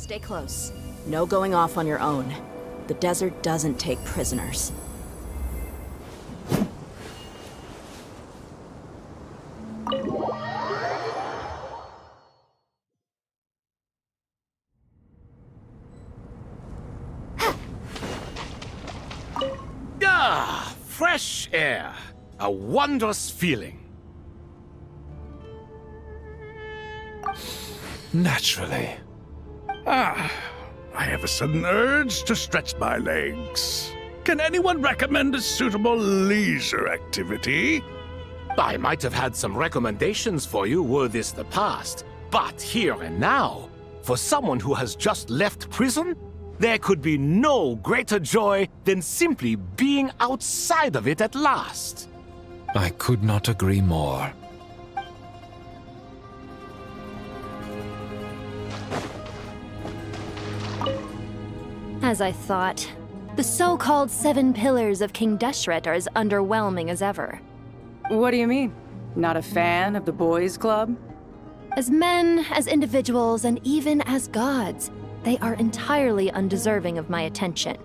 Stay close. No going off on your own. The desert doesn't take prisoners. Ah, fresh air. A wondrous feeling. Naturally. I have a sudden urge to stretch my legs. Can anyone recommend a suitable leisure activity? I might have had some recommendations for you were this the past, but here and now, for someone who has just left prison, there could be no greater joy than simply being outside of it at last. I could not agree more. As I thought, the so-called 7 pillars of King Deshret are as underwhelming as ever. What do you mean? Not a fan of the boys' club? As men, as individuals, and even as gods, they are entirely undeserving of my attention.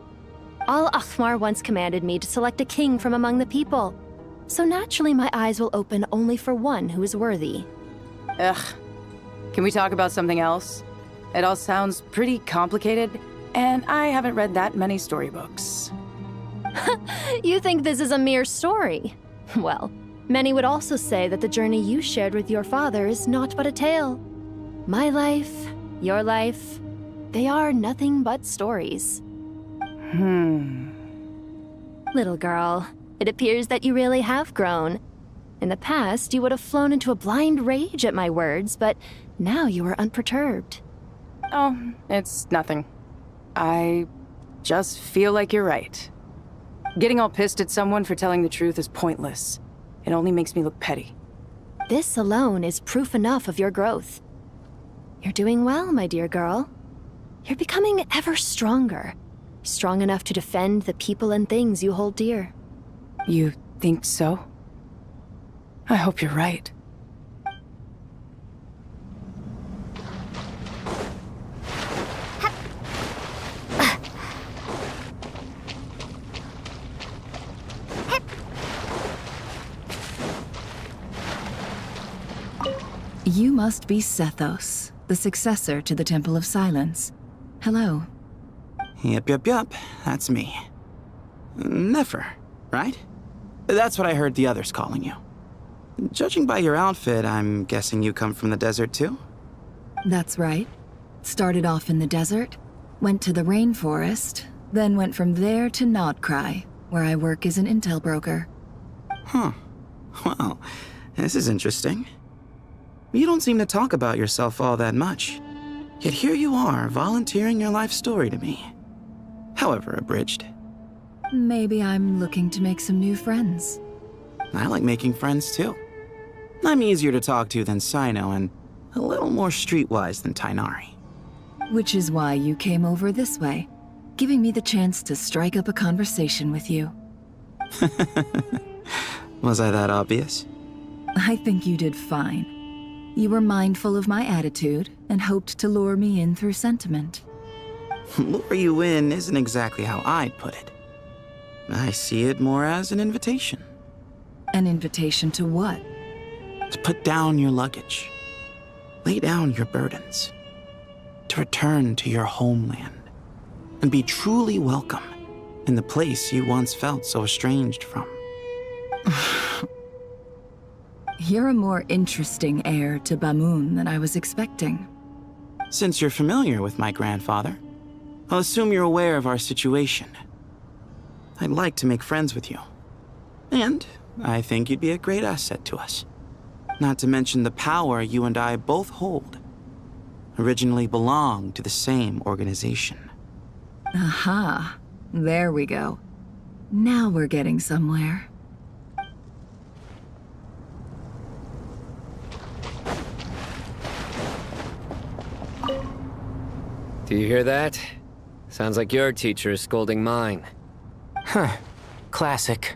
Al-Akhmar once commanded me to select a king from among the people, so naturally my eyes will open only for one who is worthy. Ugh. Can we talk about something else? It all sounds pretty complicated, and I haven't read that many storybooks. You think this is a mere story? Well, many would also say that the journey you shared with your father is naught but a tale. My life, your life, they are nothing but stories. Little girl, it appears that you really have grown. In the past, you would have flown into a blind rage at my words, but now you are unperturbed. Oh, it's nothing. I just feel like you're right. Getting all pissed at someone for telling the truth is pointless. It only makes me look petty. This alone is proof enough of your growth. You're doing well, my dear girl. You're becoming ever stronger. Strong enough to defend the people and things you hold dear. You think so? I hope you're right. You must be Sethos, the successor to the Temple of Silence. Hello. Yup. That's me. Nefer, right? That's what I heard the others calling you. Judging by your outfit, I'm guessing you come from the desert too? That's right. Started off in the desert, went to the rainforest, then went from there to Krai, where I work as an intel broker. Huh. Well, this is interesting. You don't seem to talk about yourself all that much. Yet here you are, volunteering your life story to me. However abridged. Maybe I'm looking to make some new friends. I like making friends too. I'm easier to talk to than Sino and a little more streetwise than Tainari. Which is why you came over this way, giving me the chance to strike up a conversation with you. Was I that obvious? I think you did fine. You were mindful of my attitude and hoped to lure me in through sentiment. Lure you in isn't exactly how I'd put it. I see it more as an invitation. An invitation to what? To put down your luggage. Lay down your burdens. To return to your homeland. And be truly welcome in the place you once felt so estranged from. You're a more interesting heir to Bamun than I was expecting. Since you're familiar with my grandfather, I'll assume you're aware of our situation. I'd like to make friends with you. And I think you'd be a great asset to us. Not to mention the power you and I both hold. Originally belonged to the same organization. Aha, there we go. Now we're getting somewhere. Do you hear that? Sounds like your teacher is scolding mine. Huh. Classic.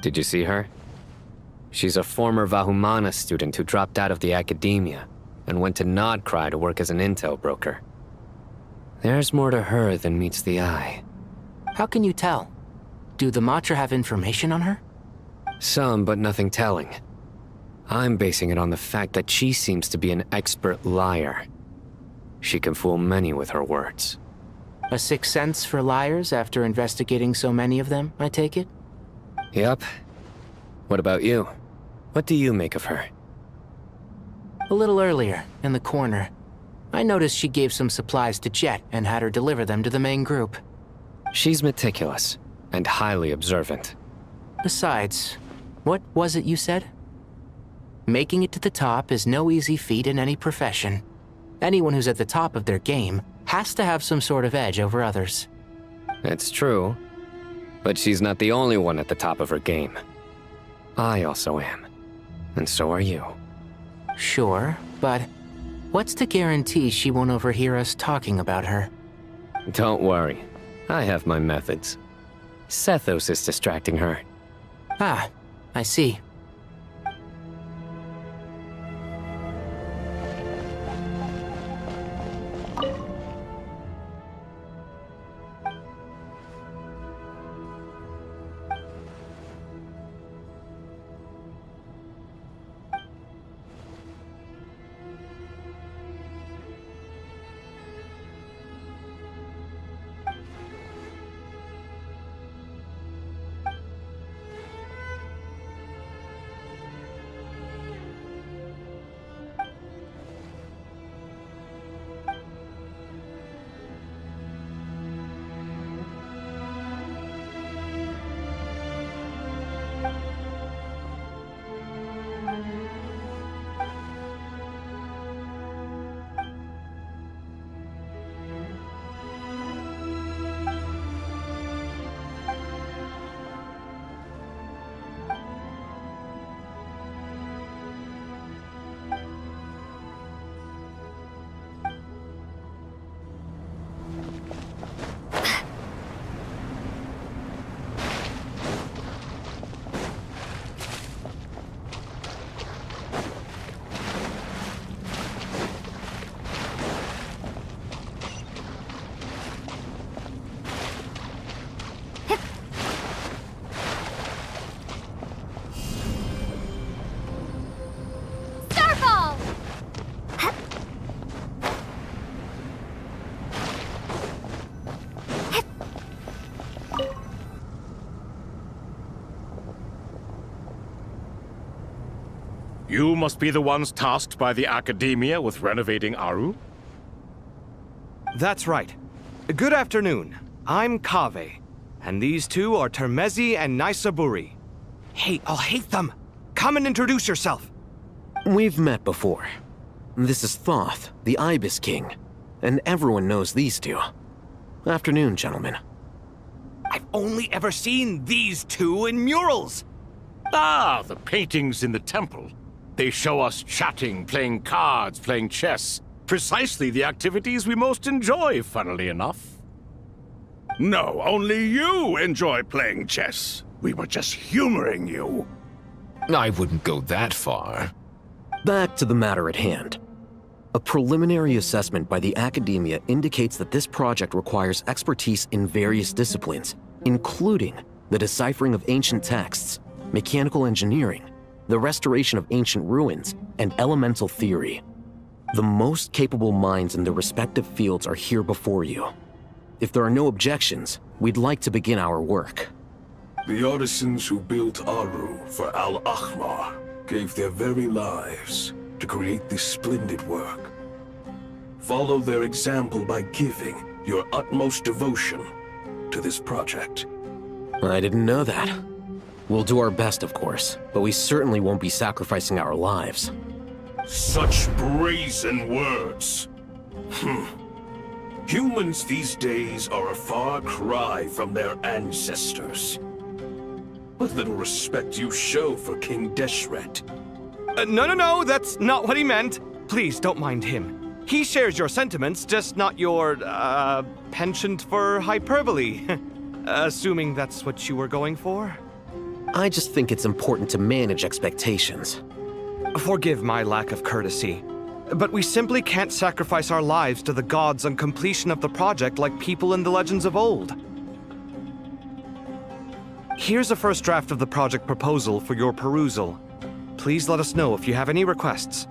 Did you see her? She's a former Vahumana student who dropped out of the academia. and went to Krai to work as an intel broker. There's more to her than meets the eye. How can you tell? Do the Matra have information on her? Some, but nothing telling. I'm basing it on the fact that she seems to be an expert liar. She can fool many with her words. A sixth sense for liars after investigating so many of them, I take it? Yep. What about you? What do you make of her? A little earlier, in the corner, I noticed she gave some supplies to Jet and had her deliver them to the main group. She's meticulous and highly observant. Besides, what was it you said? Making it to the top is no easy feat in any profession. Anyone who's at the top of their game has to have some sort of edge over others. It's true, but she's not the only one at the top of her game. I also am, and so are you. Sure, but what's to guarantee she won't overhear us talking about her? Don't worry, I have my methods. Sethos is distracting her. Ah, I see. You must be the ones tasked by the Academia with renovating Aru? That's right. Good afternoon. I'm Kaveh, and these two are Termezi and Naisaburi. Hey, I'll hate them! Come and introduce yourself! We've met before. This is Thoth, the Ibis King, and everyone knows these two. Afternoon, gentlemen. I've only ever seen these two in murals! Ah, the paintings in the temple. They show us chatting, playing cards, playing chess. Precisely the activities we most enjoy, funnily enough. No, only you enjoy playing chess. We were just humoring you. I wouldn't go that far. Back to the matter at hand. A preliminary assessment by the Academia indicates that this project requires expertise in various disciplines, including the deciphering of ancient texts, mechanical engineering, the restoration of ancient ruins, and elemental theory. The most capable minds in their respective fields are here before you. If there are no objections, we'd like to begin our work. The artisans who built Aru for Al-Ahmar gave their very lives to create this splendid work. Follow their example by giving your utmost devotion to this project. I didn't know that. We'll do our best, of course, but we certainly won't be sacrificing our lives. Such brazen words. Humans these days are a far cry from their ancestors. What little respect you show for King Deshret. No, that's not what he meant. Please, don't mind him. He shares your sentiments, just not your, penchant for hyperbole. Assuming that's what you were going for? I just think it's important to manage expectations. Forgive my lack of courtesy, But we simply can't sacrifice our lives to the gods on completion of the project like people in the legends of old. Here's a first draft of the project proposal for your perusal. Please let us know if you have any requests.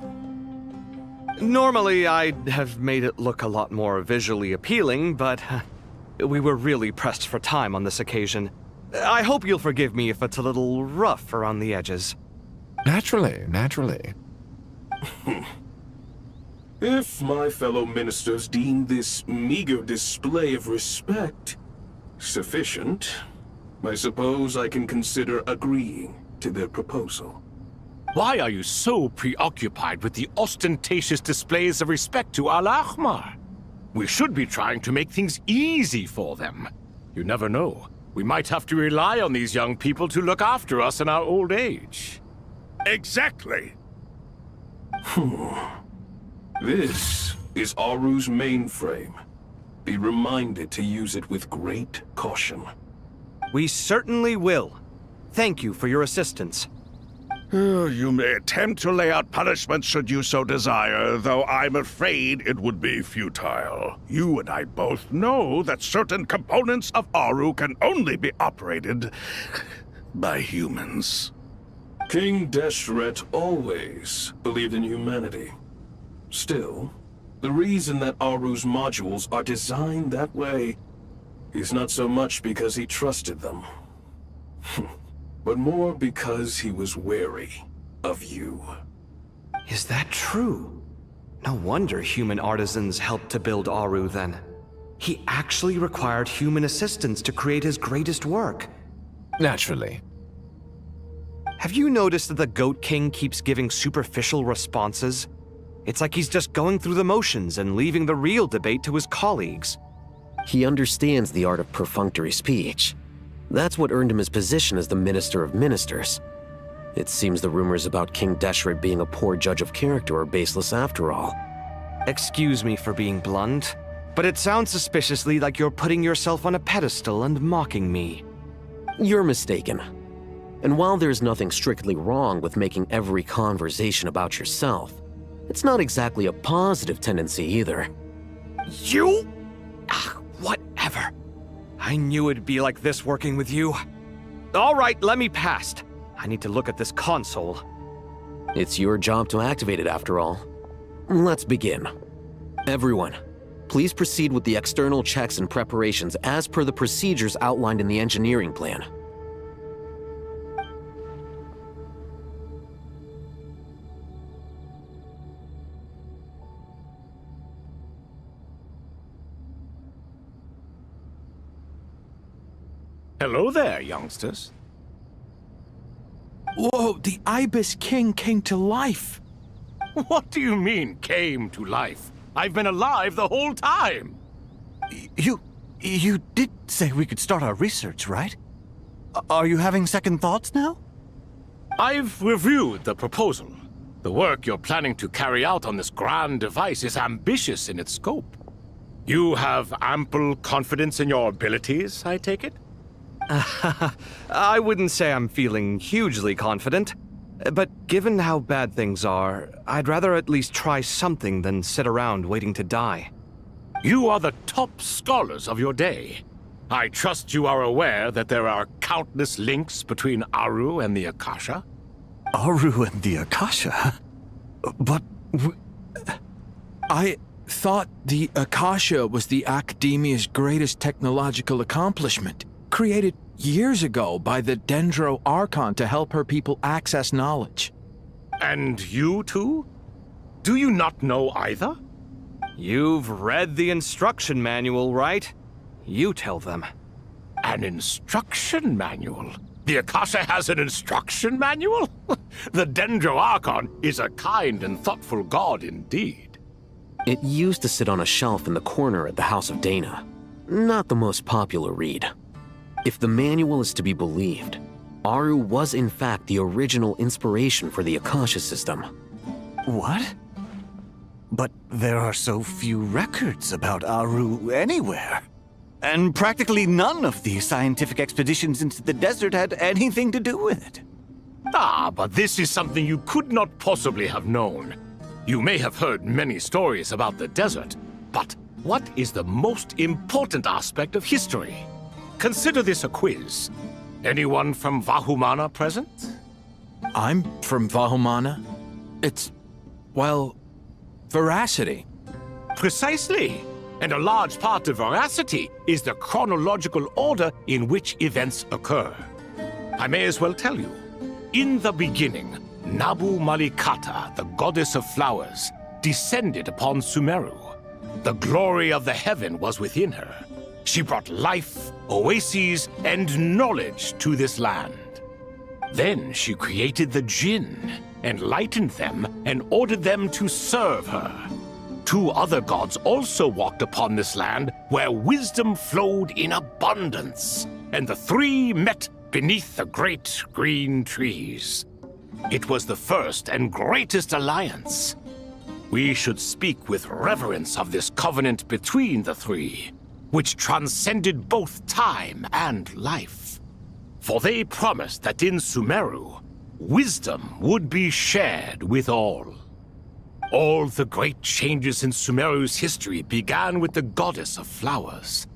Normally, I'd have made it look a lot more visually appealing, but we were really pressed for time on this occasion. I hope you'll forgive me if it's a little rough around the edges. Naturally, naturally. If my fellow ministers deem this meager display of respect sufficient, I suppose I can consider agreeing to their proposal. Why are you so preoccupied with the ostentatious displays of respect to Al-Ahmar? We should be trying to make things easy for them. You never know. We might have to rely on these young people to look after us in our old age. Exactly. This is Aru's mainframe. Be reminded to use it with great caution. We certainly will. Thank you for your assistance. You may attempt to lay out punishment should you so desire, though I'm afraid it would be futile. You and I both know that certain components of Aru can only be operated by humans. King Deshret always believed in humanity. Still, the reason that Aru's modules are designed that way is not so much because he trusted them, but more because he was wary of you. Is that true? No wonder human artisans helped to build Aru then. He actually required human assistance to create his greatest work. Naturally. Have you noticed that the Goat King keeps giving superficial responses? It's like he's just going through the motions and leaving the real debate to his colleagues. He understands the art of perfunctory speech. That's what earned him his position as the Minister of Ministers. It seems the rumors about King Deshret being a poor judge of character are baseless after all. Excuse me for being blunt, but it sounds suspiciously like you're putting yourself on a pedestal and mocking me. You're mistaken. And while there's nothing strictly wrong with making every conversation about yourself, it's not exactly a positive tendency either. You? Whatever. I knew it'd be like this working with you. All right, let me past. I need to look at this console. It's your job to activate it after all. Let's begin. Everyone, please proceed with the external checks and preparations as per the procedures outlined in the engineering plan. Hello there, youngsters. Whoa, the Ibis King came to life. What do you mean, came to life? I've been alive the whole time. You did say we could start our research, right? Are you having second thoughts now? I've reviewed the proposal. The work you're planning to carry out on this grand device is ambitious in its scope. You have ample confidence in your abilities, I take it? I wouldn't say I'm feeling hugely confident, but given how bad things are, I'd rather at least try something than sit around waiting to die. You are the top scholars of your day. I trust you are aware that there are countless links between Aru and the Akasha? Aru and the Akasha? But I thought the Akasha was the Academia's greatest technological accomplishment, created years ago by the Dendro Archon to help her people access knowledge. And you too? Do you not know either? You've read the instruction manual, right? You tell them. An instruction manual? The Akasha has an instruction manual? The Dendro Archon is a kind and thoughtful god indeed. It used to sit on a shelf in the corner at the House of Dana. Not the most popular read. If the manual is to be believed, Aru was in fact the original inspiration for the Akasha system. What? But there are so few records about Aru anywhere. And practically none of the scientific expeditions into the desert had anything to do with it. Ah, but this is something you could not possibly have known. You may have heard many stories about the desert, but what is the most important aspect of history? Consider this a quiz. Anyone from Vahumana present? I'm from Vahumana. It's, well, veracity. Precisely. And a large part of veracity is the chronological order in which events occur. I may as well tell you. In the beginning, Nabu Malikata, the goddess of flowers, descended upon Sumeru. The glory of the heaven was within her. She brought life, oases, and knowledge to this land. Then she created the Jinn, enlightened them, and ordered them to serve her. 2 other gods also walked upon this land where wisdom flowed in abundance, and the 3 met beneath the great green trees. It was the first and greatest alliance. We should speak with reverence of this covenant between the 3, which transcended both time and life. For they promised that in Sumeru, wisdom would be shared with all. All the great changes in Sumeru's history began with the goddess of flowers.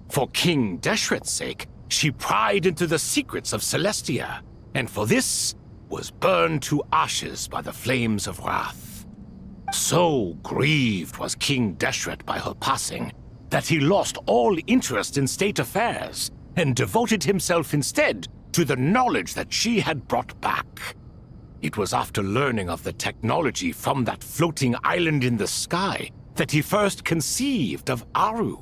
For King Deshret's sake, she pried into the secrets of Celestia, and for this was burned to ashes by the flames of wrath. So grieved was King Deshret by her passing that he lost all interest in state affairs and devoted himself instead to the knowledge that she had brought back. It was after learning of the technology from that floating island in the sky that he first conceived of Aru.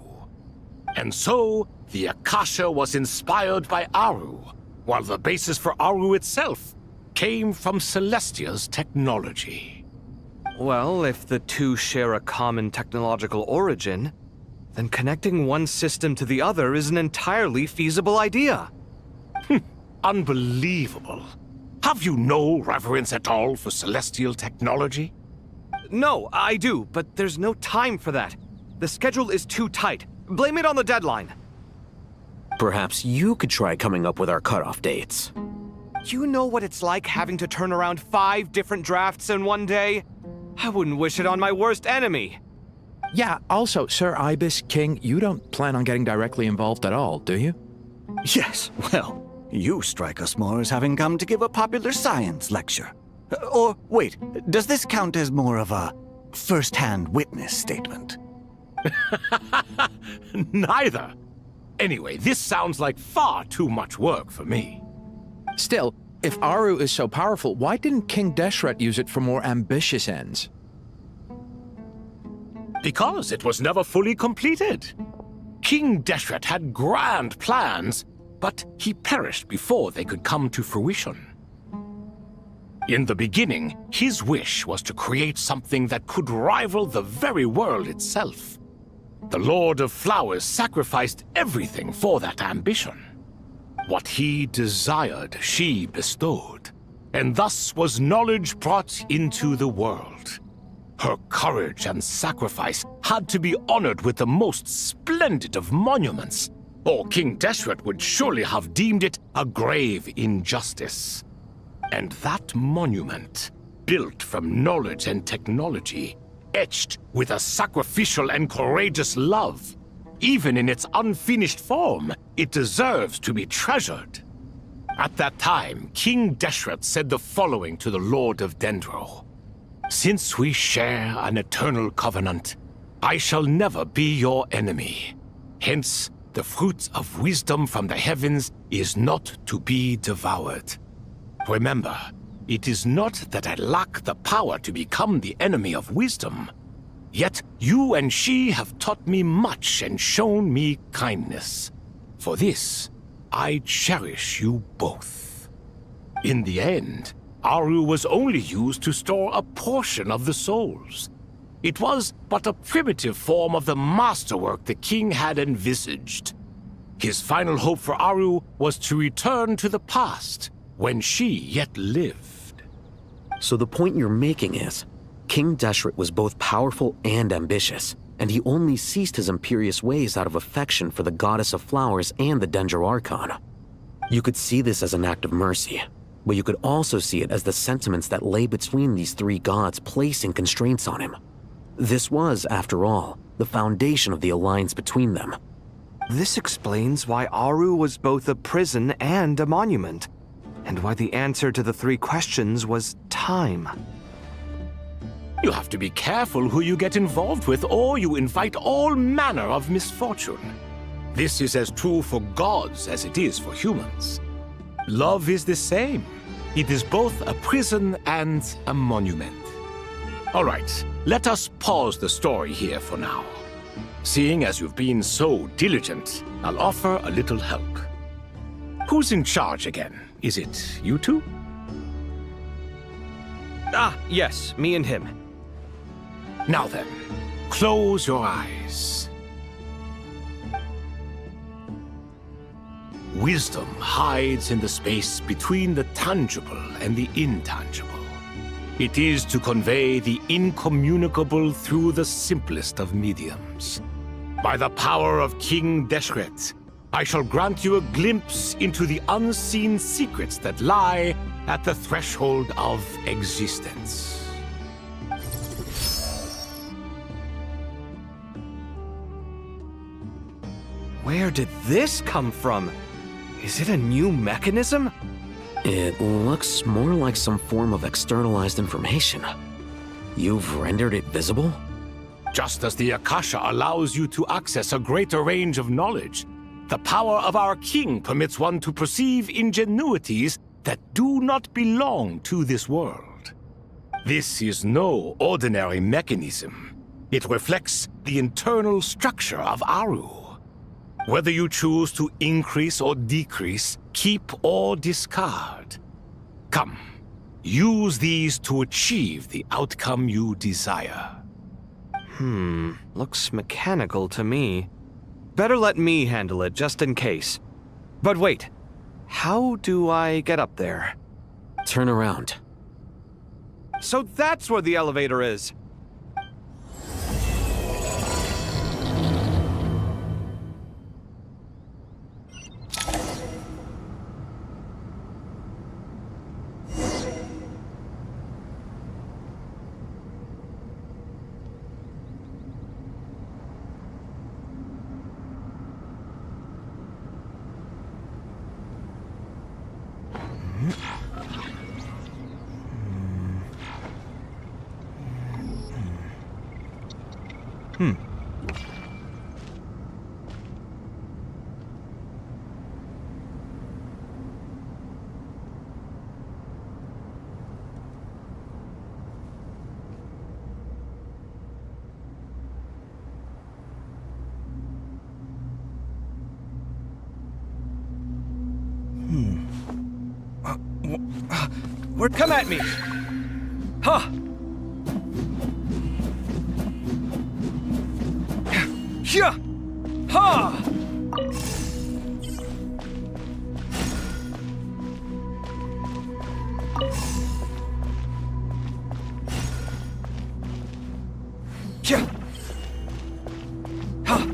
And so, the Akasha was inspired by Aru, while the basis for Aru itself came from Celestia's technology. Well, if the 2 share a common technological origin, then connecting one system to the other is an entirely feasible idea. Unbelievable. Have you no reverence at all for celestial technology? No, I do, but there's no time for that. The schedule is too tight. Blame it on the deadline. Perhaps you could try coming up with our cutoff dates. You know what it's like having to turn around 5 different drafts in one day? I wouldn't wish it on my worst enemy. Yeah, also, Sir Ibis, King, you don't plan on getting directly involved at all, do you? Yes, well, you strike us more as having come to give a popular science lecture. Or, wait, does this count as more of a first-hand witness statement? Neither. Anyway, this sounds like far too much work for me. Still, if Aru is so powerful, why didn't King Deshret use it for more ambitious ends? Because it was never fully completed. King Deshret had grand plans, but he perished before they could come to fruition. In the beginning, his wish was to create something that could rival the very world itself. The Lord of Flowers sacrificed everything for that ambition. What he desired, she bestowed, and thus was knowledge brought into the world. Her courage and sacrifice had to be honored with the most splendid of monuments, or King Deshret would surely have deemed it a grave injustice. And that monument, built from knowledge and technology, etched with a sacrificial and courageous love, even in its unfinished form, it deserves to be treasured. At that time, King Deshret said the following to the Lord of Dendro. Since we share an eternal covenant, I shall never be your enemy. Hence, the fruit of wisdom from the heavens is not to be devoured. Remember, it is not that I lack the power to become the enemy of wisdom. Yet you and she have taught me much and shown me kindness. For this, I cherish you both. In the end, Aru was only used to store a portion of the souls. It was but a primitive form of the masterwork the king had envisaged. His final hope for Aru was to return to the past, when she yet lived. So the point you're making is, King Deshret was both powerful and ambitious, and he only ceased his imperious ways out of affection for the goddess of flowers and the Dendro Archon. You could see this as an act of mercy, but you could also see it as the sentiments that lay between these three gods placing constraints on him. This was, after all, the foundation of the alliance between them. This explains why Aru was both a prison and a monument, and why the answer to the three questions was time. You have to be careful who you get involved with, or you invite all manner of misfortune. This is as true for gods as it is for humans. Love is the same. It is both a prison and a monument. All right, let us pause the story here for now. Seeing as you've been so diligent, I'll offer a little help. Who's in charge again? Is it you two? Ah, yes, me and him. Now then, close your eyes. Wisdom hides in the space between the tangible and the intangible. It is to convey the incommunicable through the simplest of mediums. By the power of King Deshret, I shall grant you a glimpse into the unseen secrets that lie at the threshold of existence. Where did this come from? Is it a new mechanism? It looks more like some form of externalized information. You've rendered it visible? Just as the Akasha allows you to access a greater range of knowledge, the power of our king permits one to perceive ingenuities that do not belong to this world. This is no ordinary mechanism. It reflects the internal structure of Aru. Whether you choose to increase or decrease, keep or discard. Come, use these to achieve the outcome you desire. Looks mechanical to me. Better let me handle it, just in case. But wait, how do I get up there? Turn around. So that's where the elevator is. Come at me! Huh! Yeah! Ha! Yeah! Ha!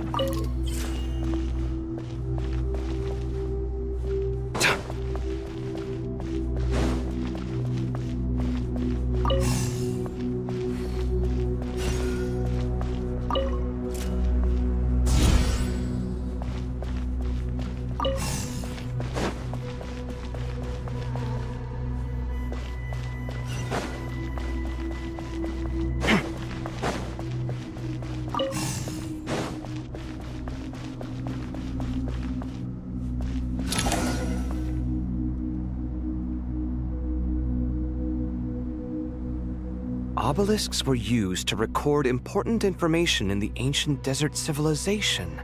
Obelisks were used to record important information in the ancient desert civilization.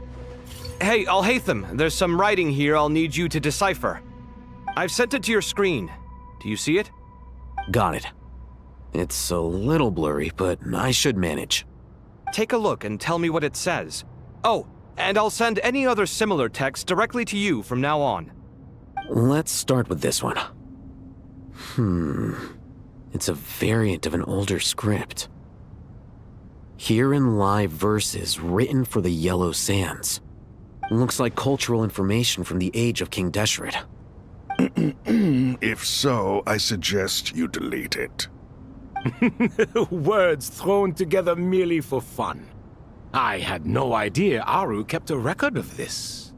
Hey, Alhaitham, there's some writing here I'll need you to decipher. I've sent it to your screen. Do you see it? Got it. It's a little blurry, but I should manage. Take a look and tell me what it says. Oh, and I'll send any other similar text directly to you from now on. Let's start with this one. It's a variant of an older script. Herein lie verses written for the Yellow Sands. Looks like cultural information from the age of King Deshret. If so, I suggest you delete it. Words thrown together merely for fun. I had no idea Aru kept a record of this.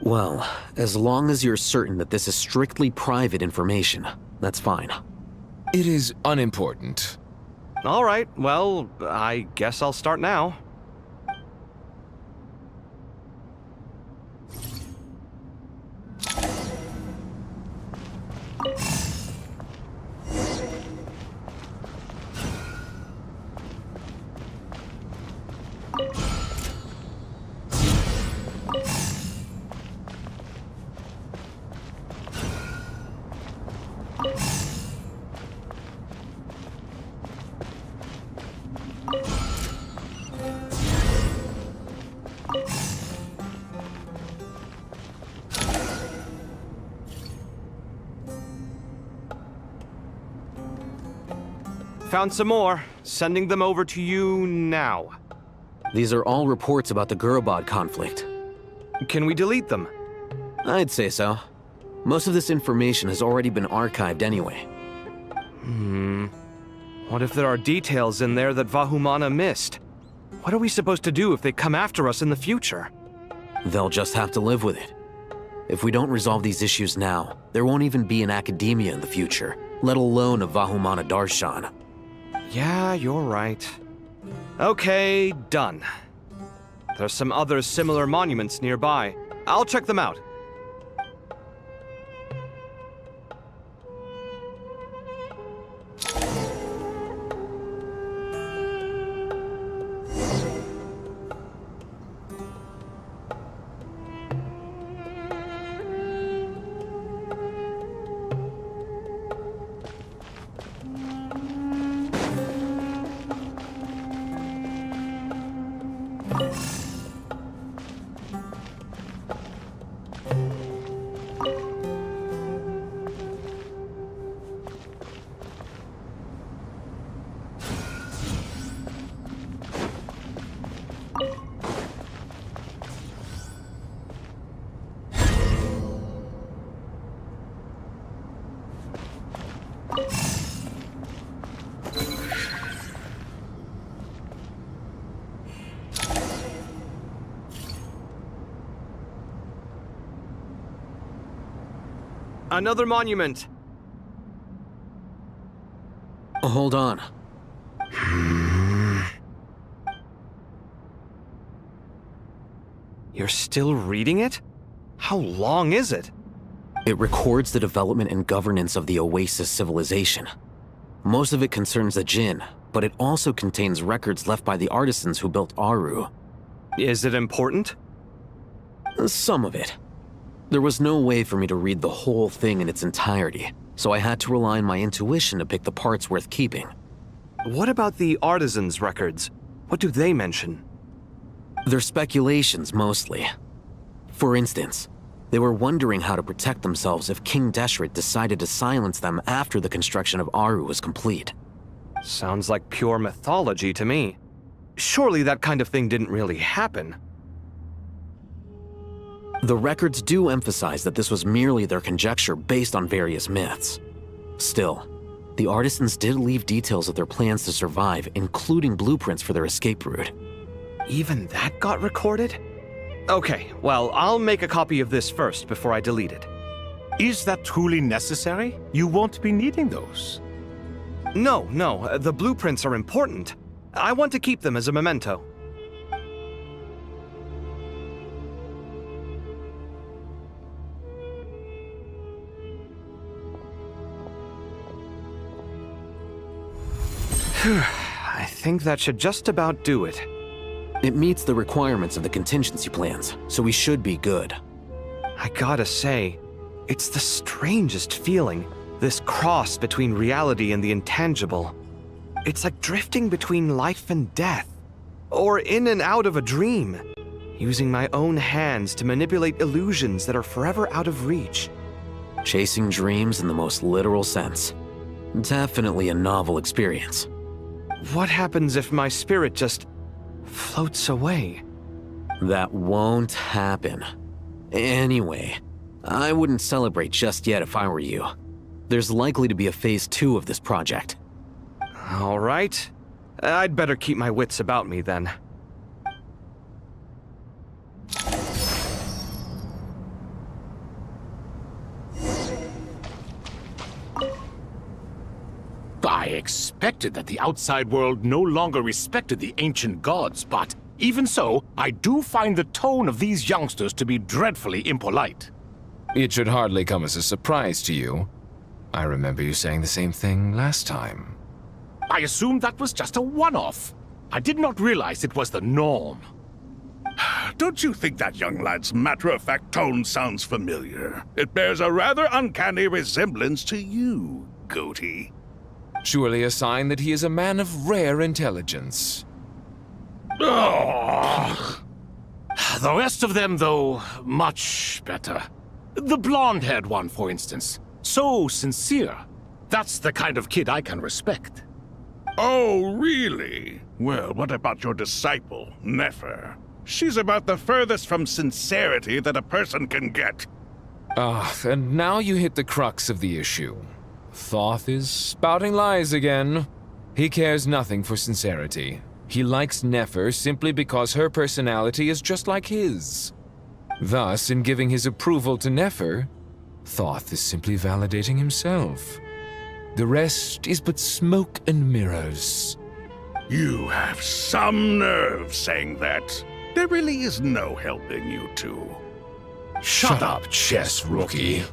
Well, as long as you're certain that this is strictly private information, that's fine. It is unimportant. All right, well, I guess I'll start now. Found some more. Sending them over to you now. These are all reports about the Gurubad conflict. Can we delete them? I'd say so. Most of this information has already been archived anyway. What if there are details in there that Vahumana missed? What are we supposed to do if they come after us in the future? They'll just have to live with it. If we don't resolve these issues now, there won't even be an academia in the future, let alone a Vahumana Darshan. Yeah, you're right. Okay, done. There's some other similar monuments nearby. I'll check them out. Another monument. Hold on. You're still reading it? How long is it? It records the development and governance of the Oasis civilization. Most of it concerns the Jinn, but it also contains records left by the artisans who built Aru. Is it important? Some of it. There was no way for me to read the whole thing in its entirety, so I had to rely on my intuition to pick the parts worth keeping. What about the artisans' records? What do they mention? They're speculations, mostly. For instance, they were wondering how to protect themselves if King Deshret decided to silence them after the construction of Aru was complete. Sounds like pure mythology to me. Surely that kind of thing didn't really happen. The records do emphasize that this was merely their conjecture based on various myths. Still, the artisans did leave details of their plans to survive, including blueprints for their escape route. Even that got recorded? Okay, well, I'll make a copy of this first before I delete it. Is that truly necessary? You won't be needing those. No, the blueprints are important. I want to keep them as a memento. I think that should just about do it. It meets the requirements of the contingency plans, so we should be good. I gotta say, it's the strangest feeling, this cross between reality and the intangible. It's like drifting between life and death, or in and out of a dream, using my own hands to manipulate illusions that are forever out of reach. Chasing dreams in the most literal sense. Definitely a novel experience. What happens if my spirit just floats away? That won't happen. Anyway, I wouldn't celebrate just yet if I were you. There's likely to be a phase 2 of this project. All right. I'd better keep my wits about me then. I expected that the outside world no longer respected the ancient gods, but even so, I do find the tone of these youngsters to be dreadfully impolite. It should hardly come as a surprise to you. I remember you saying the same thing last time. I assumed that was just a one-off. I did not realize it was the norm. Don't you think that young lad's matter-of-fact tone sounds familiar? It bears a rather uncanny resemblance to you, Goatee. Surely a sign that he is a man of rare intelligence. Ugh. The rest of them, though, much better. The blonde-haired one, for instance. So sincere. That's the kind of kid I can respect. Oh, really? Well, what about your disciple, Nefer? She's about the furthest from sincerity that a person can get. And now you hit the crux of the issue. Thoth is spouting lies again. He cares nothing for sincerity. He likes Nefer simply because her personality is just like his. Thus, in giving his approval to Nefer, Thoth is simply validating himself. The rest is but smoke and mirrors. You have some nerve saying that. There really is no helping you two. Shut up, chess rookie.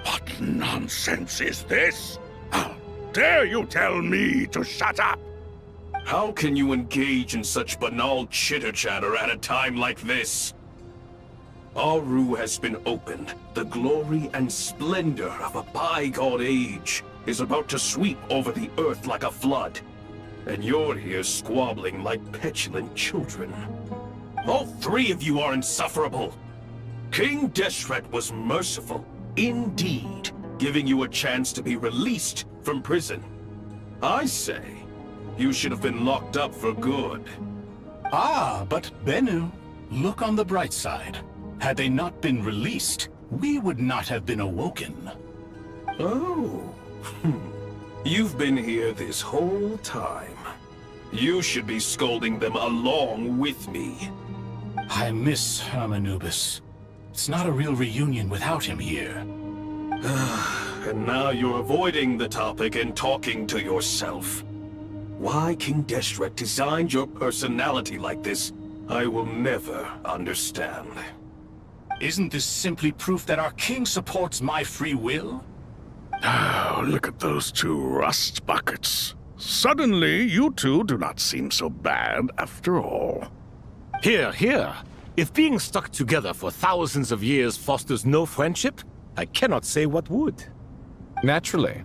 What nonsense is this? How dare you tell me to shut up? How can you engage in such banal chitter-chatter at a time like this? Aru has been opened. The glory and splendor of a bygone age is about to sweep over the earth like a flood. And you're here squabbling like petulant children. All three of you are insufferable. King Deshret was merciful, indeed, giving you a chance to be released from prison. I say, you should have been locked up for good. Ah, but Bennu, look on the bright side. Had they not been released, we would not have been awoken. Oh. You've been here this whole time. You should be scolding them along with me. I miss Hermanubis. It's not a real reunion without him here. And now you're avoiding the topic and talking to yourself. Why King Deshret designed your personality like this, I will never understand. Isn't this simply proof that our king supports my free will? Oh, look at those two rust buckets. Suddenly, you two do not seem so bad after all. Here, here. If being stuck together for thousands of years fosters no friendship, I cannot say what would. Naturally.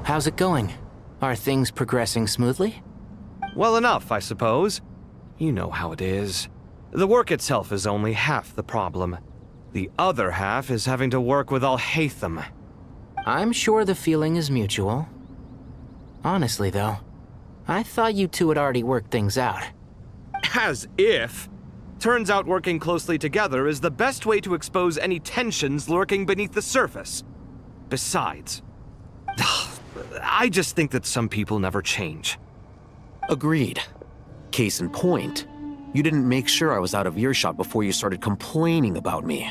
How's it going? Are things progressing smoothly? Well enough, I suppose. You know how it is. The work itself is only half the problem. The other half is having to work with Al-Haytham. I'm sure the feeling is mutual. Honestly, though, I thought you two had already worked things out. As if. Turns out working closely together is the best way to expose any tensions lurking beneath the surface. Besides, I just think that some people never change. Agreed. Case in point, you didn't make sure I was out of earshot before you started complaining about me.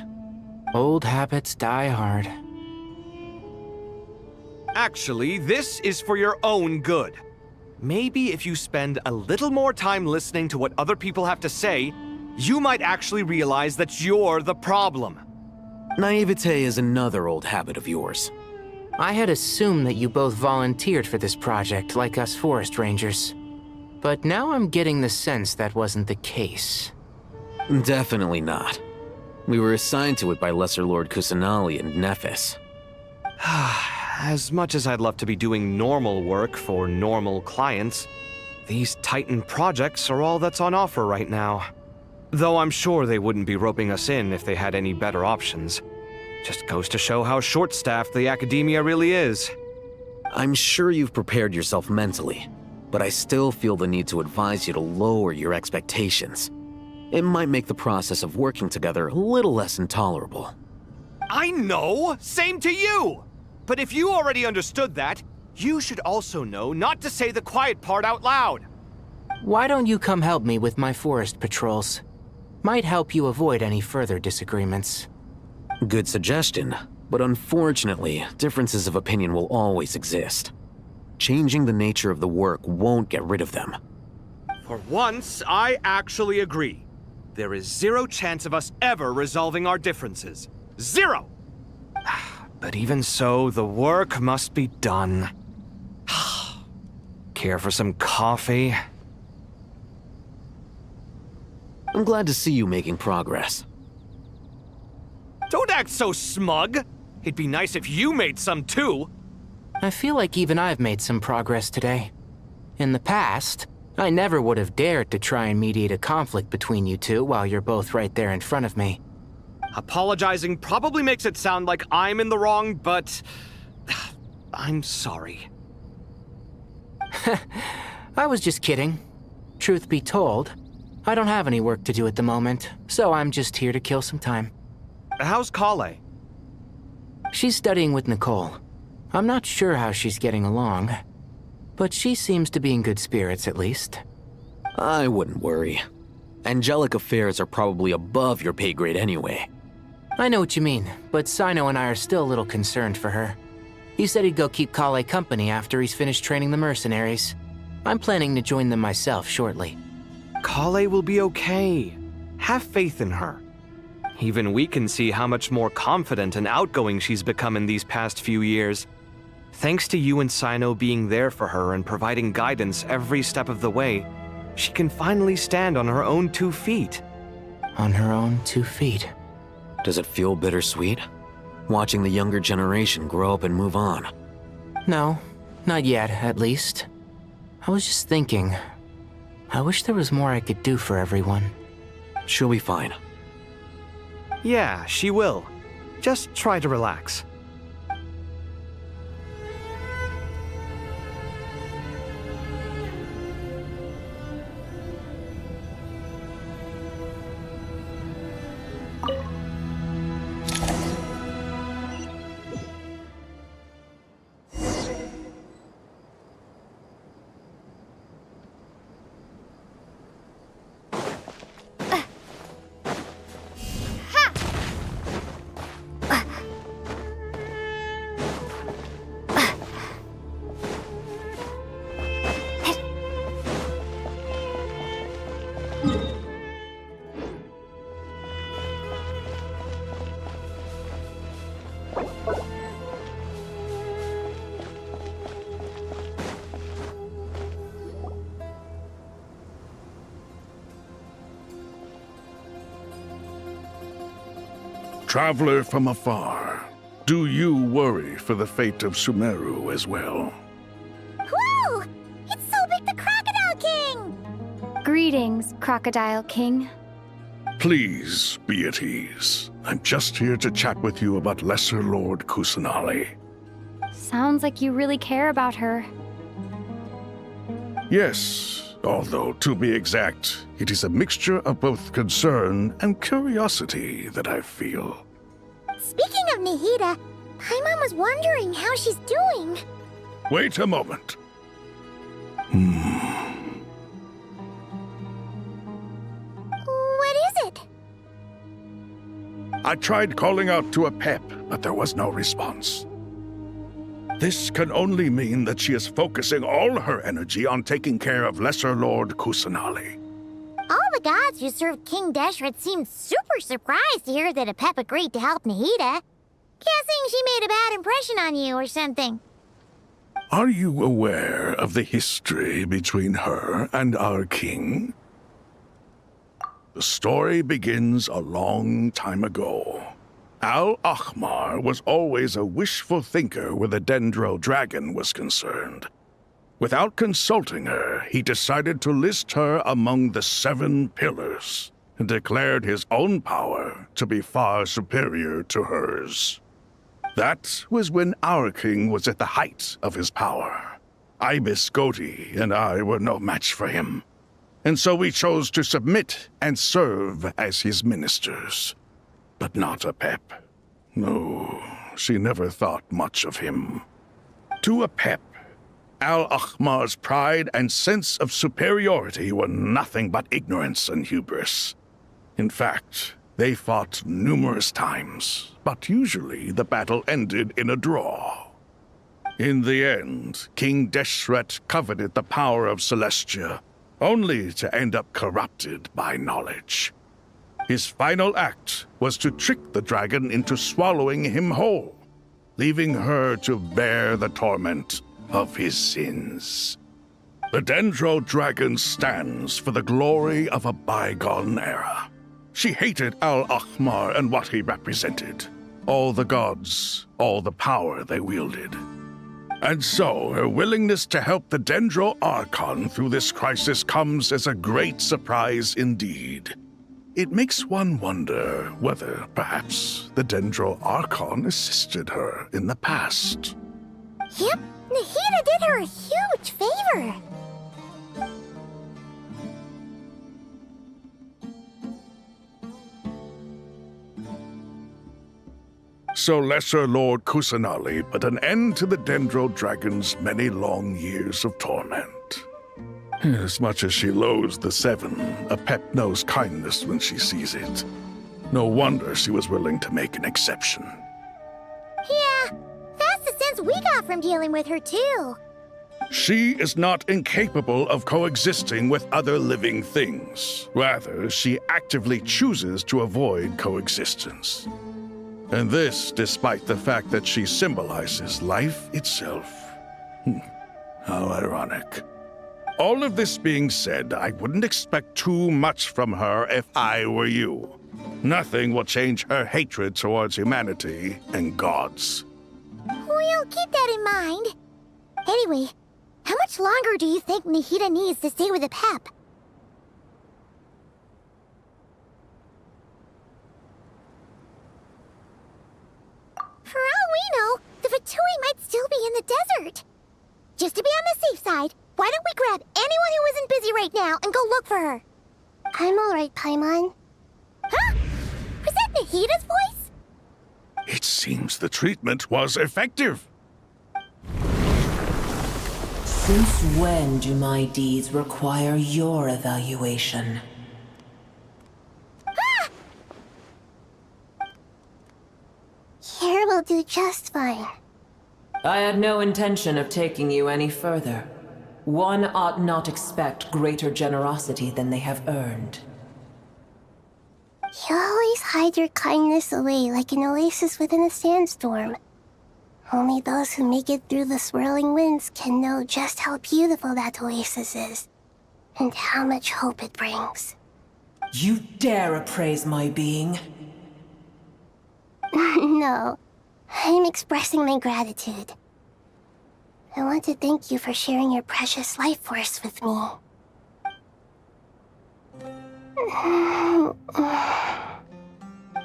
Old habits die hard. Actually, this is for your own good. Maybe if you spend a little more time listening to what other people have to say, you might actually realize that you're the problem. Naivete is another old habit of yours. I had assumed that you both volunteered for this project like us forest rangers. But now I'm getting the sense that wasn't the case. Definitely not. We were assigned to it by Lesser Lord Kusanali and Nephis. As much as I'd love to be doing normal work for normal clients, these Titan projects are all that's on offer right now. Though I'm sure they wouldn't be roping us in if they had any better options. Just goes to show how short-staffed the academia really is. I'm sure you've prepared yourself mentally, but I still feel the need to advise you to lower your expectations. It might make the process of working together a little less intolerable. I know! Same to you! But if you already understood that, you should also know not to say the quiet part out loud. Why don't you come help me with my forest patrols? Might help you avoid any further disagreements. Good suggestion, but unfortunately, differences of opinion will always exist. Changing the nature of the work won't get rid of them. For once, I actually agree. There is zero chance of us ever resolving our differences. Zero! But even so, the work must be done. Care for some coffee? I'm glad to see you making progress. Don't act so smug! It'd be nice if you made some too! I feel like even I've made some progress today. In the past, I never would have dared to try and mediate a conflict between you two while you're both right there in front of me. Apologizing probably makes it sound like I'm in the wrong, but I'm sorry. I was just kidding. Truth be told, I don't have any work to do at the moment, so I'm just here to kill some time. How's Krai? She's studying with Nicole. I'm not sure how she's getting along, but she seems to be in good spirits at least. I wouldn't worry. Angelic affairs are probably above your pay grade anyway. I know what you mean, but Sino and I are still a little concerned for her. He said he'd go keep Krai company after he's finished training the mercenaries. I'm planning to join them myself shortly. Krai will be okay. Have faith in her. Even we can see how much more confident and outgoing she's become in these past few years. Thanks to you and Sino being there for her and providing guidance every step of the way, she can finally stand on her own 2 feet. On her own 2 feet. Does it feel bittersweet? Watching the younger generation grow up and move on? No, not yet, at least. I was just thinking, I wish there was more I could do for everyone. She'll be fine. Yeah, she will. Just try to relax. Traveler from afar, do you worry for the fate of Sumeru as well? Whoa! It's Sobek the Crocodile King! Greetings, Crocodile King. Please be at ease. I'm just here to chat with you about Lesser Lord Kusanali. Sounds like you really care about her. Yes, although to be exact, it is a mixture of both concern and curiosity that I feel. Speaking of Nihida, Paimon was wondering how she's doing. Wait a moment. What is it? I tried calling out to a pep, but there was no response. This can only mean that she is focusing all her energy on taking care of Lesser Lord Kusanali. All the gods who served King Deshret seemed super surprised to hear that a pep agreed to help Nihida. Guessing she made a bad impression on you or something. Are you aware of the history between her and our king? The story begins a long time ago. Al-Ahmar was always a wishful thinker where the Dendro dragon was concerned. Without consulting her, he decided to list her among the 7 pillars and declared his own power to be far superior to hers. That was when our king was at the height of his power. Ibis Goti and I were no match for him, and so we chose to submit and serve as his ministers. But not Apep. No, she never thought much of him. To Apep, Al-Ahmar's pride and sense of superiority were nothing but ignorance and hubris. In fact, they fought numerous times, but usually the battle ended in a draw. In the end, King Deshret coveted the power of Celestia, only to end up corrupted by knowledge. His final act was to trick the dragon into swallowing him whole, leaving her to bear the torment of his sins. The Dendro dragon stands for the glory of a bygone era. She hated Al-Ahmar and what he represented. All the gods, all the power they wielded. And so, her willingness to help the Dendro Archon through this crisis comes as a great surprise indeed. It makes one wonder whether, perhaps, the Dendro Archon assisted her in the past. Yep, Nahida did her a huge favor. So Lesser Lord Kusanali put an end to the Dendro Dragon's many long years of torment. As much as she loathes the 7, Apep knows kindness when she sees it. No wonder she was willing to make an exception. Yeah, that's the sense we got from dealing with her, too. She is not incapable of coexisting with other living things. Rather, she actively chooses to avoid coexistence. And this despite the fact that she symbolizes life itself. How ironic. All of this being said, I wouldn't expect too much from her if I were you. Nothing will change her hatred towards humanity and gods. We'll keep that in mind. Anyway, how much longer do you think Nahida needs to stay with Apep? For all we know, the Fatui might still be in the desert. Just to be on the safe side, why don't we grab anyone who isn't busy right now and go look for her? I'm alright, Paimon. Huh? Was that Nahida's voice? It seems the treatment was effective. Since when do my deeds require your evaluation? Here will do just fine. I had no intention of taking you any further. One ought not expect greater generosity than they have earned. You always hide your kindness away like an oasis within a sandstorm. Only those who make it through the swirling winds can know just how beautiful that oasis is, and how much hope it brings. You dare appraise my being? No, I'm expressing my gratitude. I want to thank you for sharing your precious life force with me.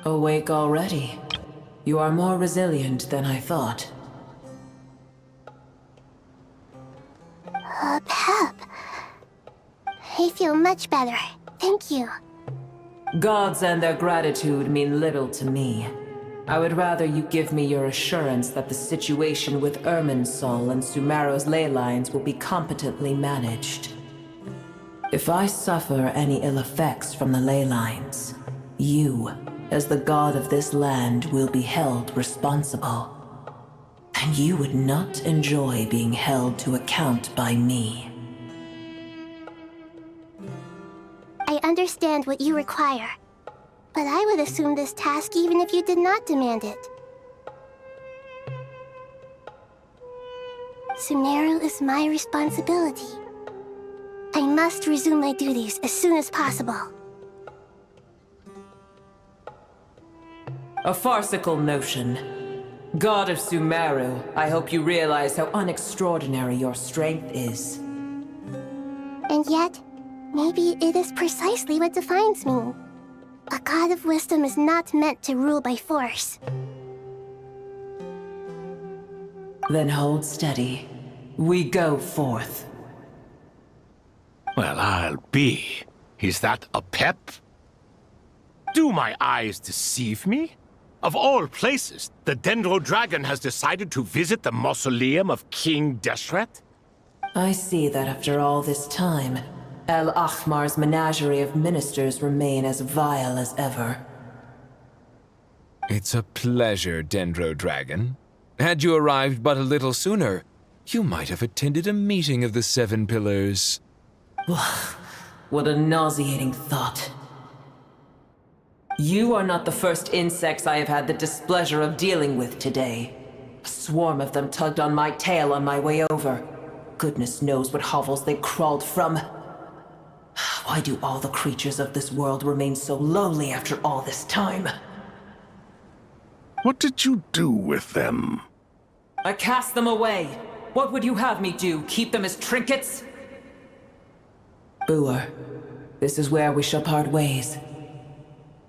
Awake already? You are more resilient than I thought. Pep. I feel much better. Thank you. Gods and their gratitude mean little to me. I would rather you give me your assurance that the situation with Irminsul and Sumero's ley lines will be competently managed. If I suffer any ill effects from the ley lines, you, as the god of this land, will be held responsible. And you would not enjoy being held to account by me. I understand what you require, but I would assume this task even if you did not demand it. Sumeru is my responsibility. I must resume my duties as soon as possible. A farcical notion. God of Sumeru, I hope you realize how unextraordinary your strength is. And yet, maybe it is precisely what defines me. A god of wisdom is not meant to rule by force. Then hold steady. We go forth. Well, I'll be. Is that a pep? Do my eyes deceive me? Of all places, the Dendro Dragon has decided to visit the mausoleum of King Deshret? I see that after all this time, El Ahmar's menagerie of ministers remain as vile as ever. It's a pleasure, Dendro Dragon. Had you arrived but a little sooner, you might have attended a meeting of the Seven Pillars. What a nauseating thought. You are not the first insects I have had the displeasure of dealing with today. A swarm of them tugged on my tail on my way over. Goodness knows what hovels they crawled from. Why do all the creatures of this world remain so lowly after all this time? What did you do with them? I cast them away. What would you have me do? Keep them as trinkets? Boer, this is where we shall part ways.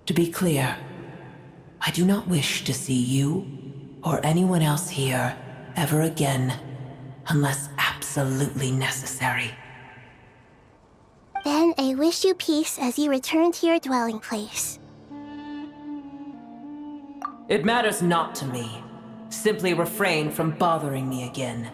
To be clear, I do not wish to see you or anyone else here ever again, unless absolutely necessary. Then I wish you peace as you return to your dwelling place. It matters not to me. Simply refrain from bothering me again.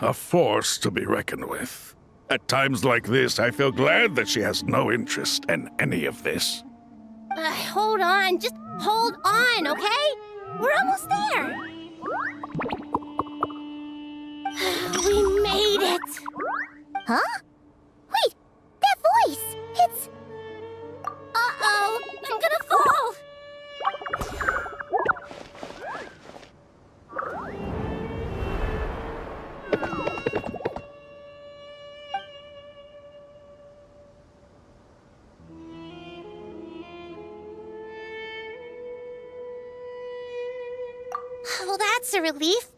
A force to be reckoned with. At times like this, I feel glad that she has no interest in any of this. Hold on, just hold on, okay? We're almost there. We made it! Huh? Wait, that voice! It's... Uh-oh, I'm gonna fall! Well, that's a relief.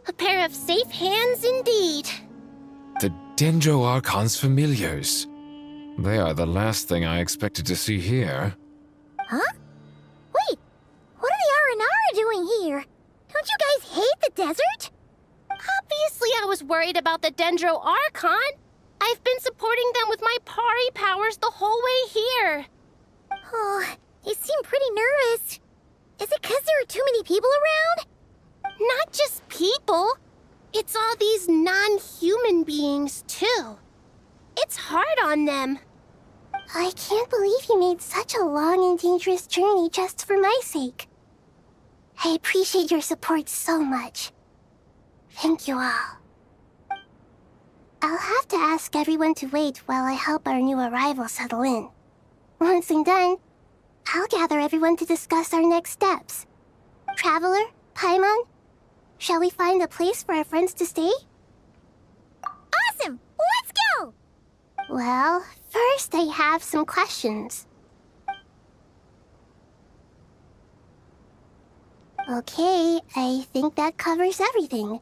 A pair of safe hands indeed. The Dendro Archon's familiars. They are the last thing I expected to see here. Huh? Wait, what are the R&R doing here? Don't you guys hate the desert? Obviously I was worried about the Dendro Archon. I've been supporting them with my Pari powers the whole way here. Oh, they seem pretty nervous. Is it because there are too many people around? Not just people. It's all these non-human beings, too. It's hard on them. I can't believe you made such a long and dangerous journey just for my sake. I appreciate your support so much. Thank you all. I'll have to ask everyone to wait while I help our new arrival settle in. Once I'm done, I'll gather everyone to discuss our next steps. Traveler, Paimon, shall we find a place for our friends to stay? Awesome! Let's go! Well, first I have some questions. Okay, I think that covers everything.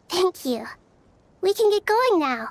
Thank you. We can get going now.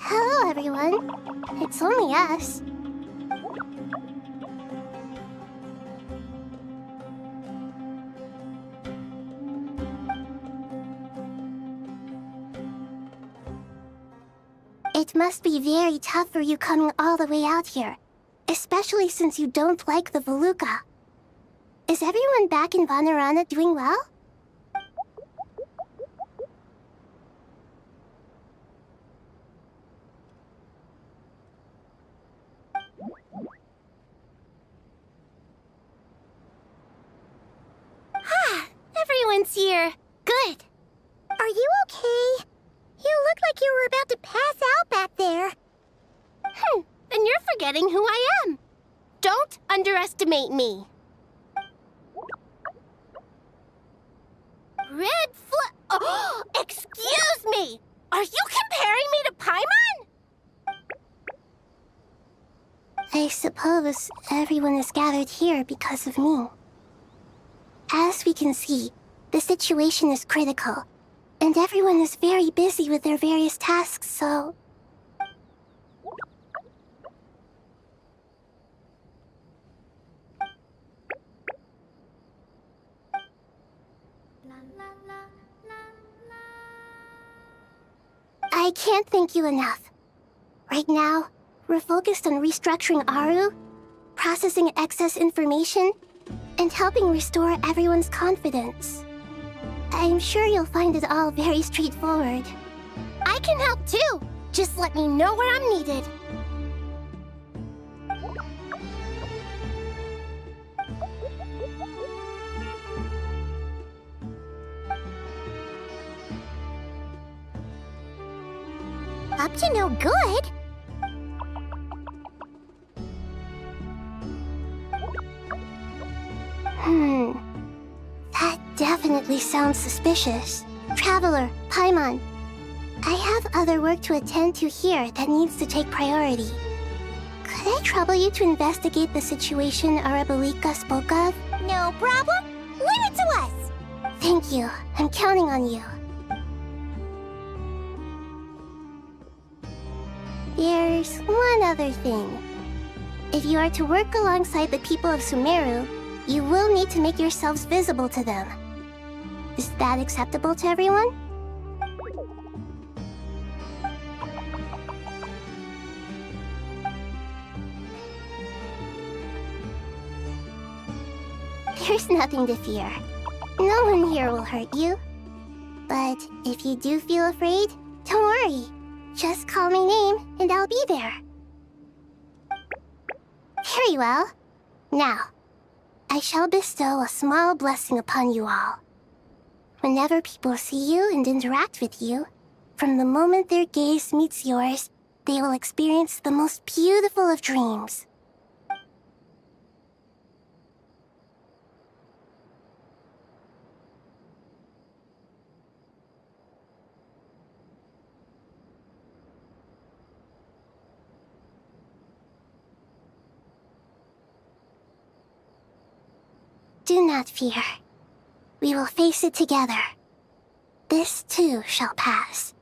Hello, everyone. It's only us. It must be very tough for you coming all the way out here, especially since you don't like the Voluka. Is everyone back in Vanarana doing well? Everyone's here. Good. Are you okay? You look like you were about to pass out back there. Then you're forgetting who I am. Don't underestimate me. Oh, excuse me! Are you comparing me to Paimon? I suppose everyone is gathered here because of me. As we can see, the situation is critical, and everyone is very busy with their various tasks, so... I can't thank you enough. Right now, we're focused on restructuring Aru, processing excess information, and helping restore everyone's confidence. I'm sure you'll find it all very straightforward. I can help too! Just let me know where I'm needed. Up to no good? That definitely sounds suspicious. Traveler, Paimon, I have other work to attend to here that needs to take priority. Could I trouble you to investigate the situation Arabalika spoke of? No problem. Leave it to us! Thank you. I'm counting on you. There's one other thing. If you are to work alongside the people of Sumeru, you will need to make yourselves visible to them. Is that acceptable to everyone? There's nothing to fear. No one here will hurt you. But if you do feel afraid, don't worry. Just call my name and I'll be there. Very well. Now, I shall bestow a small blessing upon you all. Whenever people see you and interact with you, from the moment their gaze meets yours, they will experience the most beautiful of dreams. Do not fear. We will face it together. This too shall pass.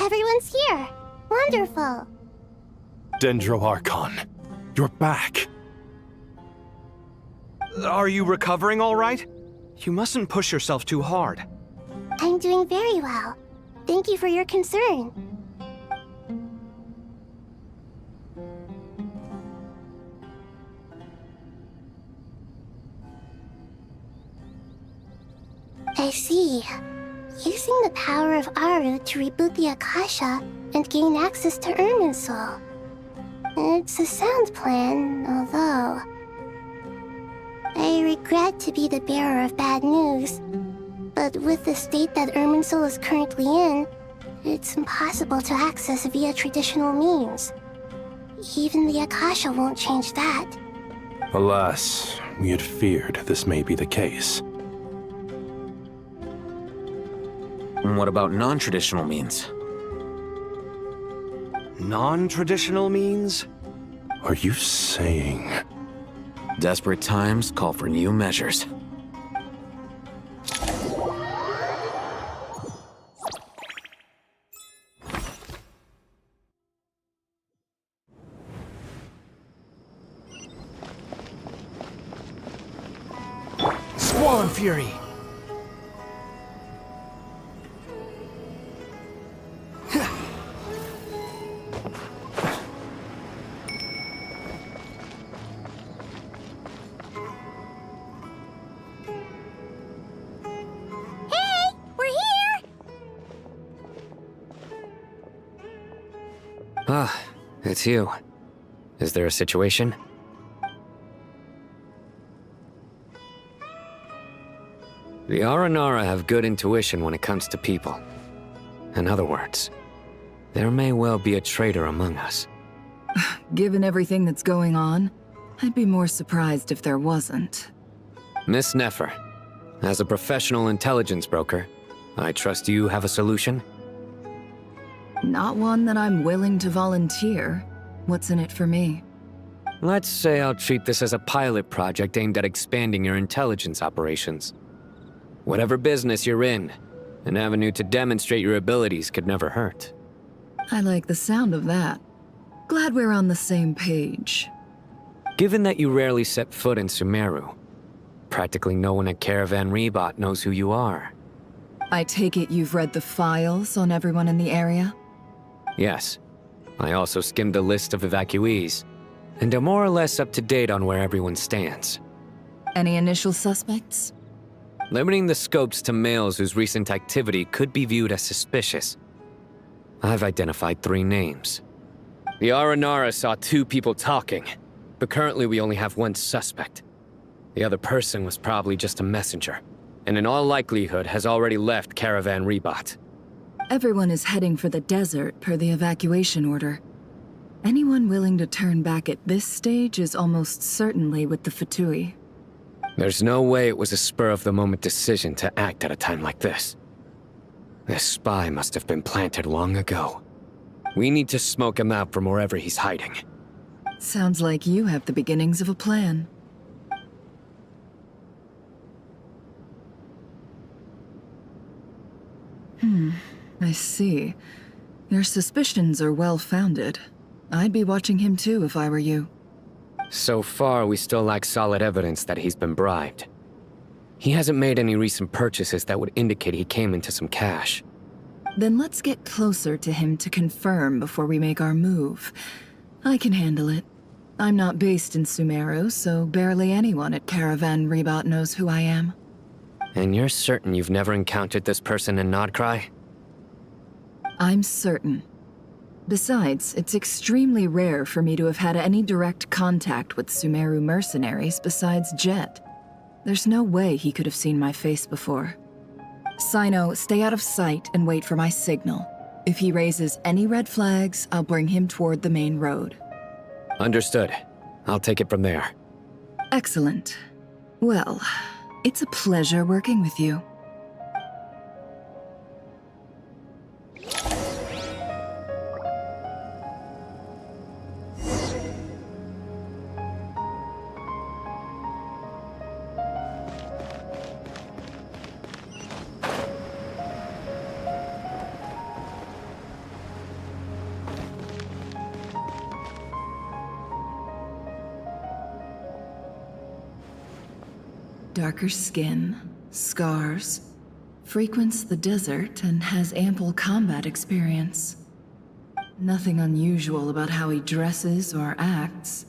Everyone's here. Wonderful. Dendro Archon, you're back. Are you recovering all right? You mustn't push yourself too hard. I'm doing very well. Thank you for your concern. see. Using the power of Aru to reboot the Akasha and gain access to Irminsul. It's a sound plan, although... I regret to be the bearer of bad news, but with the state that Irminsul is currently in, it's impossible to access via traditional means. Even the Akasha won't change that. Alas, we had feared this may be the case. And what about non-traditional means? Non-traditional means? Are you saying... Desperate times call for new measures. Swan Fury! Ah, it's you. Is there a situation? The Aranara have good intuition when it comes to people. In other words, there may well be a traitor among us. Given everything that's going on, I'd be more surprised if there wasn't. Miss Nefer, as a professional intelligence broker, I trust you have a solution? Not one that I'm willing to volunteer. What's in it for me? Let's say I'll treat this as a pilot project aimed at expanding your intelligence operations. Whatever business you're in, an avenue to demonstrate your abilities could never hurt. I like the sound of that. Glad we're on the same page. Given that you rarely set foot in Sumeru, practically no one at Caravan Rebot knows who you are. I take it you've read the files on everyone in the area? Yes. I also skimmed the list of evacuees, and am more or less up to date on where everyone stands. Any initial suspects? Limiting the scopes to males whose recent activity could be viewed as suspicious. I've identified 3 names. The Aranara saw 2 people talking, but currently we only have 1 suspect. The other person was probably just a messenger, and in all likelihood has already left Caravan Rebot. Everyone is heading for the desert per the evacuation order. Anyone willing to turn back at this stage is almost certainly with the Fatui. There's no way it was a spur-of-the-moment decision to act at a time like this. This spy must have been planted long ago. We need to smoke him out from wherever he's hiding. Sounds like you have the beginnings of a plan. I see. Your suspicions are well-founded. I'd be watching him too if I were you. So far, we still lack solid evidence that he's been bribed. He hasn't made any recent purchases that would indicate he came into some cash. Then let's get closer to him to confirm before we make our move. I can handle it. I'm not based in Sumeru, so barely anyone at Caravan Rebot knows who I am. And you're certain you've never encountered this person in Krai? I'm certain. Besides, it's extremely rare for me to have had any direct contact with Sumeru mercenaries besides Jet. There's no way he could have seen my face before. Sino, stay out of sight and wait for my signal. If he raises any red flags, I'll bring him toward the main road. Understood. I'll take it from there. Excellent. Well, it's a pleasure working with you. Darker skin, scars, frequents the desert and has ample combat experience. Nothing unusual about how he dresses or acts.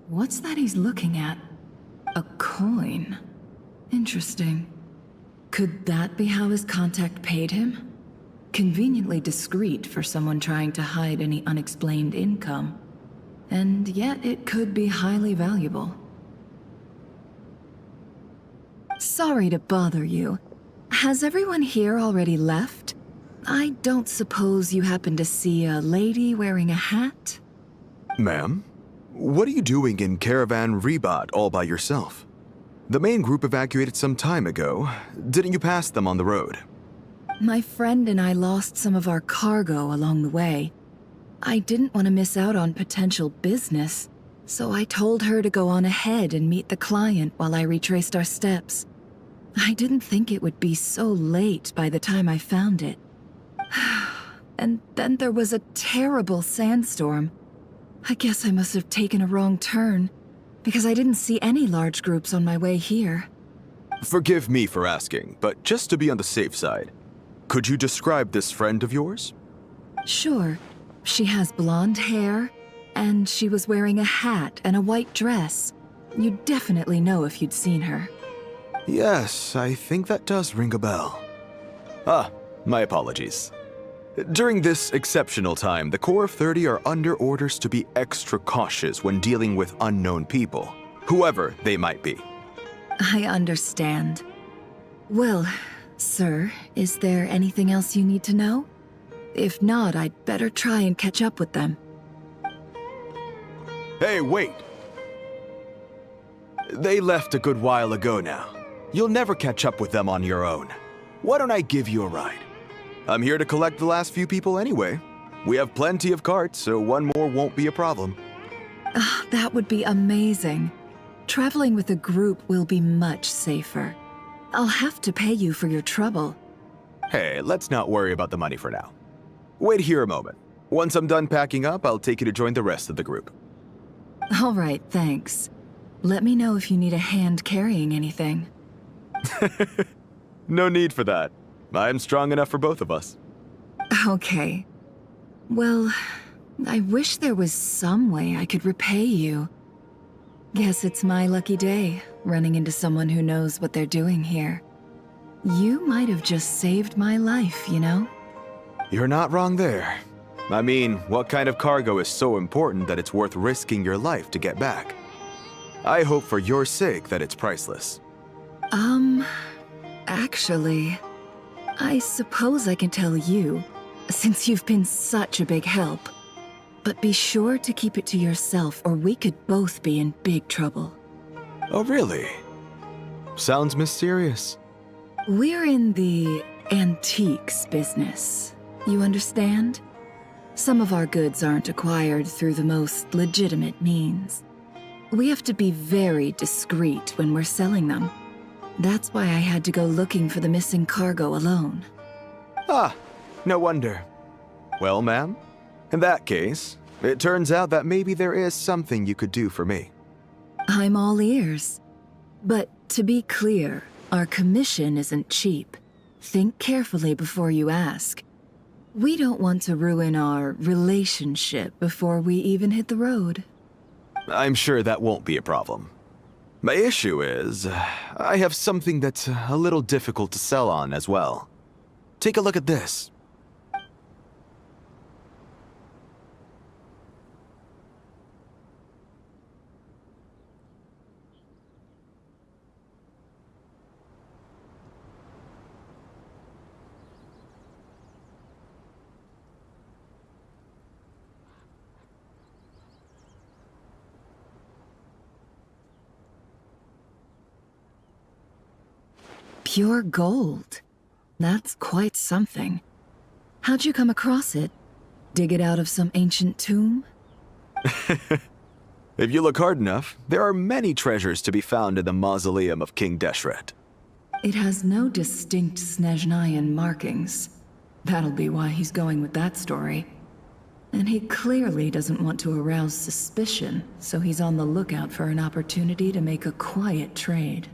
What's that he's looking at? A coin. Interesting. Could that be how his contact paid him? Conveniently discreet for someone trying to hide any unexplained income. And yet it could be highly valuable. Sorry to bother you. Has everyone here already left? I don't suppose you happen to see a lady wearing a hat? Ma'am, what are you doing in Caravan Rebat all by yourself? The main group evacuated some time ago. Didn't you pass them on the road? My friend and I lost some of our cargo along the way. I didn't want to miss out on potential business, so I told her to go on ahead and meet the client while I retraced our steps. I didn't think it would be so late by the time I found it. And then there was a terrible sandstorm. I guess I must have taken a wrong turn, because I didn't see any large groups on my way here. Forgive me for asking, but just to be on the safe side, could you describe this friend of yours? Sure. She has blonde hair, and she was wearing a hat and a white dress. You'd definitely know if you'd seen her. Yes, I think that does ring a bell. Ah, my apologies. During this exceptional time, the Corps of 30 are under orders to be extra cautious when dealing with unknown people, whoever they might be. I understand. Well, sir, is there anything else you need to know? If not, I'd better try and catch up with them. Hey, wait! They left a good while ago now. You'll never catch up with them on your own. Why don't I give you a ride? I'm here to collect the last few people anyway. We have plenty of carts, so one more won't be a problem. That would be amazing. Traveling with a group will be much safer. I'll have to pay you for your trouble. Hey, let's not worry about the money for now. Wait here a moment. Once I'm done packing up, I'll take you to join the rest of the group. All right, thanks. Let me know if you need a hand carrying anything. No need for that. I'm strong enough for both of us. Okay. Well, I wish there was some way I could repay you. Guess it's my lucky day, running into someone who knows what they're doing here. You might have just saved my life, you know? You're not wrong there. I mean, what kind of cargo is so important that it's worth risking your life to get back? I hope for your sake that it's priceless. Actually, I suppose I can tell you, since you've been such a big help. But be sure to keep it to yourself, or we could both be in big trouble. Oh, really? Sounds mysterious. We're in the antiques business. You understand? Some of our goods aren't acquired through the most legitimate means. We have to be very discreet when we're selling them. That's why I had to go looking for the missing cargo alone. Ah, no wonder. Well, ma'am, in that case, it turns out that maybe there is something you could do for me. I'm all ears. But to be clear, our commission isn't cheap. Think carefully before you ask. We don't want to ruin our relationship before we even hit the road. I'm sure that won't be a problem. My issue is, I have something that's a little difficult to sell on as well. Take a look at this. Pure gold. That's quite something. How'd you come across it? Dig it out of some ancient tomb? If you look hard enough, there are many treasures to be found in the mausoleum of King Deshret. It has no distinct Snezhnayan markings. That'll be why he's going with that story. And he clearly doesn't want to arouse suspicion, so he's on the lookout for an opportunity to make a quiet trade.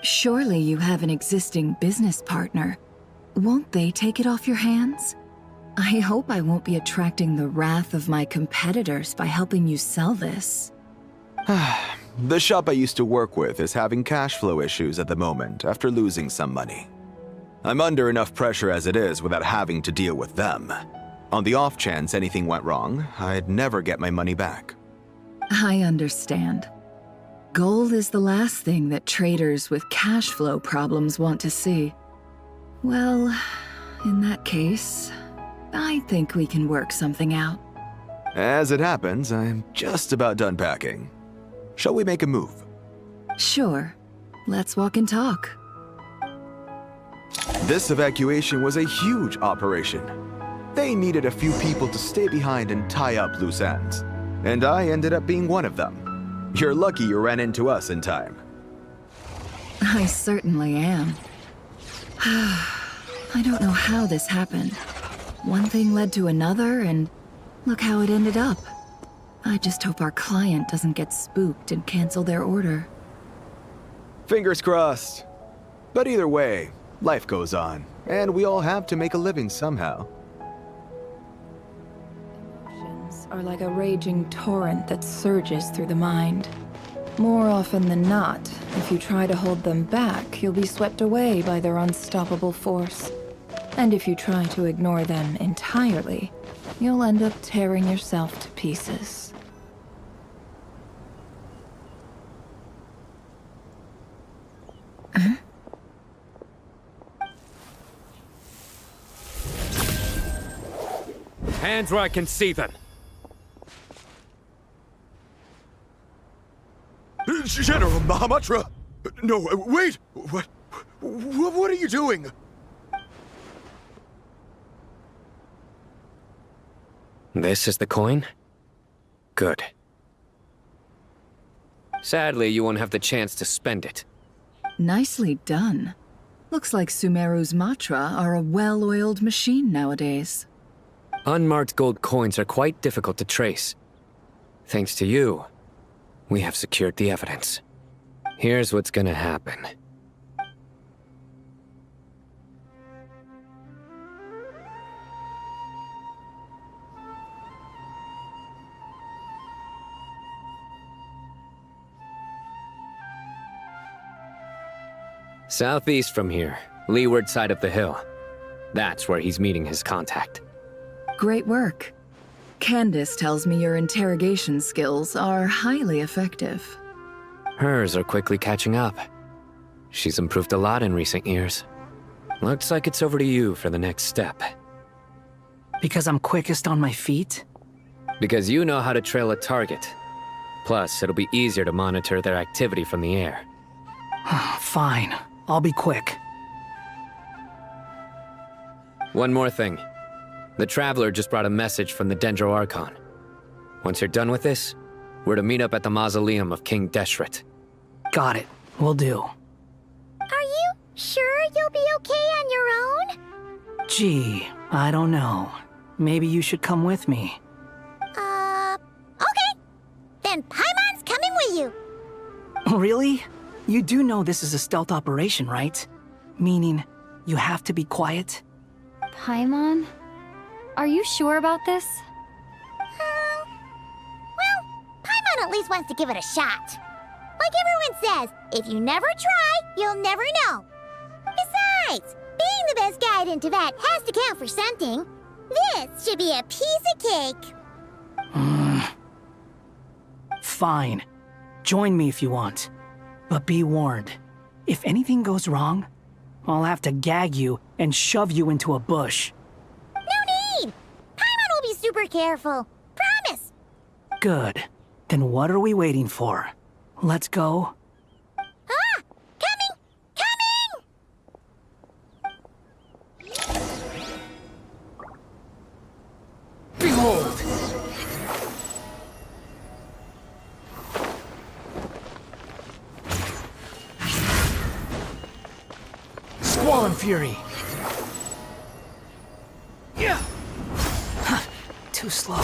Surely you have an existing business partner. Won't they take it off your hands? I hope I won't be attracting the wrath of my competitors by helping you sell this. The shop I used to work with is having cash flow issues at the moment after losing some money. I'm under enough pressure as it is without having to deal with them. On the off chance anything went wrong, I'd never get my money back. I understand. Gold is the last thing that traders with cash flow problems want to see. Well, in that case, I think we can work something out. As it happens, I'm just about done packing. Shall we make a move? Sure. Let's walk and talk. This evacuation was a huge operation. They needed a few people to stay behind and tie up loose ends. And I ended up being one of them. You're lucky you ran into us in time. I certainly am. I don't know how this happened. One thing led to another, and look how it ended up. I just hope our client doesn't get spooked and cancel their order. Fingers crossed. But either way, life goes on, and we all have to make a living somehow. Emotions are like a raging torrent that surges through the mind. More often than not, if you try to hold them back, you'll be swept away by their unstoppable force. And if you try to ignore them entirely, you'll end up tearing yourself to pieces. Hands where I can see them. General Mahamatra! No, wait! What are you doing? This is the coin? Good. Sadly, you won't have the chance to spend it. Nicely done. Looks like Sumeru's Matra are a well-oiled machine nowadays. Unmarked gold coins are quite difficult to trace. Thanks to you, we have secured the evidence. Here's what's gonna happen. Southeast from here, leeward side of the hill. That's where he's meeting his contact. Great work. Candace tells me your interrogation skills are highly effective. Hers are quickly catching up. She's improved a lot in recent years. Looks like it's over to you for the next step. Because I'm quickest on my feet? Because you know how to trail a target. Plus, it'll be easier to monitor their activity from the air. Fine. I'll be quick. One more thing. The Traveler just brought a message from the Dendro Archon. Once you're done with this, we're to meet up at the mausoleum of King Deshret. Got it. Will do. Are you sure you'll be okay on your own? Gee, I don't know. Maybe you should come with me. Okay. Then Paimon's coming with you. Really? You do know this is a stealth operation, right? Meaning, you have to be quiet? Paimon? Are you sure about this? Well, Paimon at least wants to give it a shot. Like everyone says, if you never try, you'll never know. Besides, being the best guide in Tibet has to count for something. This should be a piece of cake. Fine. Join me if you want. But be warned, if anything goes wrong, I'll have to gag you and shove you into a bush. No need! Paimon will be super careful. Promise! Good. Then what are we waiting for? Let's go. Ah! Coming! Behold! Squall and Fury! Yeah! Too slow.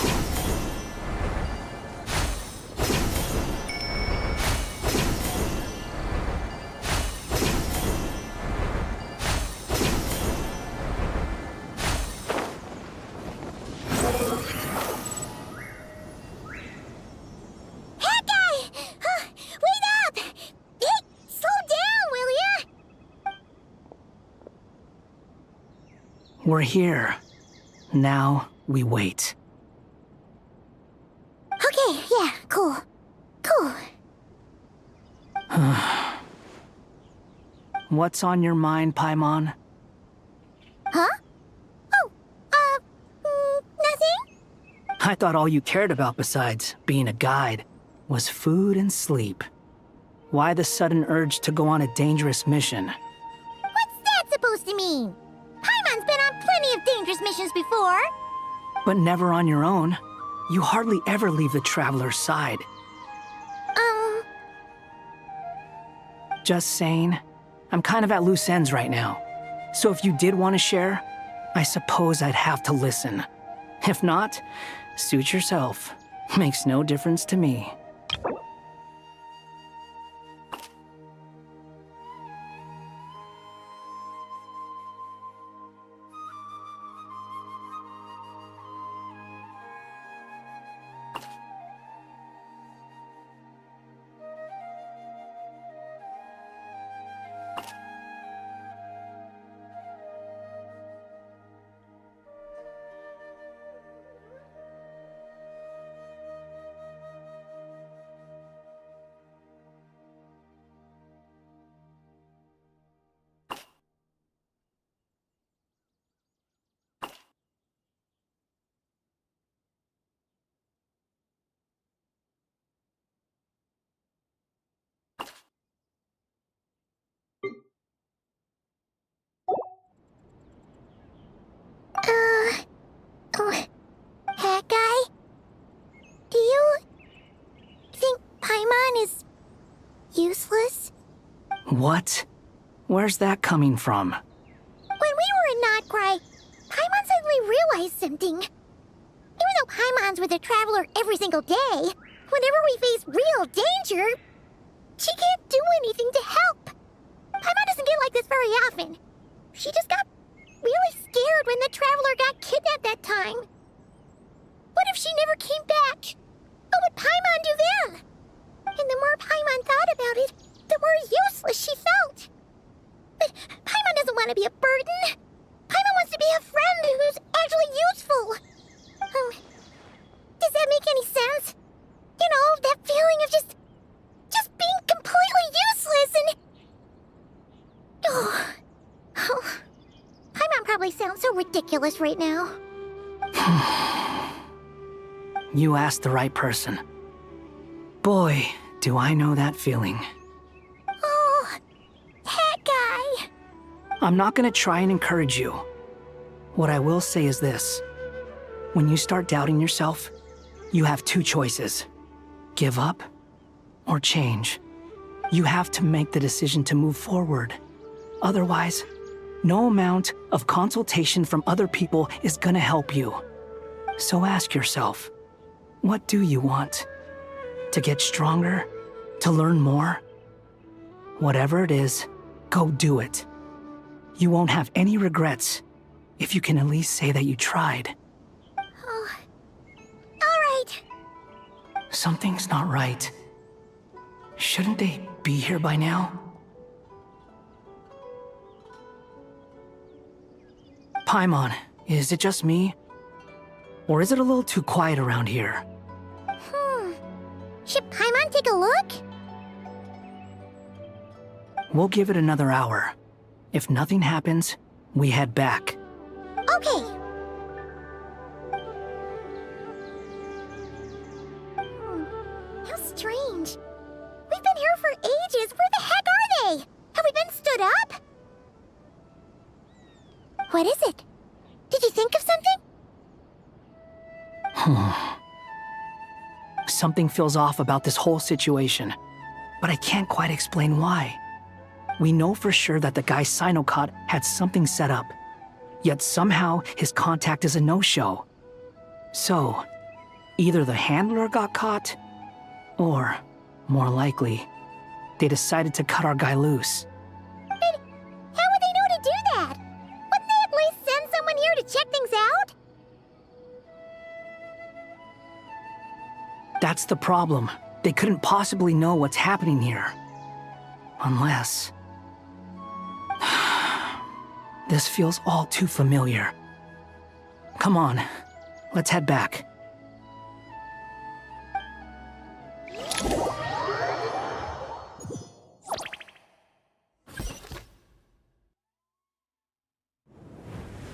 We're here. Now we wait. Okay, yeah, cool. Cool. What's on your mind, Paimon? Huh? Oh, nothing? I thought all you cared about besides being a guide was food and sleep. Why the sudden urge to go on a dangerous mission? What's that supposed to mean? Paimon's been on plenty of dangerous missions before. But never on your own. You hardly ever leave the Traveler's side. Just saying. I'm kind of at loose ends right now. So if you did want to share, I suppose I'd have to listen. If not, suit yourself. Makes no difference to me. Hat guy? Do you think Paimon is useless? What? Where's that coming from? When we were in Not Krai, Paimon suddenly realized something. Even though Paimon's with a traveler every single day, whenever we face real danger, she can't do anything to help. Paimon doesn't get like this very often. She just got really scared when the traveler got kidnapped that time. What if she never came back? What would Paimon do then? And the more Paimon thought about it, the more useless she felt. But Paimon doesn't want to be a burden. Paimon wants to be a friend who's actually useful. Does that make any sense? You know, that feeling of just being completely useless and... Oh. Paimon probably sounds so ridiculous right now. You asked the right person. Boy, do I know that feeling. Oh, that guy. I'm not gonna try and encourage you. What I will say is this. When you start doubting yourself, you have two choices. Give up or change. You have to make the decision to move forward. Otherwise, no amount of consultation from other people is gonna help you. So ask yourself, what do you want? To get stronger? To learn more? Whatever it is, go do it. You won't have any regrets if you can at least say that you tried. Oh. All right. Something's not right. Shouldn't they be here by now? Paimon, is it just me? Or is it a little too quiet around here? Should Paimon take a look? We'll give it another hour. If nothing happens, we head back. Okay. How strange. We've been here for ages. Where the heck are they? Have we been stood up? What is it? Did you think of something? Something feels off about this whole situation, but I can't quite explain why. We know for sure that the guy Sinocot had something set up, yet somehow his contact is a no-show. So, either the handler got caught, or, more likely, they decided to cut our guy loose. But how would they know to do that? Wouldn't they at least send someone here to check things out? That's the problem. They couldn't possibly know what's happening here. Unless... This feels all too familiar. Come on, let's head back.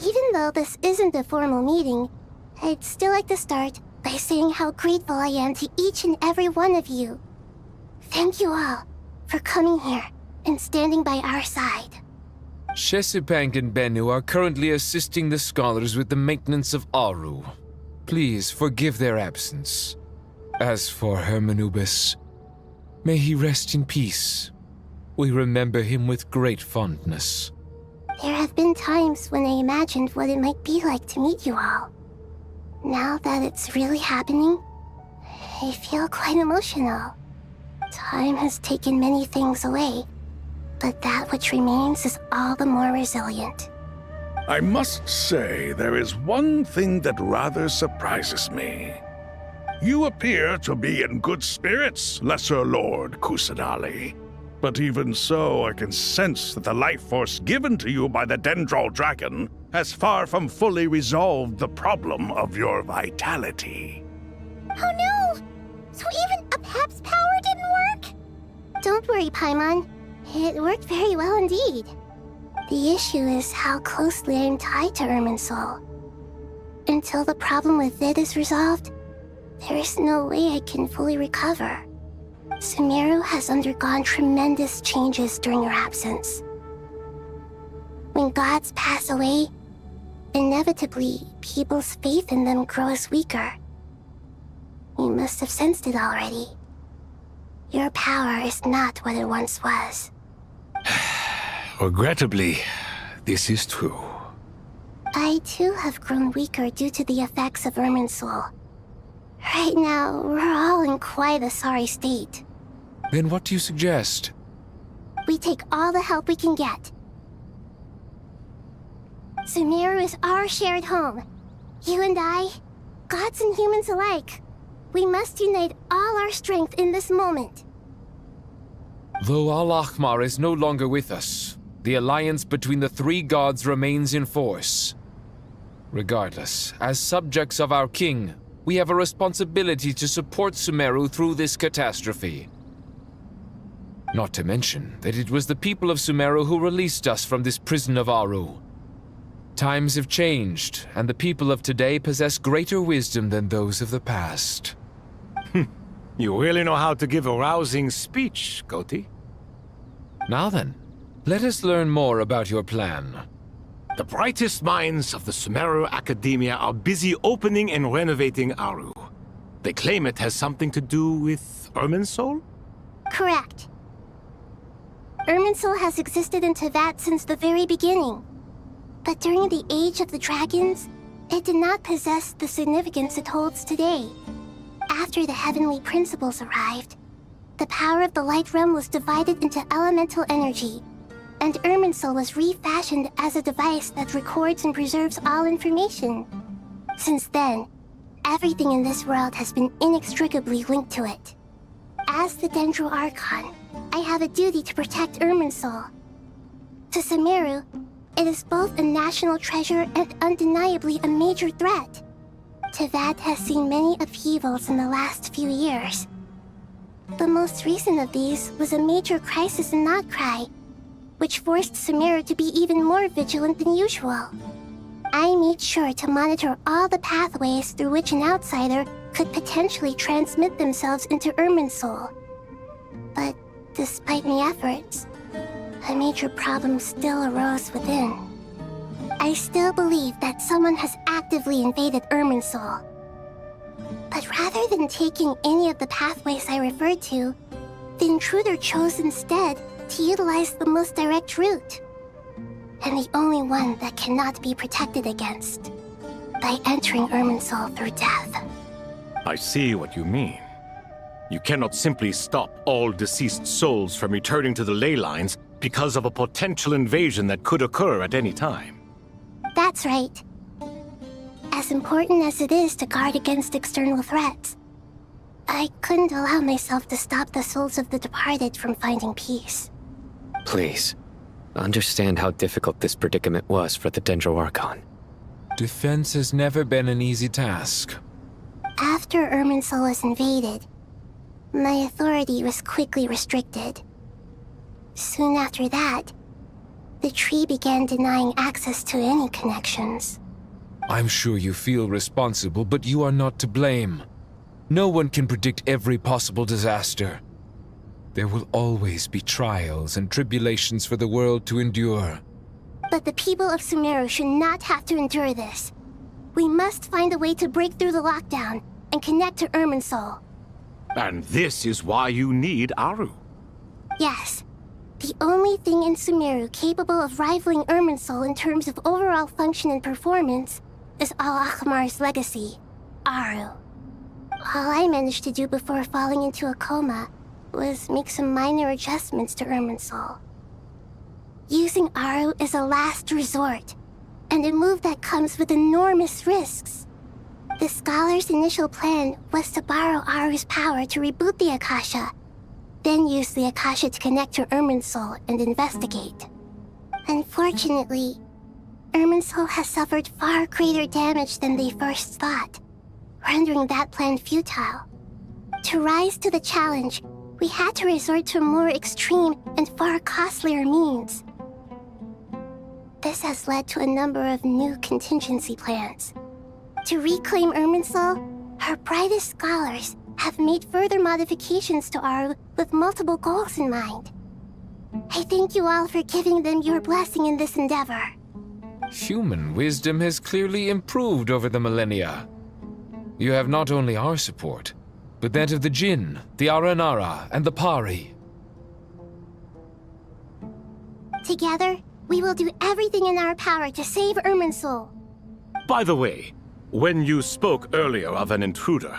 Even though this isn't a formal meeting, I'd still like to start by saying how grateful I am to each and every one of you. Thank you all for coming here and standing by our side. Shesipank and Bennu are currently assisting the scholars with the maintenance of Aru. Please forgive their absence. As for Hermanubis, may he rest in peace. We remember him with great fondness. There have been times when I imagined what it might be like to meet you all. Now that it's really happening, I feel quite emotional. Time has taken many things away, but that which remains is all the more resilient. I must say, there is one thing that rather surprises me. You appear to be in good spirits, Lesser Lord Kusanali. But even so, I can sense that the life force given to you by the Dendral Dragon has far from fully resolved the problem of your vitality. Oh no! So even Apep's power didn't work? Don't worry, Paimon. It worked very well indeed. The issue is how closely I'm tied to Irminsul. Until the problem with it is resolved, there is no way I can fully recover. Sumeru has undergone tremendous changes during your absence. When gods pass away, inevitably, people's faith in them grows weaker. You must have sensed it already. Your power is not what it once was. Regrettably, this is true. I too have grown weaker due to the effects of Irminsul. Right now, we're all in quite a sorry state. Then what do you suggest? We take all the help we can get. Sumeru is our shared home. You and I, gods and humans alike. We must unite all our strength in this moment. Though Al-Ahmar is no longer with us, the alliance between the three gods remains in force. Regardless, as subjects of our king, we have a responsibility to support Sumeru through this catastrophe. Not to mention that it was the people of Sumeru who released us from this prison of Aru. Times have changed, and the people of today possess greater wisdom than those of the past. You really know how to give a rousing speech, Koti. Now then, let us learn more about your plan. The brightest minds of the Sumeru Academia are busy opening and renovating Aru. They claim it has something to do with Irminsul? Correct. Irminsul has existed in Teyvat since the very beginning. But during the Age of the Dragons, it did not possess the significance it holds today. After the heavenly principles arrived, the power of the Light Realm was divided into elemental energy, and Irminsul was refashioned as a device that records and preserves all information. Since then, everything in this world has been inextricably linked to it. As the Dendro Archon, I have a duty to protect Irminsul. To Sumeru, it is both a national treasure and undeniably a major threat. Teyvat has seen many upheavals in the last few years. The most recent of these was a major crisis in Krai, which forced Sumeru to be even more vigilant than usual. I made sure to monitor all the pathways through which an outsider could potentially transmit themselves into Irminsul. But despite my efforts, a major problem still arose within. I still believe that someone has actively invaded Irminsul. But rather than taking any of the pathways I referred to, the intruder chose instead to utilize the most direct route, and the only one that cannot be protected against, by entering Irminsul through death. I see what you mean. You cannot simply stop all deceased souls from returning to the ley lines because of a potential invasion that could occur at any time. That's right. As important as it is to guard against external threats, I couldn't allow myself to stop the souls of the departed from finding peace. Please, understand how difficult this predicament was for the Dendro Archon. Defense has never been an easy task. After Irminsul was invaded, my authority was quickly restricted. Soon after that, the tree began denying access to any connections. I'm sure you feel responsible, but you are not to blame. No one can predict every possible disaster. There will always be trials and tribulations for the world to endure. But the people of Sumeru should not have to endure this. We must find a way to break through the lockdown and connect to Irminsul. And this is why you need Aru. Yes. The only thing in Sumeru capable of rivaling Irminsul in terms of overall function and performance is Al-Akhmar's legacy, Aru. All I managed to do before falling into a coma was make some minor adjustments to Irminsul. Using Aru is a last resort, and a move that comes with enormous risks. The Scholar's initial plan was to borrow Aru's power to reboot the Akasha, then use the Akasha to connect to Irminsul and investigate. Unfortunately, Irminsul has suffered far greater damage than they first thought, rendering that plan futile. To rise to the challenge, we had to resort to more extreme and far costlier means. This has led to a number of new contingency plans. To reclaim Irminsul, our brightest scholars have made further modifications to Aru with multiple goals in mind. I thank you all for giving them your blessing in this endeavor. Human wisdom has clearly improved over the millennia. You have not only our support, but that of the Jinn, the Aranara, and the Pari. Together, we will do everything in our power to save Irminsul. By the way, when you spoke earlier of an intruder,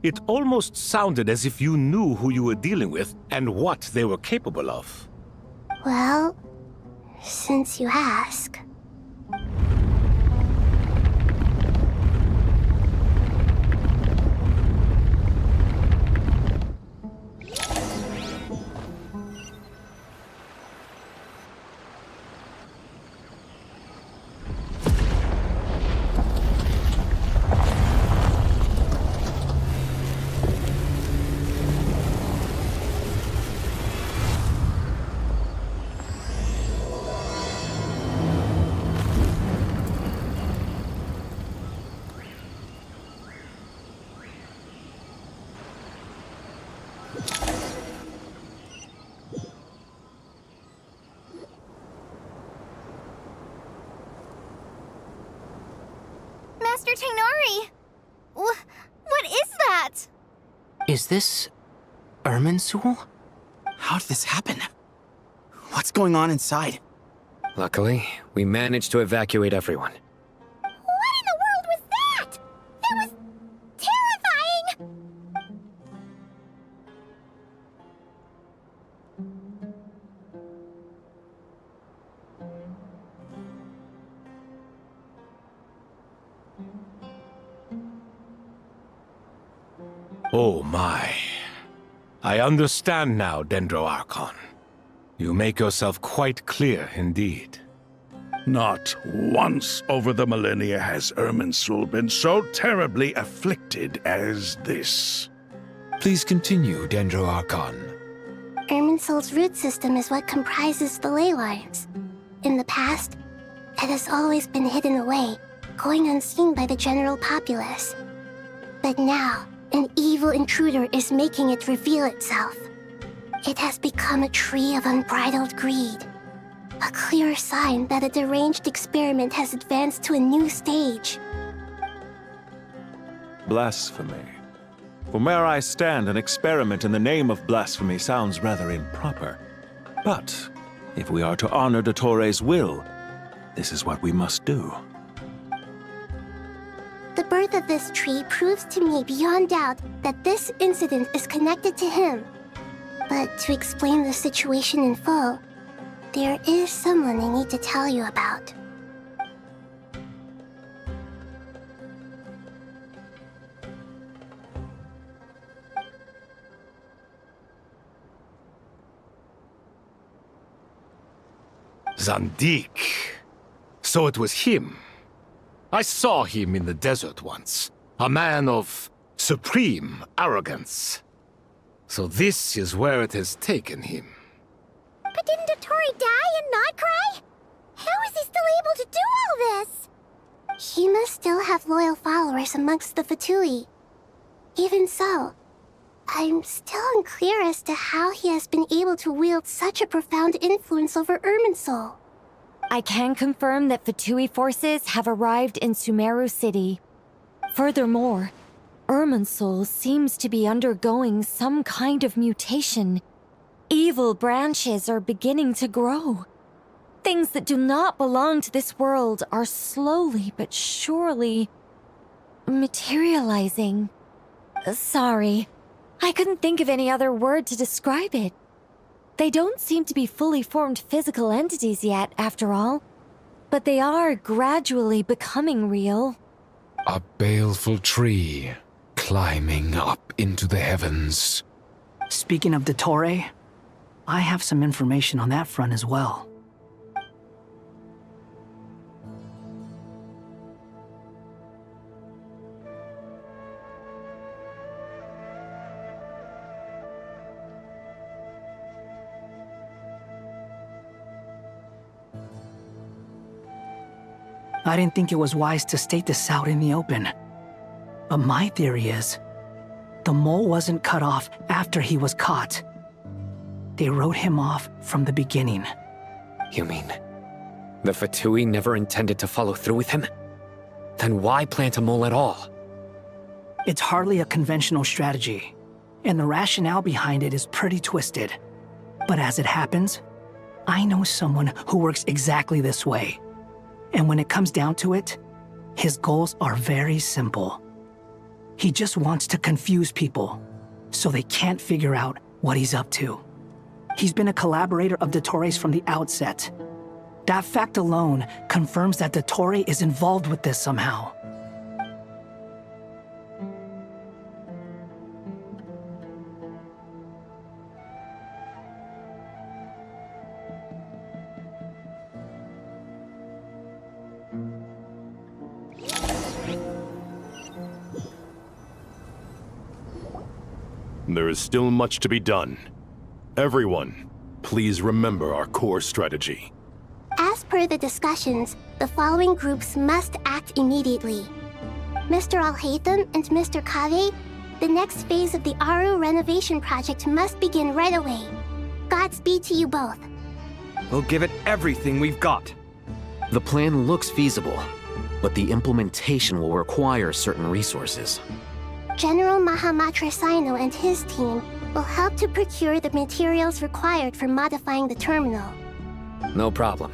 it almost sounded as if you knew who you were dealing with and what they were capable of. Well, since you ask. Master Tainari! What is that? Is this Irminsul? How did this happen? What's going on inside? Luckily, we managed to evacuate everyone. What in the world was that? That was terrifying! Oh my. I understand now, Dendroarchon. You make yourself quite clear indeed. Not once over the millennia has Irminsul been so terribly afflicted as this. Please continue, Dendroarchon. Irminsul's root system is what comprises the ley lines. In the past, it has always been hidden away, going unseen by the general populace. But now, an evil intruder is making it reveal itself. It has become a tree of unbridled greed. A clear sign that a deranged experiment has advanced to a new stage. Blasphemy. From where I stand, an experiment in the name of blasphemy sounds rather improper. But if we are to honor Dottores' will, this is what we must do. The birth of this tree proves to me beyond doubt that this incident is connected to him. But to explain the situation in full, there is someone I need to tell you about. Zandik. So it was him. I saw him in the desert once. A man of supreme arrogance. So this is where it has taken him. But didn't Dottore die and not cry? How is he still able to do all this? He must still have loyal followers amongst the Fatui. Even so, I'm still unclear as to how he has been able to wield such a profound influence over Irminsul. I can confirm that Fatui forces have arrived in Sumeru City. Furthermore, Irminsul seems to be undergoing some kind of mutation. Evil branches are beginning to grow. Things that do not belong to this world are slowly but surely materializing. Sorry, I couldn't think of any other word to describe it. They don't seem to be fully formed physical entities yet, after all. But they are gradually becoming real. A baleful tree climbing up into the heavens. Speaking of Dottore, I have some information on that front as well. I didn't think it was wise to state this out in the open. But my theory is, the mole wasn't cut off after he was caught. They wrote him off from the beginning. You mean, the Fatui never intended to follow through with him? Then why plant a mole at all? It's hardly a conventional strategy, and the rationale behind it is pretty twisted. But as it happens, I know someone who works exactly this way. And when it comes down to it, his goals are very simple. He just wants to confuse people, so they can't figure out what he's up to. He's been a collaborator of Dottore's from the outset. That fact alone confirms that Dottore is involved with this somehow. There is still much to be done. Everyone, please remember our core strategy. As per the discussions, the following groups must act immediately. Mr. Al-Haytham and Mr. Kaveh, the next phase of the Aru renovation project must begin right away. Godspeed to you both. We'll give it everything we've got. The plan looks feasible, but the implementation will require certain resources. General Mahamatra Sino and his team will help to procure the materials required for modifying the terminal. No problem.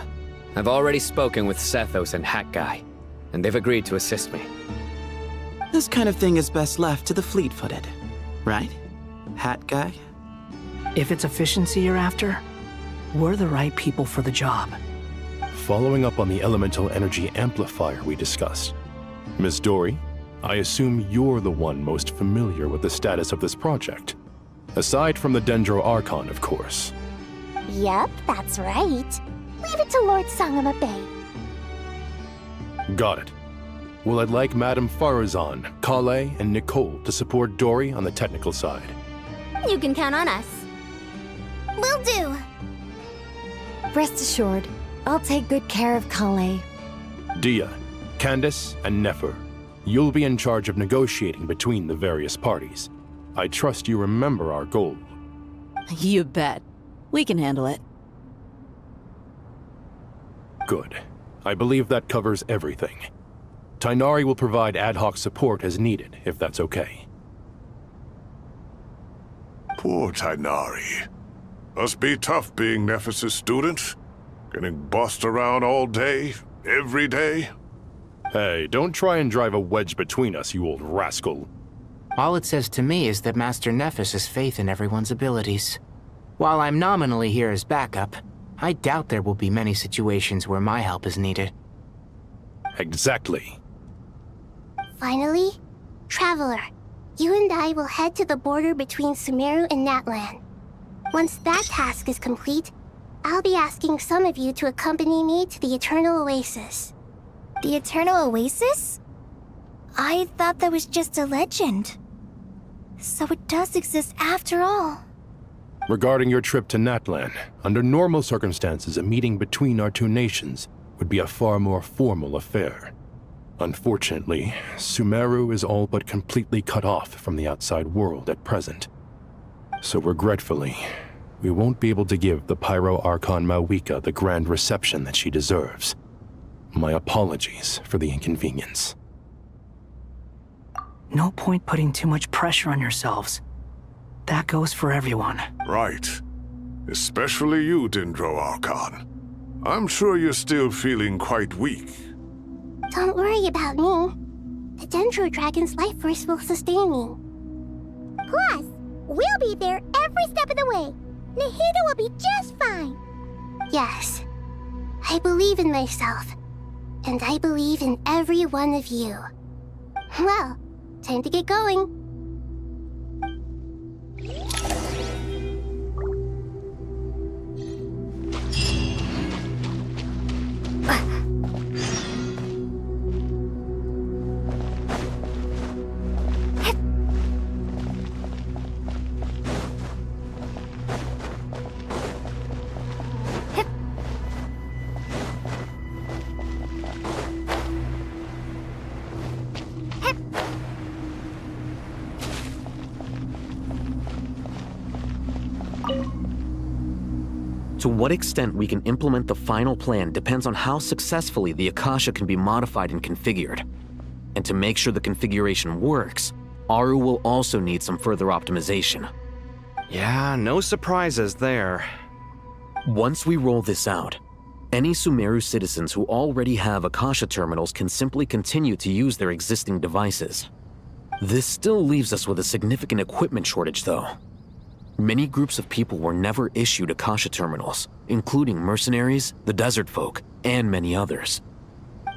I've already spoken with Sethos and Hat Guy, and they've agreed to assist me. This kind of thing is best left to the fleet-footed, right? Hat Guy? If it's efficiency you're after, we're the right people for the job. Following up on the elemental energy amplifier we discussed, Ms. Dory, I assume you're the one most familiar with the status of this project. Aside from the Dendro Archon, of course. Yep, that's right. Leave it to Lord Sangama Bay. Got it. Well, I'd like Madame Farazan, Krai, and Nicole to support Dory on the technical side. You can count on us. Will do. Rest assured, I'll take good care of Kale. Dia, Candace, and Nefer, you'll be in charge of negotiating between the various parties. I trust you remember our goal. You bet. We can handle it. Good. I believe that covers everything. Tighnari will provide ad hoc support as needed, if that's okay. Poor Tighnari. Must be tough being Nephis' student. Getting bossed around all day, every day. Hey, don't try and drive a wedge between us, you old rascal. All it says to me is that Master Nephis has faith in everyone's abilities. While I'm nominally here as backup, I doubt there will be many situations where my help is needed. Exactly. Finally, Traveler, you and I will head to the border between Sumeru and Natlan. Once that task is complete, I'll be asking some of you to accompany me to the Eternal Oasis. The Eternal Oasis? I thought that was just a legend. So it does exist after all. Regarding your trip to Natlan, under normal circumstances, a meeting between our two nations would be a far more formal affair. Unfortunately, Sumeru is all but completely cut off from the outside world at present. So regretfully, we won't be able to give the Pyro Archon Mawika the grand reception that she deserves. My apologies for the inconvenience. No point putting too much pressure on yourselves. That goes for everyone. Right. Especially you, Dendro Archon. I'm sure you're still feeling quite weak. Don't worry about me. The Dendro Dragon's life force will sustain me. Plus, we'll be there every step of the way. Nahida will be just fine. Yes, I believe in myself. And I believe in every one of you. Well, time to get going. To what extent we can implement the final plan depends on how successfully the Akasha can be modified and configured. And to make sure the configuration works, Aru will also need some further optimization. Yeah, no surprises there. Once we roll this out, any Sumeru citizens who already have Akasha terminals can simply continue to use their existing devices. This still leaves us with a significant equipment shortage, though. Many groups of people were never issued Akasha terminals, including mercenaries, the desert folk, and many others.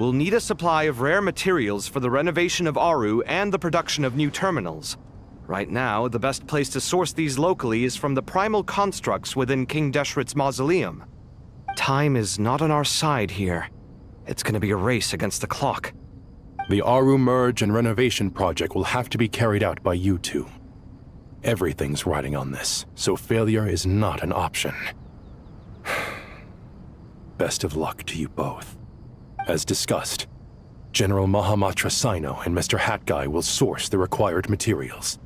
We'll need a supply of rare materials for the renovation of Aru and the production of new terminals. Right now, the best place to source these locally is from the primal constructs within King Deshret's mausoleum. Time is not on our side here. It's gonna be a race against the clock. The Aru merge and renovation project will have to be carried out by you two. Everything's riding on this, so failure is not an option. Best of luck to you both. As discussed, General Mahamatra Sino and Mr. Hat Guy will source the required materials.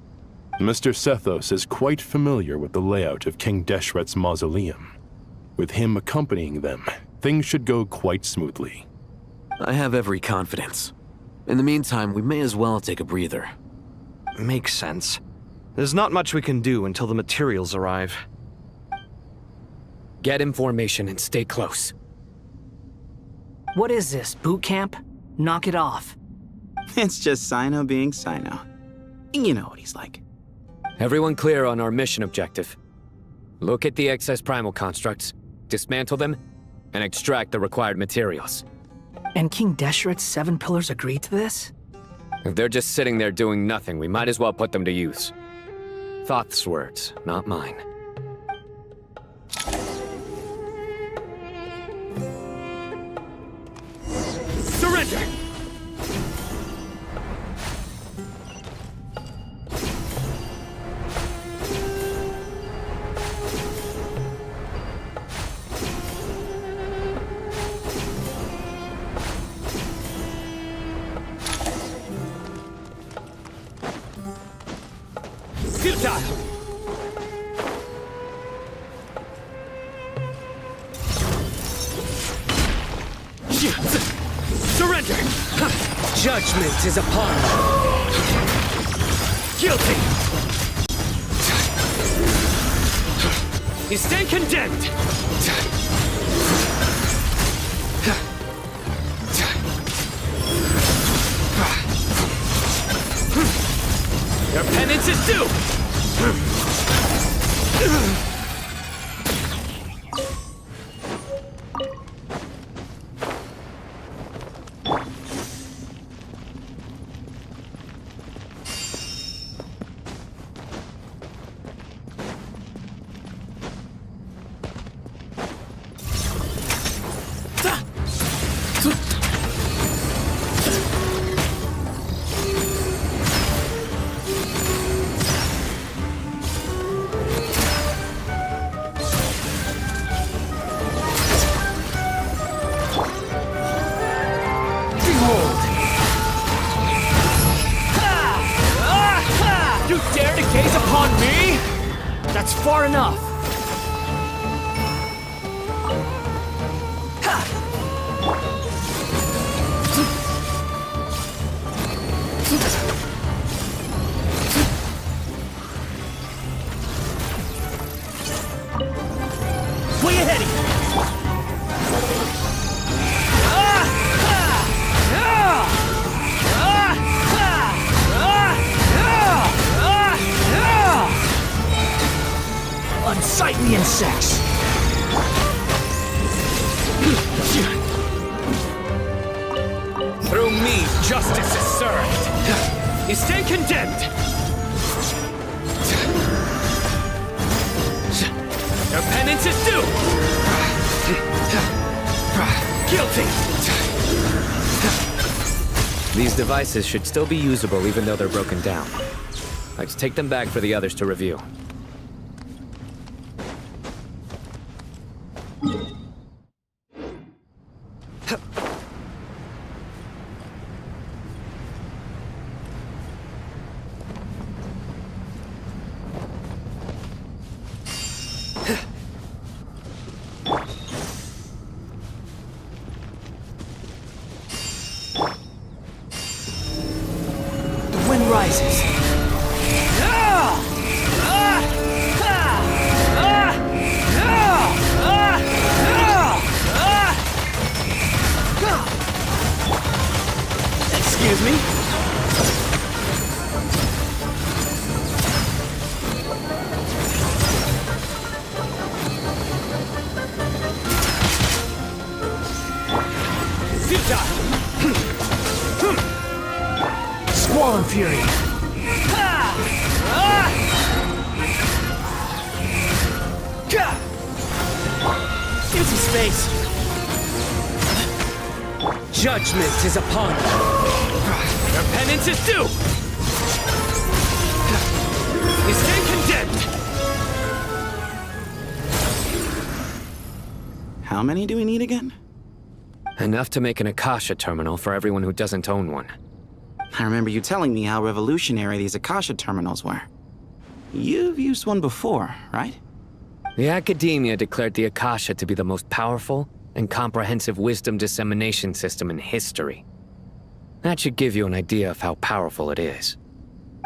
Mr. Sethos is quite familiar with the layout of King Deshret's mausoleum. With him accompanying them, things should go quite smoothly. I have every confidence. In the meantime, we may as well take a breather. Makes sense. There's not much we can do until the materials arrive. Get in formation and stay close. What is this, boot camp? Knock it off. It's just Sino being Sino. You know what he's like. Everyone clear on our mission objective. Look at the excess primal constructs, dismantle them, and extract the required materials. And King Deshret's 7 pillars agreed to this? If they're just sitting there doing nothing, we might as well put them to use. Thoth's words, not mine. Surrender! Futile! Surrender! Judgment is upon you! Guilty! You stand condemned! Your penance is due! That's far enough! Way ahead of you! Unsightly insects! Through me, justice is served. You stay condemned. Your penance is due. Guilty. These devices should still be usable even though they're broken down. Let's take them back for the others to review. The wind rises. Excuse me? Squall and Fury. Empty space. Judgment is upon you. Your penance is due. You stay condemned. How many do we need again? Enough to make an Akasha terminal for everyone who doesn't own one. I remember you telling me how revolutionary these Akasha terminals were. You've used one before, right? The Academia declared the Akasha to be the most powerful and comprehensive wisdom dissemination system in history. That should give you an idea of how powerful it is.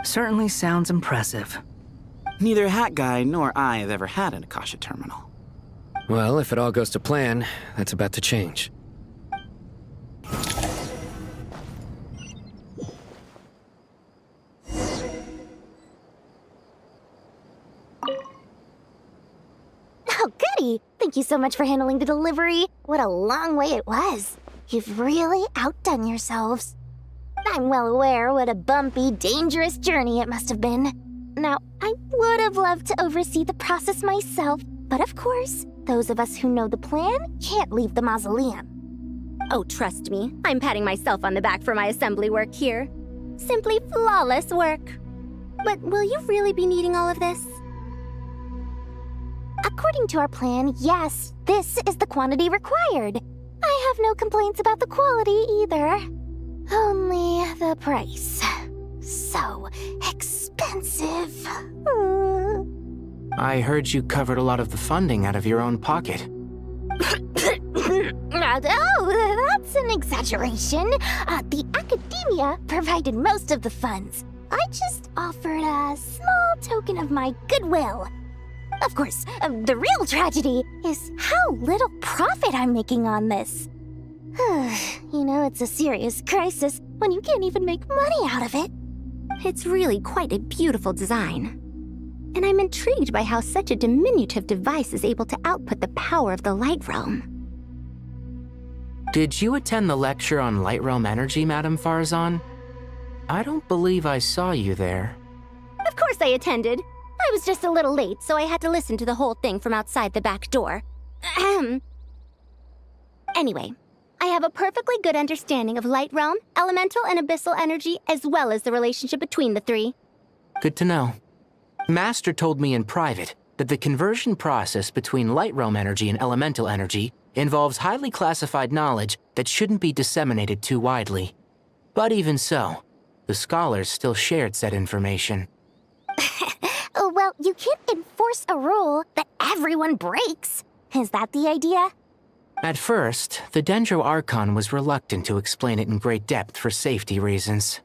Certainly sounds impressive. Neither Hat Guy nor I have ever had an Akasha terminal. Well, if it all goes to plan, that's about to change. Oh, goody! Thank you so much for handling the delivery. What a long way it was. You've really outdone yourselves. I'm well aware what a bumpy, dangerous journey it must have been. Now, I would have loved to oversee the process myself, but of course, those of us who know the plan can't leave the mausoleum. Oh, trust me, I'm patting myself on the back for my assembly work here. Simply flawless work. But will you really be needing all of this? According to our plan, yes, this is the quantity required. I have no complaints about the quality either. Only the price. So expensive. I heard you covered a lot of the funding out of your own pocket. Oh, that's an exaggeration. The Academia provided most of the funds. I just offered a small token of my goodwill. Of course, the real tragedy is how little profit I'm making on this. You know, it's a serious crisis when you can't even make money out of it. It's really quite a beautiful design. And I'm intrigued by how such a diminutive device is able to output the power of the Light Realm. Did you attend the lecture on Light Realm energy, Madame Farzan? I don't believe I saw you there. Of course I attended. I was just a little late, so I had to listen to the whole thing from outside the back door. Anyway, I have a perfectly good understanding of Light Realm, elemental and abyssal energy, as well as the relationship between the three. Good to know. Master told me in private that the conversion process between Light Realm energy and elemental energy involves highly classified knowledge that shouldn't be disseminated too widely. But even so, the scholars still shared said information. Well, So you can't enforce a rule that everyone breaks. Is that the idea? At first, the Dendro Archon was reluctant to explain it in great depth for safety reasons.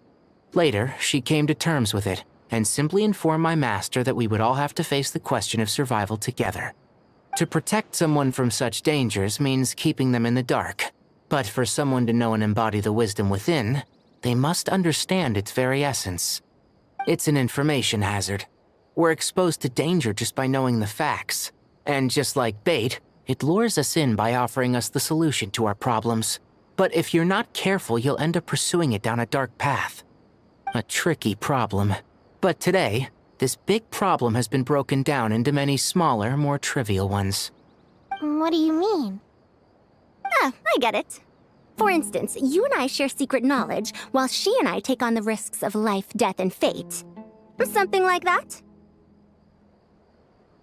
Later, she came to terms with it, and simply informed my master that we would all have to face the question of survival together. To protect someone from such dangers means keeping them in the dark. But for someone to know and embody the wisdom within, they must understand its very essence. It's an information hazard. We're exposed to danger just by knowing the facts. And just like bait, it lures us in by offering us the solution to our problems. But if you're not careful, you'll end up pursuing it down a dark path. A tricky problem. But today, this big problem has been broken down into many smaller, more trivial ones. What do you mean? Ah, I get it. For instance, you and I share secret knowledge, while she and I take on the risks of life, death, and fate. Something like that?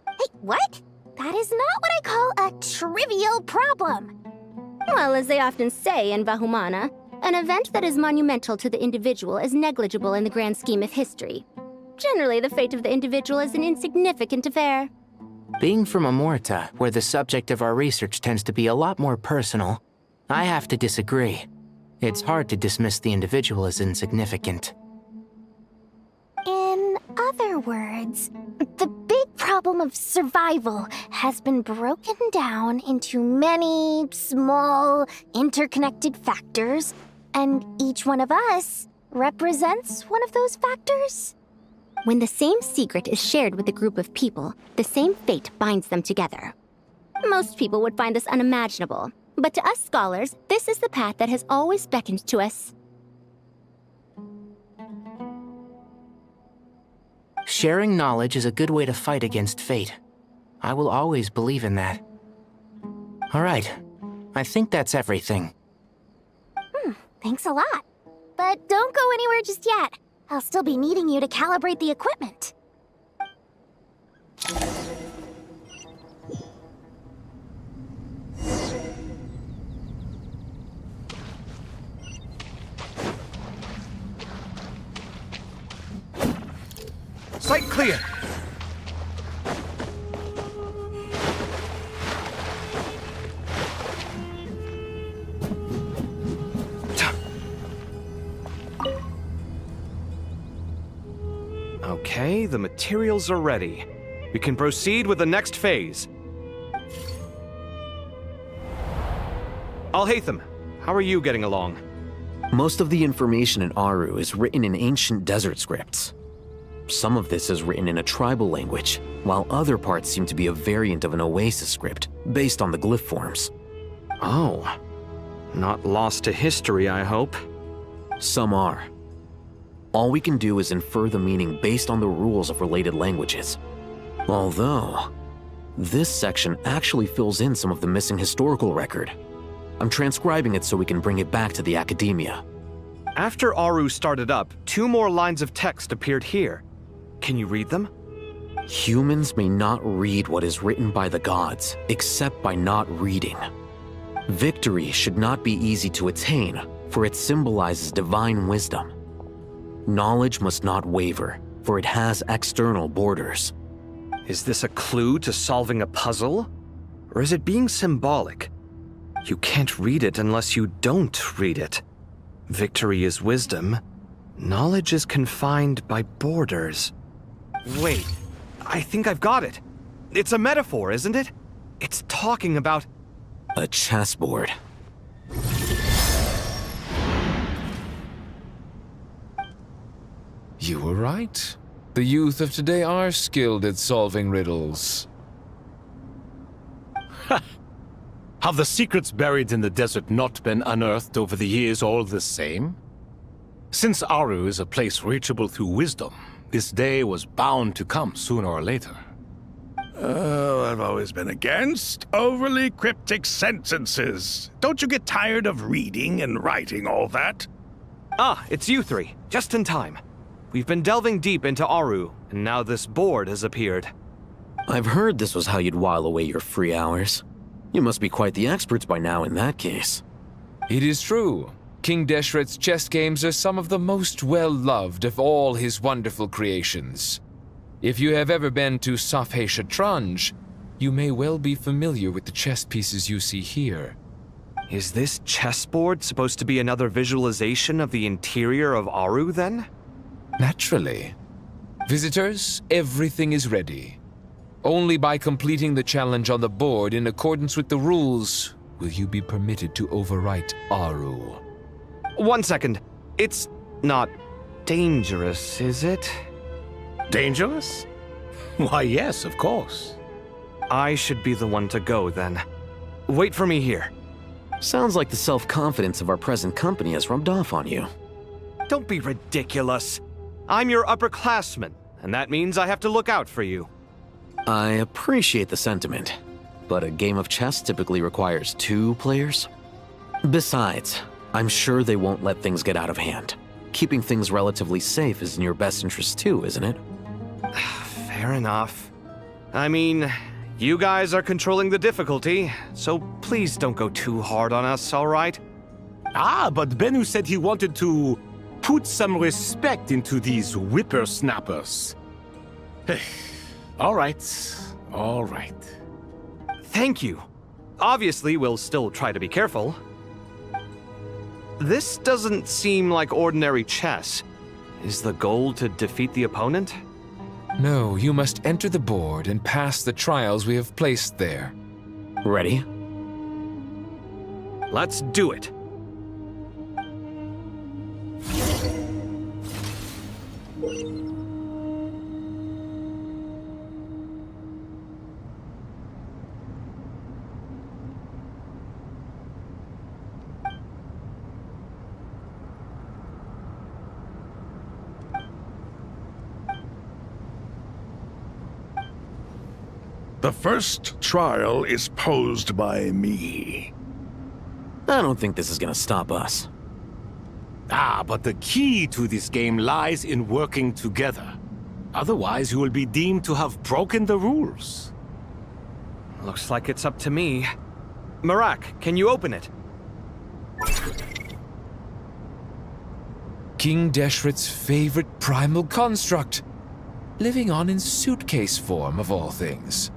Hey, what? That is not what I call a trivial problem. Well, as they often say in Vahumana, an event that is monumental to the individual is negligible in the grand scheme of history. Generally, the fate of the individual is an insignificant affair. Being from Amorta, where the subject of our research tends to be a lot more personal, I have to disagree. It's hard to dismiss the individual as insignificant. In other words, the big problem of survival has been broken down into many small, interconnected factors, and each one of us represents one of those factors. When the same secret is shared with a group of people, the same fate binds them together. Most people would find this unimaginable, but to us scholars, this is the path that has always beckoned to us. Sharing knowledge is a good way to fight against fate. I will always believe in that. All right, I think that's everything. Thanks a lot. But don't go anywhere just yet. I'll still be needing you to calibrate the equipment. Sight clear! Okay, the materials are ready. We can proceed with the next phase. Alhaitham, how are you getting along? Most of the information in Aru is written in ancient desert scripts. Some of this is written in a tribal language, while other parts seem to be a variant of an Oasis script, based on the glyph forms. Oh. Not lost to history, I hope. Some are. All we can do is infer the meaning based on the rules of related languages. Although, this section actually fills in some of the missing historical record. I'm transcribing it so we can bring it back to the academia. After Aru started up, 2 more lines of text appeared here. Can you read them? Humans may not read what is written by the gods, except by not reading. Victory should not be easy to attain, for it symbolizes divine wisdom. Knowledge must not waver, for it has external borders. Is this a clue to solving a puzzle? Or is it being symbolic? You can't read it unless you don't read it. Victory is wisdom. Knowledge is confined by borders. Wait, I think I've got it. It's a metaphor, isn't it? It's talking about... a chessboard. You were right. The youth of today are skilled at solving riddles. Have the secrets buried in the desert not been unearthed over the years all the same? Since Aru is a place reachable through wisdom, this day was bound to come sooner or later. Oh, I've always been against overly cryptic sentences. Don't you get tired of reading and writing all that? Ah, it's you 3. Just in time. We've been delving deep into Aru, and now this board has appeared. I've heard this was how you'd while away your free hours. You must be quite the experts by now in that case. It is true. King Deshret's chess games are some of the most well-loved of all his wonderful creations. If you have ever been to Safhe Shatranj, you may well be familiar with the chess pieces you see here. Is this chessboard supposed to be another visualization of the interior of Aru, then? Naturally. Visitors, everything is ready. Only by completing the challenge on the board in accordance with the rules will you be permitted to overwrite Aru. 1 second. It's not dangerous, is it? Dangerous? Why, yes, of course. I should be the one to go, then. Wait for me here. Sounds like the self-confidence of our present company has rubbed off on you. Don't be ridiculous. I'm your upperclassman, and that means I have to look out for you. I appreciate the sentiment, but a game of chess typically requires 2 players. Besides, I'm sure they won't let things get out of hand. Keeping things relatively safe is in your best interest too, isn't it? Fair enough. I mean, you guys are controlling the difficulty, so please don't go too hard on us, all right? Ah, but Bennu said he wanted to put some respect into these whippersnappers. All right, all right. Thank you. Obviously, we'll still try to be careful. This doesn't seem like ordinary chess. Is the goal to defeat the opponent? No, you must enter the board and pass the trials we have placed there. Ready? Let's do it. The first trial is posed by me. I don't think this is gonna stop us. Ah, but the key to this game lies in working together. Otherwise, you will be deemed to have broken the rules. Looks like it's up to me. Marak, can you open it? King Deshret's favorite primal construct, living on in suitcase form of all things.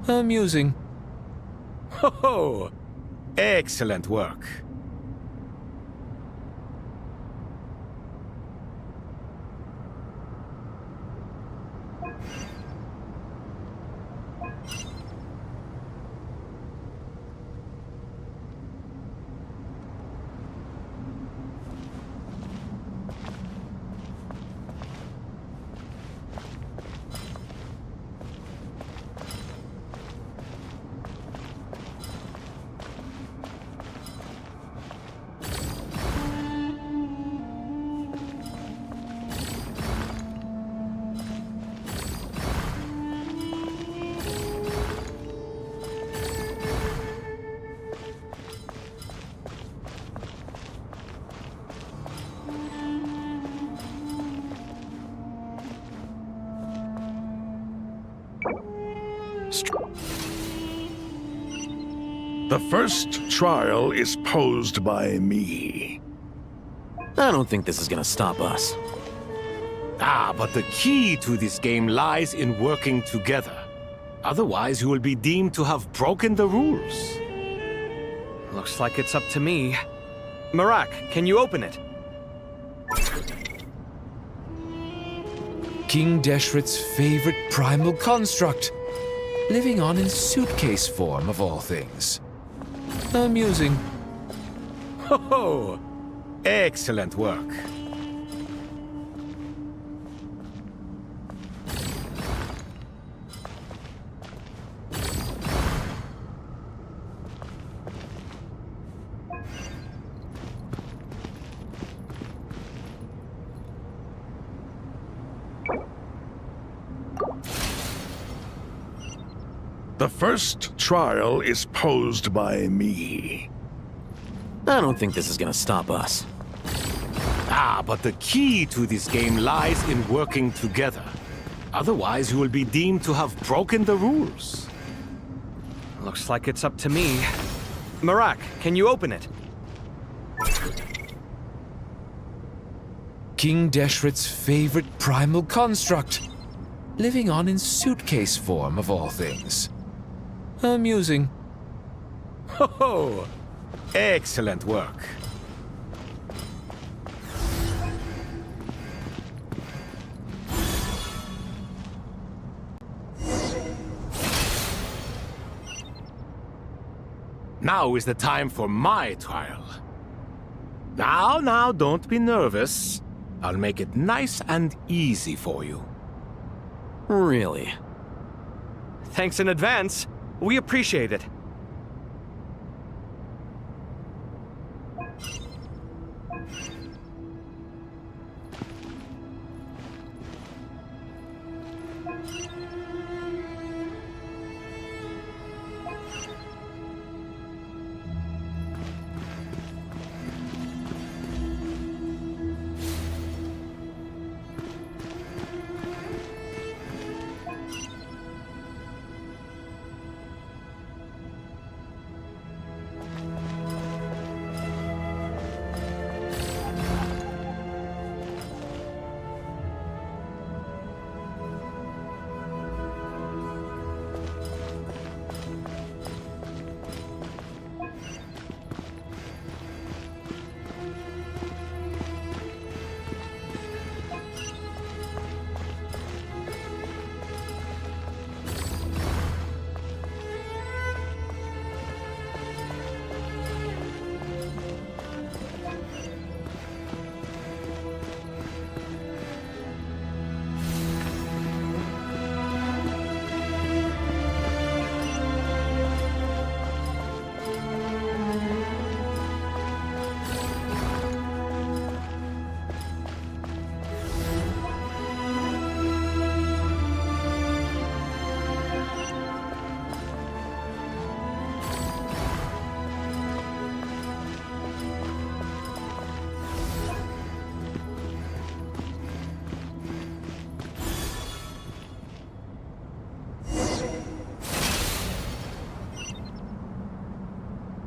Amusing. Ho ho! Excellent work. The first trial is posed by me. I don't think this is gonna stop us. Ah, but the key to this game lies in working together. Otherwise, you will be deemed to have broken the rules. Looks like it's up to me. Marak, can you open it? King Deshret's favorite primal construct, living on in suitcase form of all things. Amusing. Ho ho! Excellent work. The first trial is posed by me. I don't think this is gonna stop us. Ah, but the key to this game lies in working together. Otherwise, you will be deemed to have broken the rules. Looks like it's up to me. Marak, can you open it? King Deshret's favorite primal construct, living on in suitcase form of all things. Amusing. Ho ho! Excellent work. Now is the time for my trial. Now, don't be nervous. I'll make it nice and easy for you. Really? Thanks in advance. We appreciate it.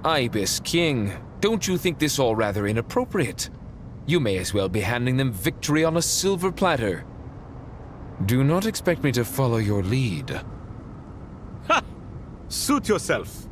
Ibis King, don't you think this all rather inappropriate? You may as well be handing them victory on a silver platter. Do not expect me to follow your lead. Ha! Suit yourself.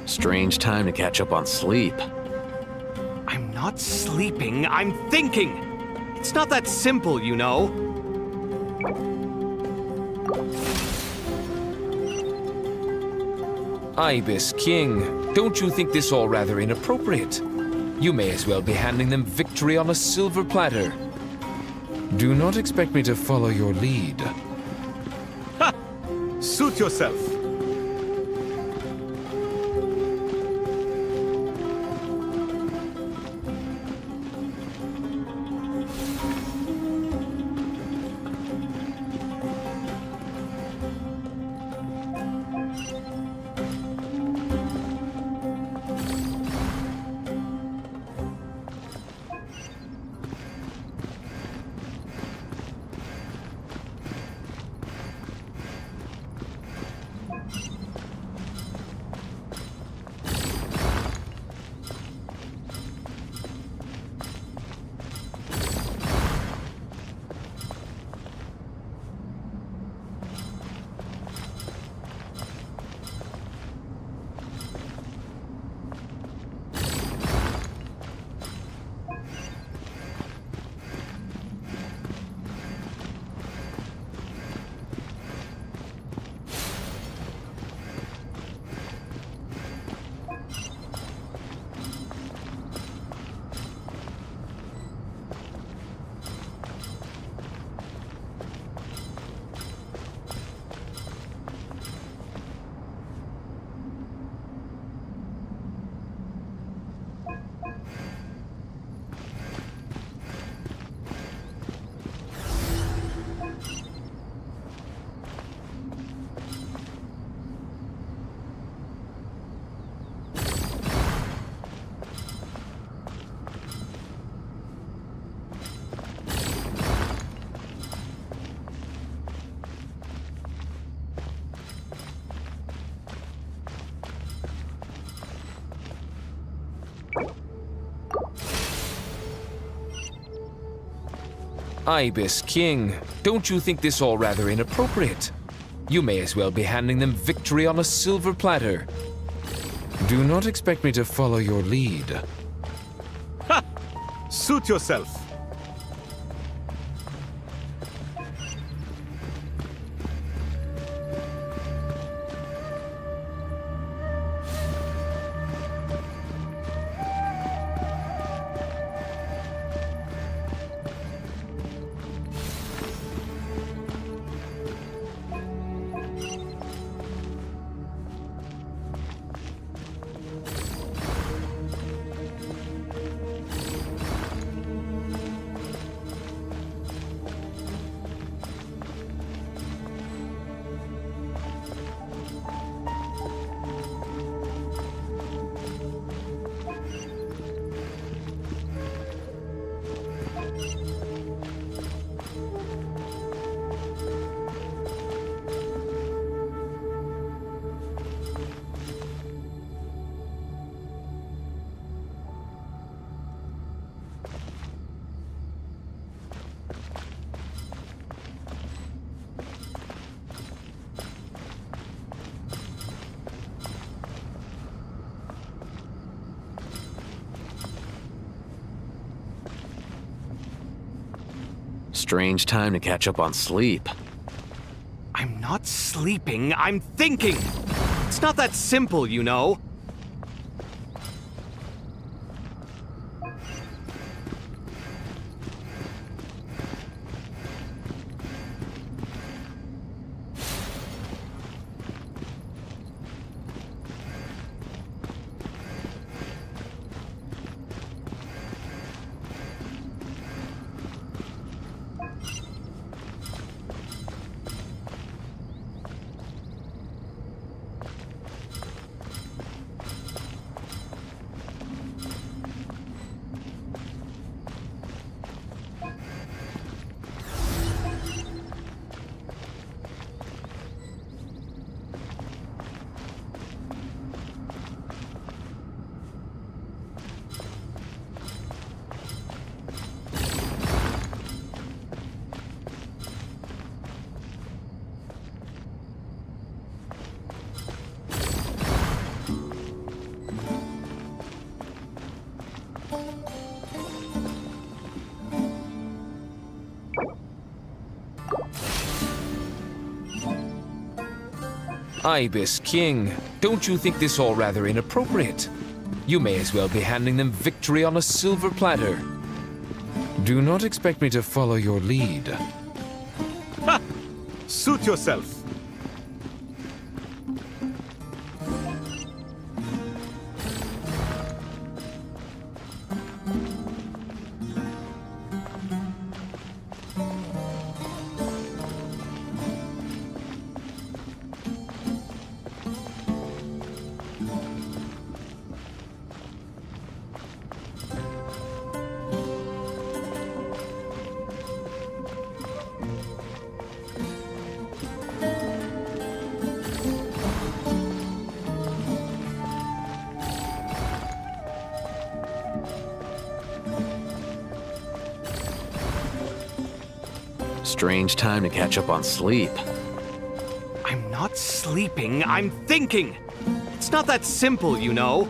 Strange time to catch up on sleep. I'm not sleeping, I'm thinking! It's not that simple, you know. Ibis King, don't you think this all rather inappropriate? You may as well be handing them victory on a silver platter. Do not expect me to follow your lead. Ha! Suit yourself. Ibis King, don't you think this all rather inappropriate? You may as well be handing them victory on a silver platter. Do not expect me to follow your lead. Ha! Suit yourself. Strange time to catch up on sleep. I'm not sleeping, I'm thinking! It's not that simple, you know. Ibis King, don't you think this all rather inappropriate? You may as well be handing them victory on a silver platter. Do not expect me to follow your lead. Ha! Suit yourself. Strange time to catch up on sleep. I'm not sleeping, I'm thinking! It's not that simple, you know.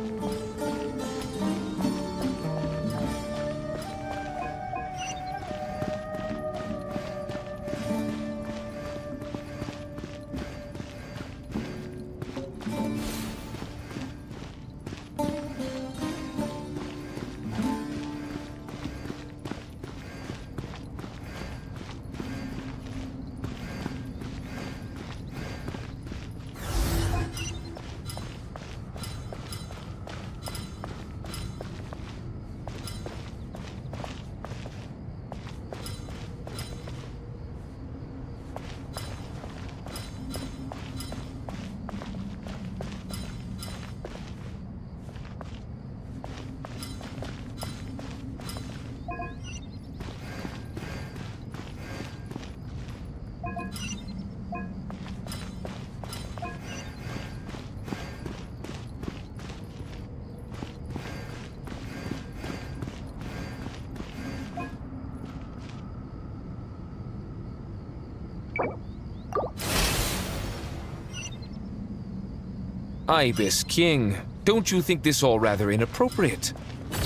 Ibis King, don't you think this all rather inappropriate?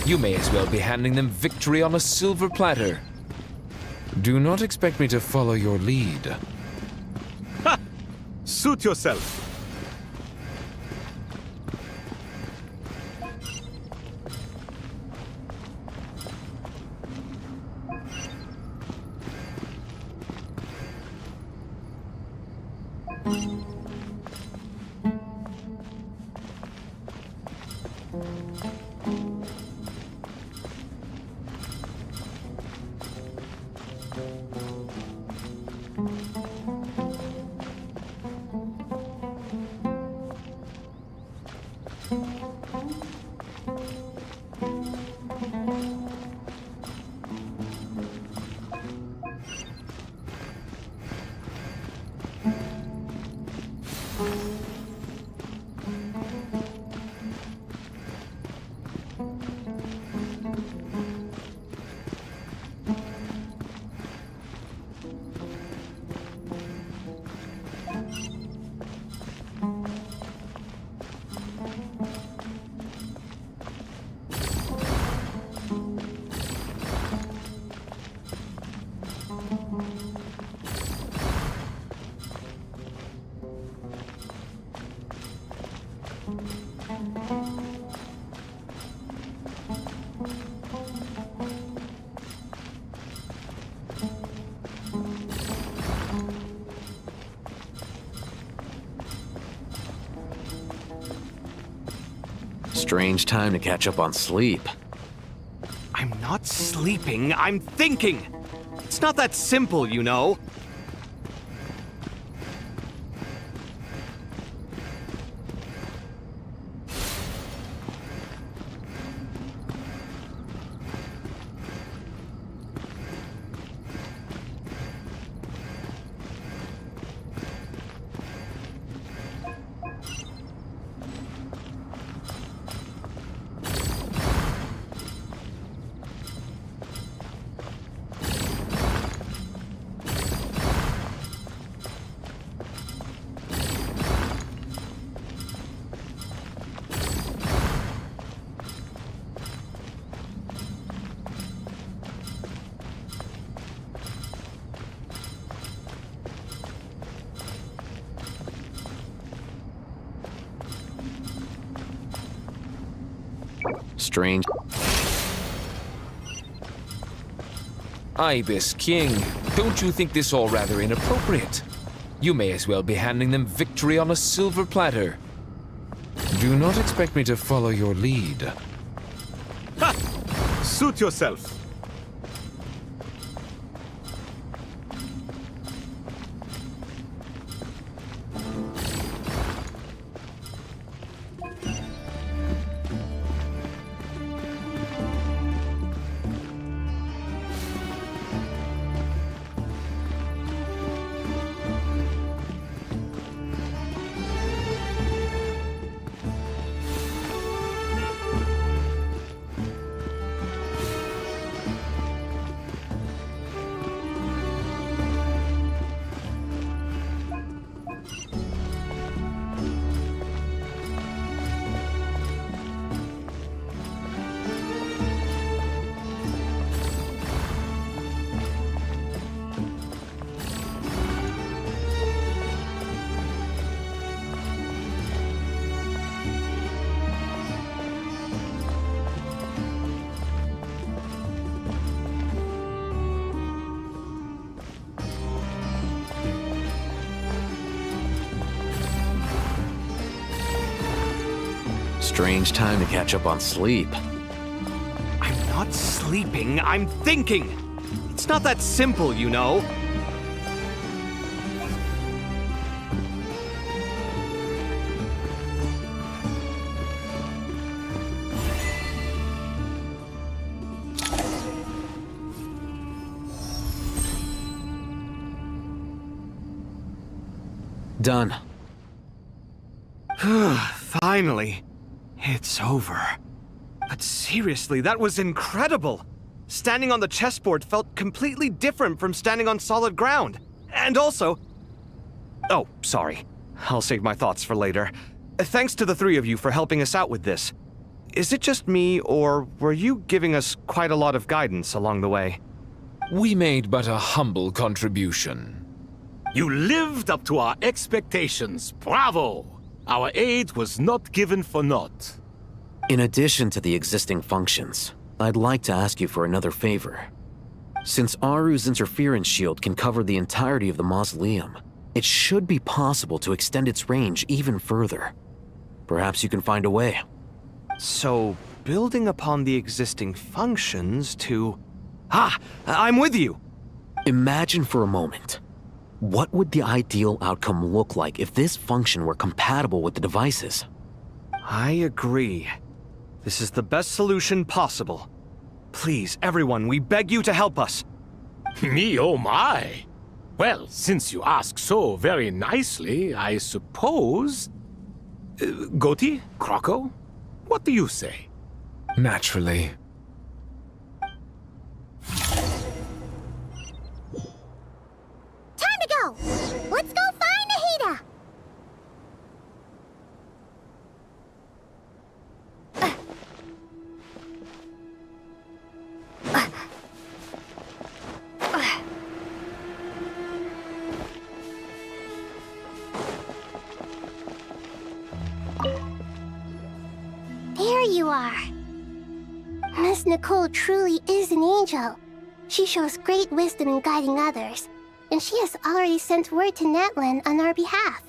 You may as well be handing them victory on a silver platter. Do not expect me to follow your lead. Ha! Suit yourself. Strange time to catch up on sleep. I'm not sleeping, I'm thinking! It's not that simple, you know. Strange. Ibis King, don't you think this all rather inappropriate? You may as well be handing them victory on a silver platter. Do not expect me to follow your lead. Ha! Suit yourself. Strange time to catch up on sleep. I'm not sleeping, I'm thinking! It's not that simple, you know. Done. Finally. It's over. But seriously, that was incredible! Standing on the chessboard felt completely different from standing on solid ground. And also... Oh, sorry. I'll save my thoughts for later. Thanks to the three of you for helping us out with this. Is it just me, or were you giving us quite a lot of guidance along the way? We made but a humble contribution. You lived up to our expectations. Bravo! Our aid was not given for naught. In addition to the existing functions, I'd like to ask you for another favor. Since Aru's interference shield can cover the entirety of the mausoleum, it should be possible to extend its range even further. Perhaps you can find a way. So, building upon the existing functions to... Ah! I'm with you! Imagine for a moment. What would the ideal outcome look like if this function were compatible with the devices? I agree. This is the best solution possible. Please, everyone, we beg you to help us. Me, oh my! Well, since you ask so very nicely, I suppose... Goti? Croco? What do you say? Naturally. Time to go! Let's go find Nahida! There you are. Miss Nicole truly is an angel. She shows great wisdom in guiding others, and she has already sent word to Natlan on our behalf.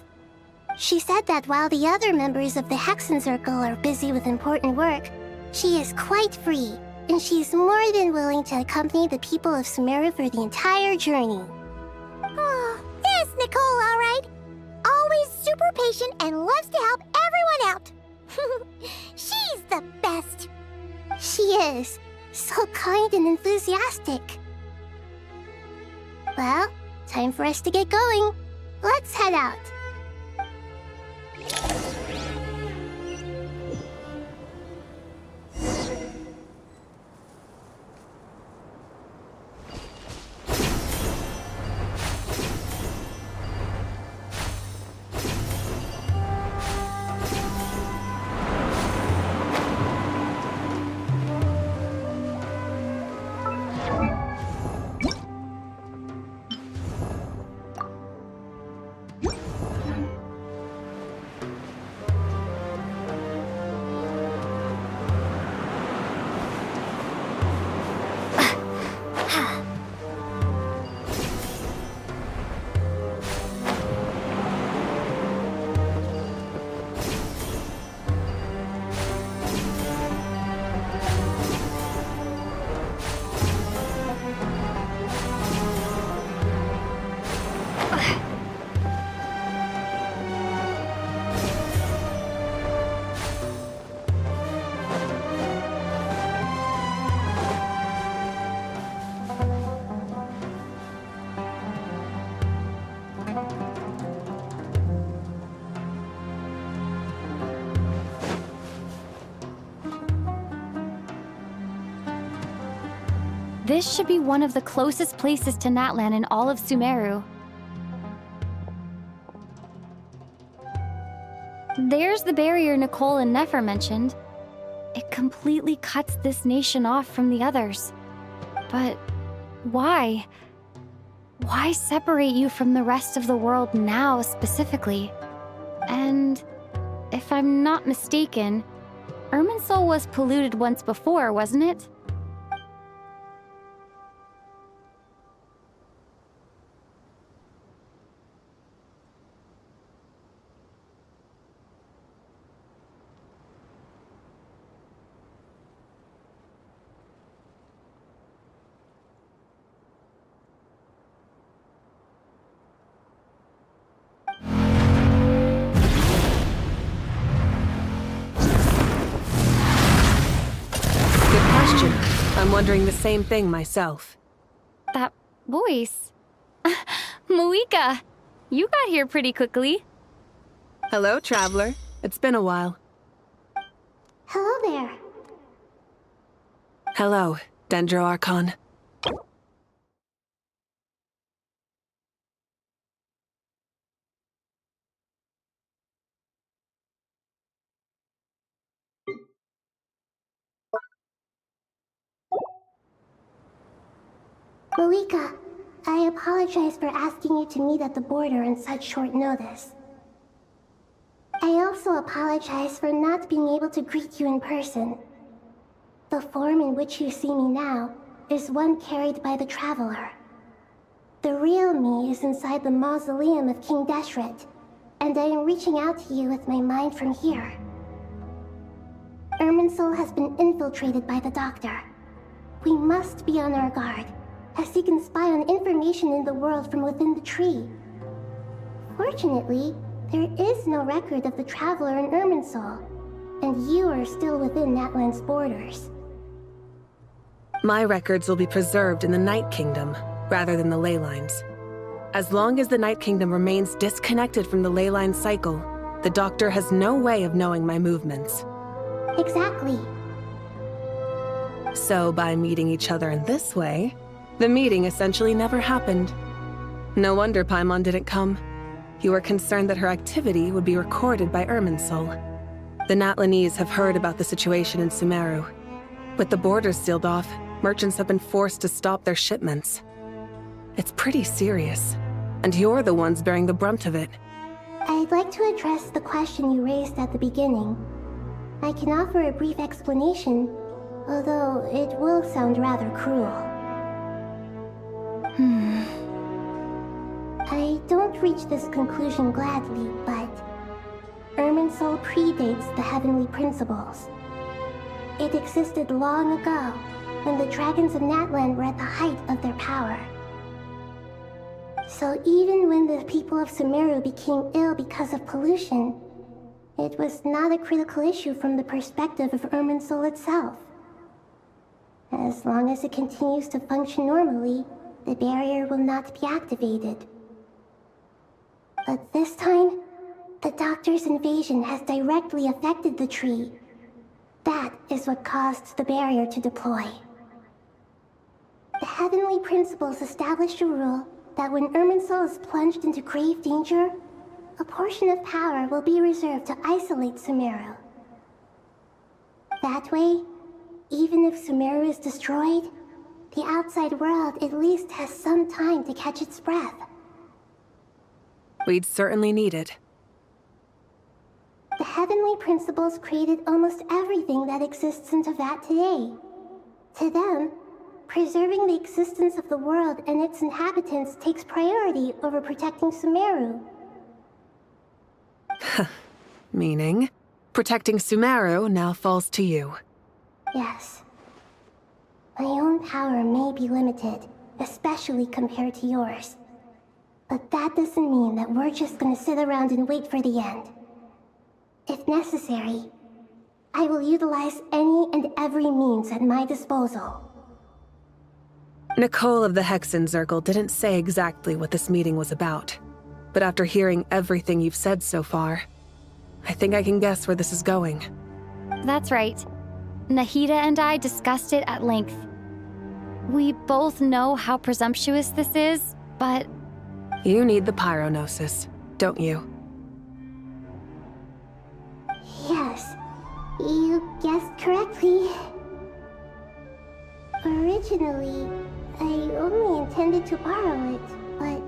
She said that while the other members of the Hexen Circle are busy with important work, she is quite free, and she is more than willing to accompany the people of Sumeru for the entire journey. Oh, there's Nicole, all right. Always super patient and loves to help everyone out. She's the best. She is. So kind and enthusiastic. Well, time for us to get going. Let's head out. This should be one of the closest places to Natlan in all of Sumeru. There's the barrier Nicole and Nefer mentioned. It completely cuts this nation off from the others. But why? Why separate you from the rest of the world now, specifically? And if I'm not mistaken, Irminsul was polluted once before, wasn't it? I'm wondering the same thing myself. That voice. Muika, you got here pretty quickly. Hello, traveler. It's been a while. Hello there. Hello, Dendro Archon. Malika, I apologize for asking you to meet at the border on such short notice. I also apologize for not being able to greet you in person. The form in which you see me now is one carried by the Traveler. The real me is inside the mausoleum of King Deshret, and I am reaching out to you with my mind from here. Irminsul has been infiltrated by the Doctor. We must be on our guard, as he can spy on information in the world from within the tree. Fortunately, there is no record of the Traveler in Irminsul, and you are still within Natlan's borders. My records will be preserved in the Night Kingdom, rather than the ley lines. As long as the Night Kingdom remains disconnected from the ley line cycle, the Doctor has no way of knowing my movements. Exactly. So by meeting each other in this way, the meeting essentially never happened. No wonder Paimon didn't come. You were concerned that her activity would be recorded by Irminsul. The Natlanese have heard about the situation in Sumeru. With the borders sealed off, merchants have been forced to stop their shipments. It's pretty serious, and you're the ones bearing the brunt of it. I'd like to address the question you raised at the beginning. I can offer a brief explanation, although it will sound rather cruel. I don't reach this conclusion gladly, but Irminsul predates the Heavenly Principles. It existed long ago, when the dragons of Natlan were at the height of their power. So even when the people of Sumeru became ill because of pollution, it was not a critical issue from the perspective of Irminsul itself. As long as it continues to function normally, the barrier will not be activated. But this time, the Doctor's invasion has directly affected the tree. That is what caused the barrier to deploy. The Heavenly Principles established a rule that when Irminsul is plunged into grave danger, a portion of power will be reserved to isolate Sumeru. That way, even if Sumeru is destroyed, the outside world at least has some time to catch its breath. We'd certainly need it. The Heavenly Principles created almost everything that exists in Teyvat today. To them, preserving the existence of the world and its inhabitants takes priority over protecting Sumeru. Meaning, protecting Sumeru now falls to you. Yes. My own power may be limited, especially compared to yours. But that doesn't mean that we're just gonna sit around and wait for the end. If necessary, I will utilize any and every means at my disposal. Nicole of the Hexen Circle didn't say exactly what this meeting was about. But after hearing everything you've said so far, I think I can guess where this is going. That's right. Nahida and I discussed it at length. We both know how presumptuous this is, but... You need the pyronosis, don't you? Yes, you guessed correctly. Originally, I only intended to borrow it, but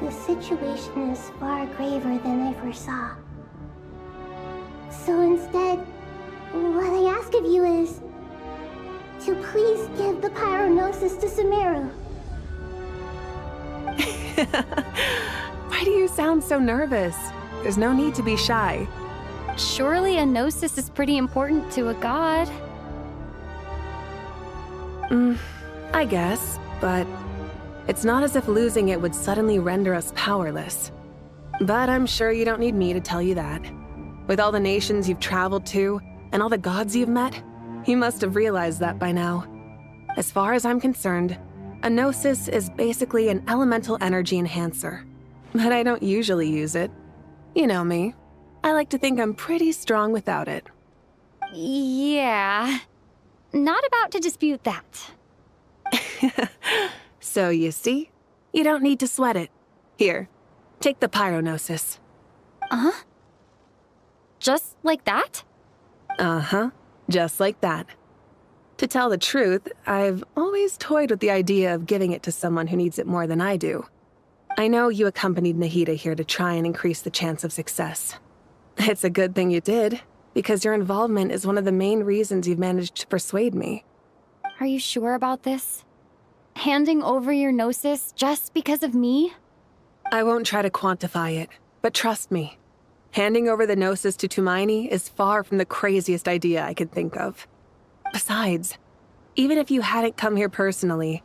the situation is far graver than I foresaw. So instead, what I ask of you is to please give the pyronosis to Sumeru. Why do you sound so nervous? There's no need to be shy. Surely a gnosis is pretty important to a god. I guess, but it's not as if losing it would suddenly render us powerless. But I'm sure you don't need me to tell you that. With all the nations you've traveled to, and all the gods you've met, you must have realized that by now. As far as I'm concerned, a gnosis is basically an elemental energy enhancer. But I don't usually use it. You know me. I like to think I'm pretty strong without it. Yeah. Not about to dispute that. So you see, you don't need to sweat it. Here, take the pyronosis. Uh-huh. Just like that? Uh-huh, just like that. To tell the truth, I've always toyed with the idea of giving it to someone who needs it more than I do. I know you accompanied Nahida here to try and increase the chance of success. It's a good thing you did, because your involvement is one of the main reasons you've managed to persuade me. Are you sure about this? Handing over your Gnosis just because of me? I won't try to quantify it, but trust me. Handing over the Gnosis to Tumaini is far from the craziest idea I could think of. Besides, even if you hadn't come here personally,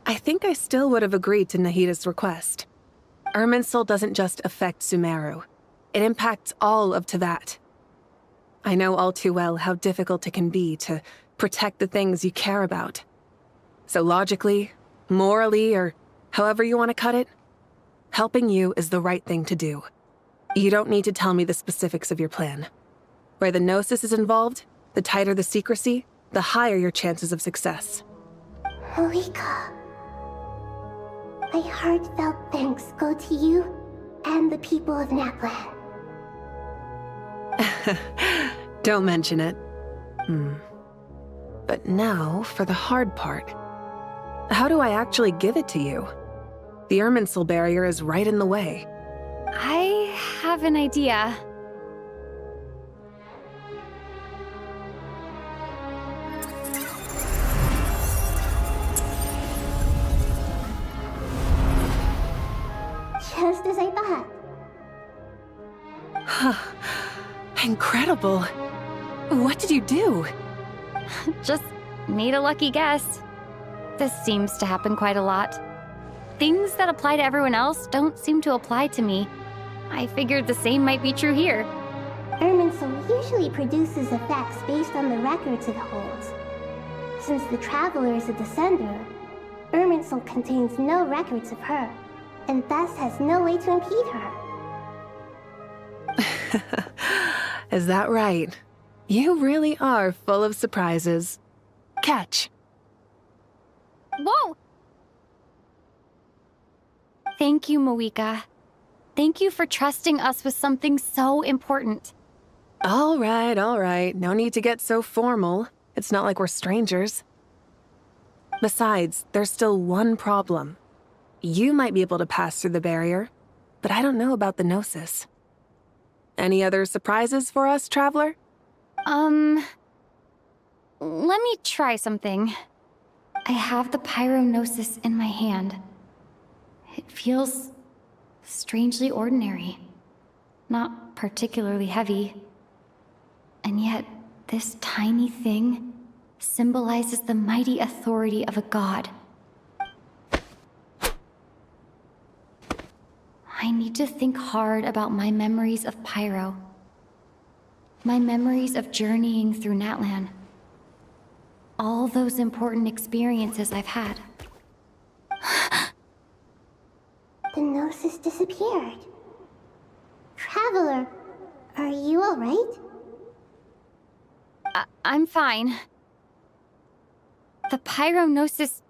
I think I still would have agreed to Nahida's request. Irminsul doesn't just affect Sumeru. It impacts all of Teyvat. I know all too well how difficult it can be to protect the things you care about. So logically, morally, or however you want to cut it, helping you is the right thing to do. You don't need to tell me the specifics of your plan. Where the Gnosis is involved, the tighter the secrecy, the higher your chances of success. Malika, my heartfelt thanks go to you and the people of Naplan. Don't mention it. But now for the hard part. How do I actually give it to you? The Irminsul barrier is right in the way. I have an idea. Just as I thought. Incredible. What did you do? Just made a lucky guess. This seems to happen quite a lot. Things that apply to everyone else don't seem to apply to me. I figured the same might be true here. Irminsul usually produces effects based on the records it holds. Since the Traveler is a descender, Irminsul contains no records of her, and thus has no way to impede her. Is that right? You really are full of surprises. Catch. Whoa! Thank you, Moika. Thank you for trusting us with something so important. All right. No need to get so formal. It's not like we're strangers. Besides, there's still one problem. You might be able to pass through the barrier, but I don't know about the Gnosis. Any other surprises for us, Traveler? Let me try something. I have the Pyrognosis in my hand. It feels strangely ordinary. Not particularly heavy. And yet, this tiny thing symbolizes the mighty authority of a god. I need to think hard about my memories of Pyro. My memories of journeying through Natlan. All those important experiences I've had. The Gnosis disappeared. Traveler, are you alright? I'm fine. The Pyrognosis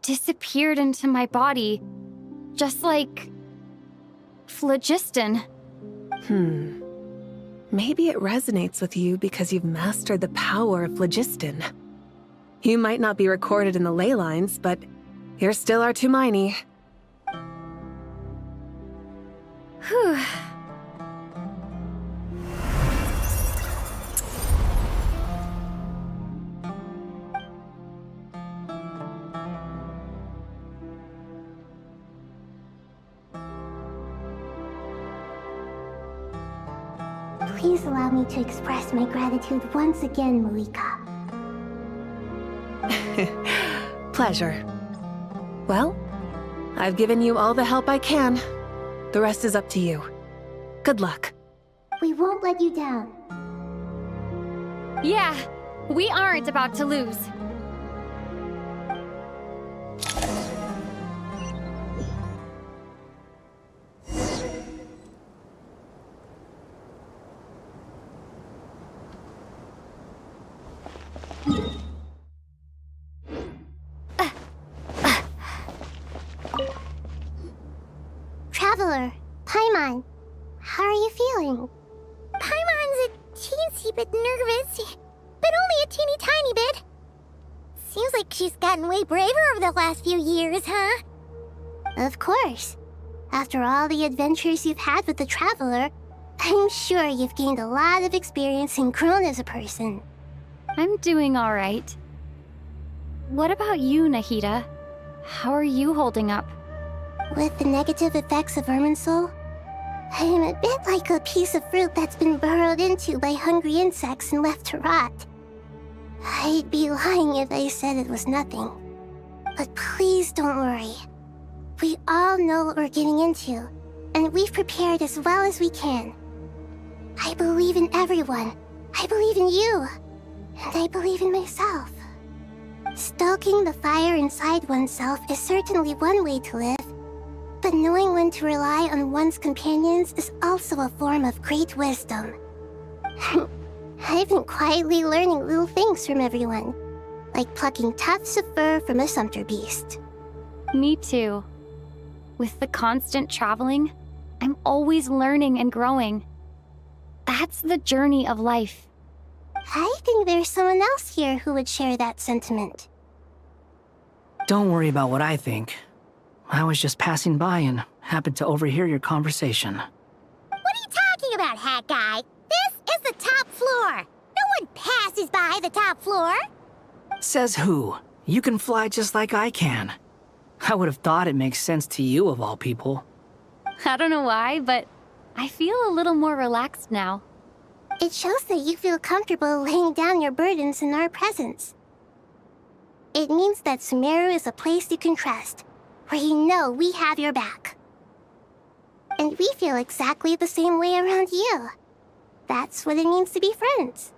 disappeared into my body, just like phlogiston. Maybe it resonates with you because you've mastered the power of phlogiston. You might not be recorded in the ley lines, but you're still our Tumaini. Whew. Please allow me to express my gratitude once again, Malika. Pleasure. Well, I've given you all the help I can. The rest is up to you. Good luck. We won't let you down. Yeah, we aren't about to lose. Traveler, Paimon, how are you feeling? Paimon's a teensy bit nervous, but only a teeny tiny bit. Seems like she's gotten way braver over the last few years, huh? Of course. After all the adventures you've had with the Traveler, I'm sure you've gained a lot of experience and grown as a person. I'm doing all right. What about you, Nahida? How are you holding up? With the negative effects of Irminsul, I'm a bit like a piece of fruit that's been burrowed into by hungry insects and left to rot. I'd be lying if I said it was nothing. But please don't worry. We all know what we're getting into, and we've prepared as well as we can. I believe in everyone. I believe in you. And I believe in myself. Stoking the fire inside oneself is certainly one way to live, but knowing when to rely on one's companions is also a form of great wisdom. I've been quietly learning little things from everyone, like plucking tufts of fur from a sumpter beast. Me too. With the constant traveling, I'm always learning and growing. That's the journey of life. I think there's someone else here who would share that sentiment. Don't worry about what I think. I was just passing by and happened to overhear your conversation. What are you talking about, hat guy? This is the top floor. No one passes by the top floor. Says who? You can fly just like I can. I would have thought it makes sense to you of all people. I don't know why, but I feel a little more relaxed now. It shows that you feel comfortable laying down your burdens in our presence. It means that Sumeru is a place you can trust, where you know we have your back. And we feel exactly the same way around you. That's what it means to be friends.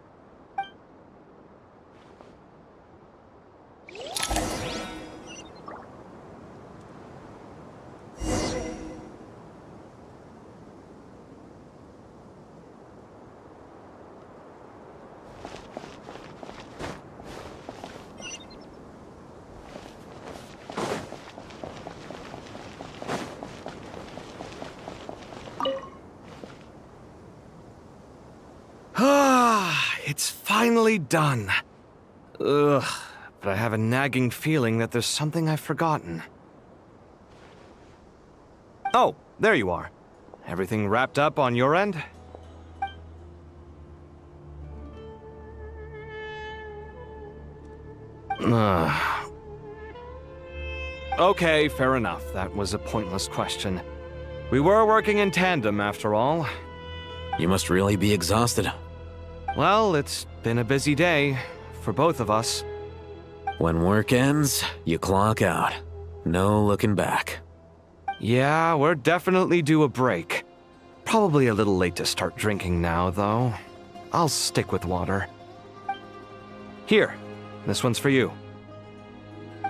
It's finally done. Ugh, but I have a nagging feeling that there's something I've forgotten. Oh, there you are. Everything wrapped up on your end? Okay, fair enough. That was a pointless question. We were working in tandem, after all. You must really be exhausted. Well, it's been a busy day for both of us. When work ends, you clock out. No looking back. Yeah, we're definitely due a break. Probably a little late to start drinking now, though. I'll stick with water. Here, this one's for you.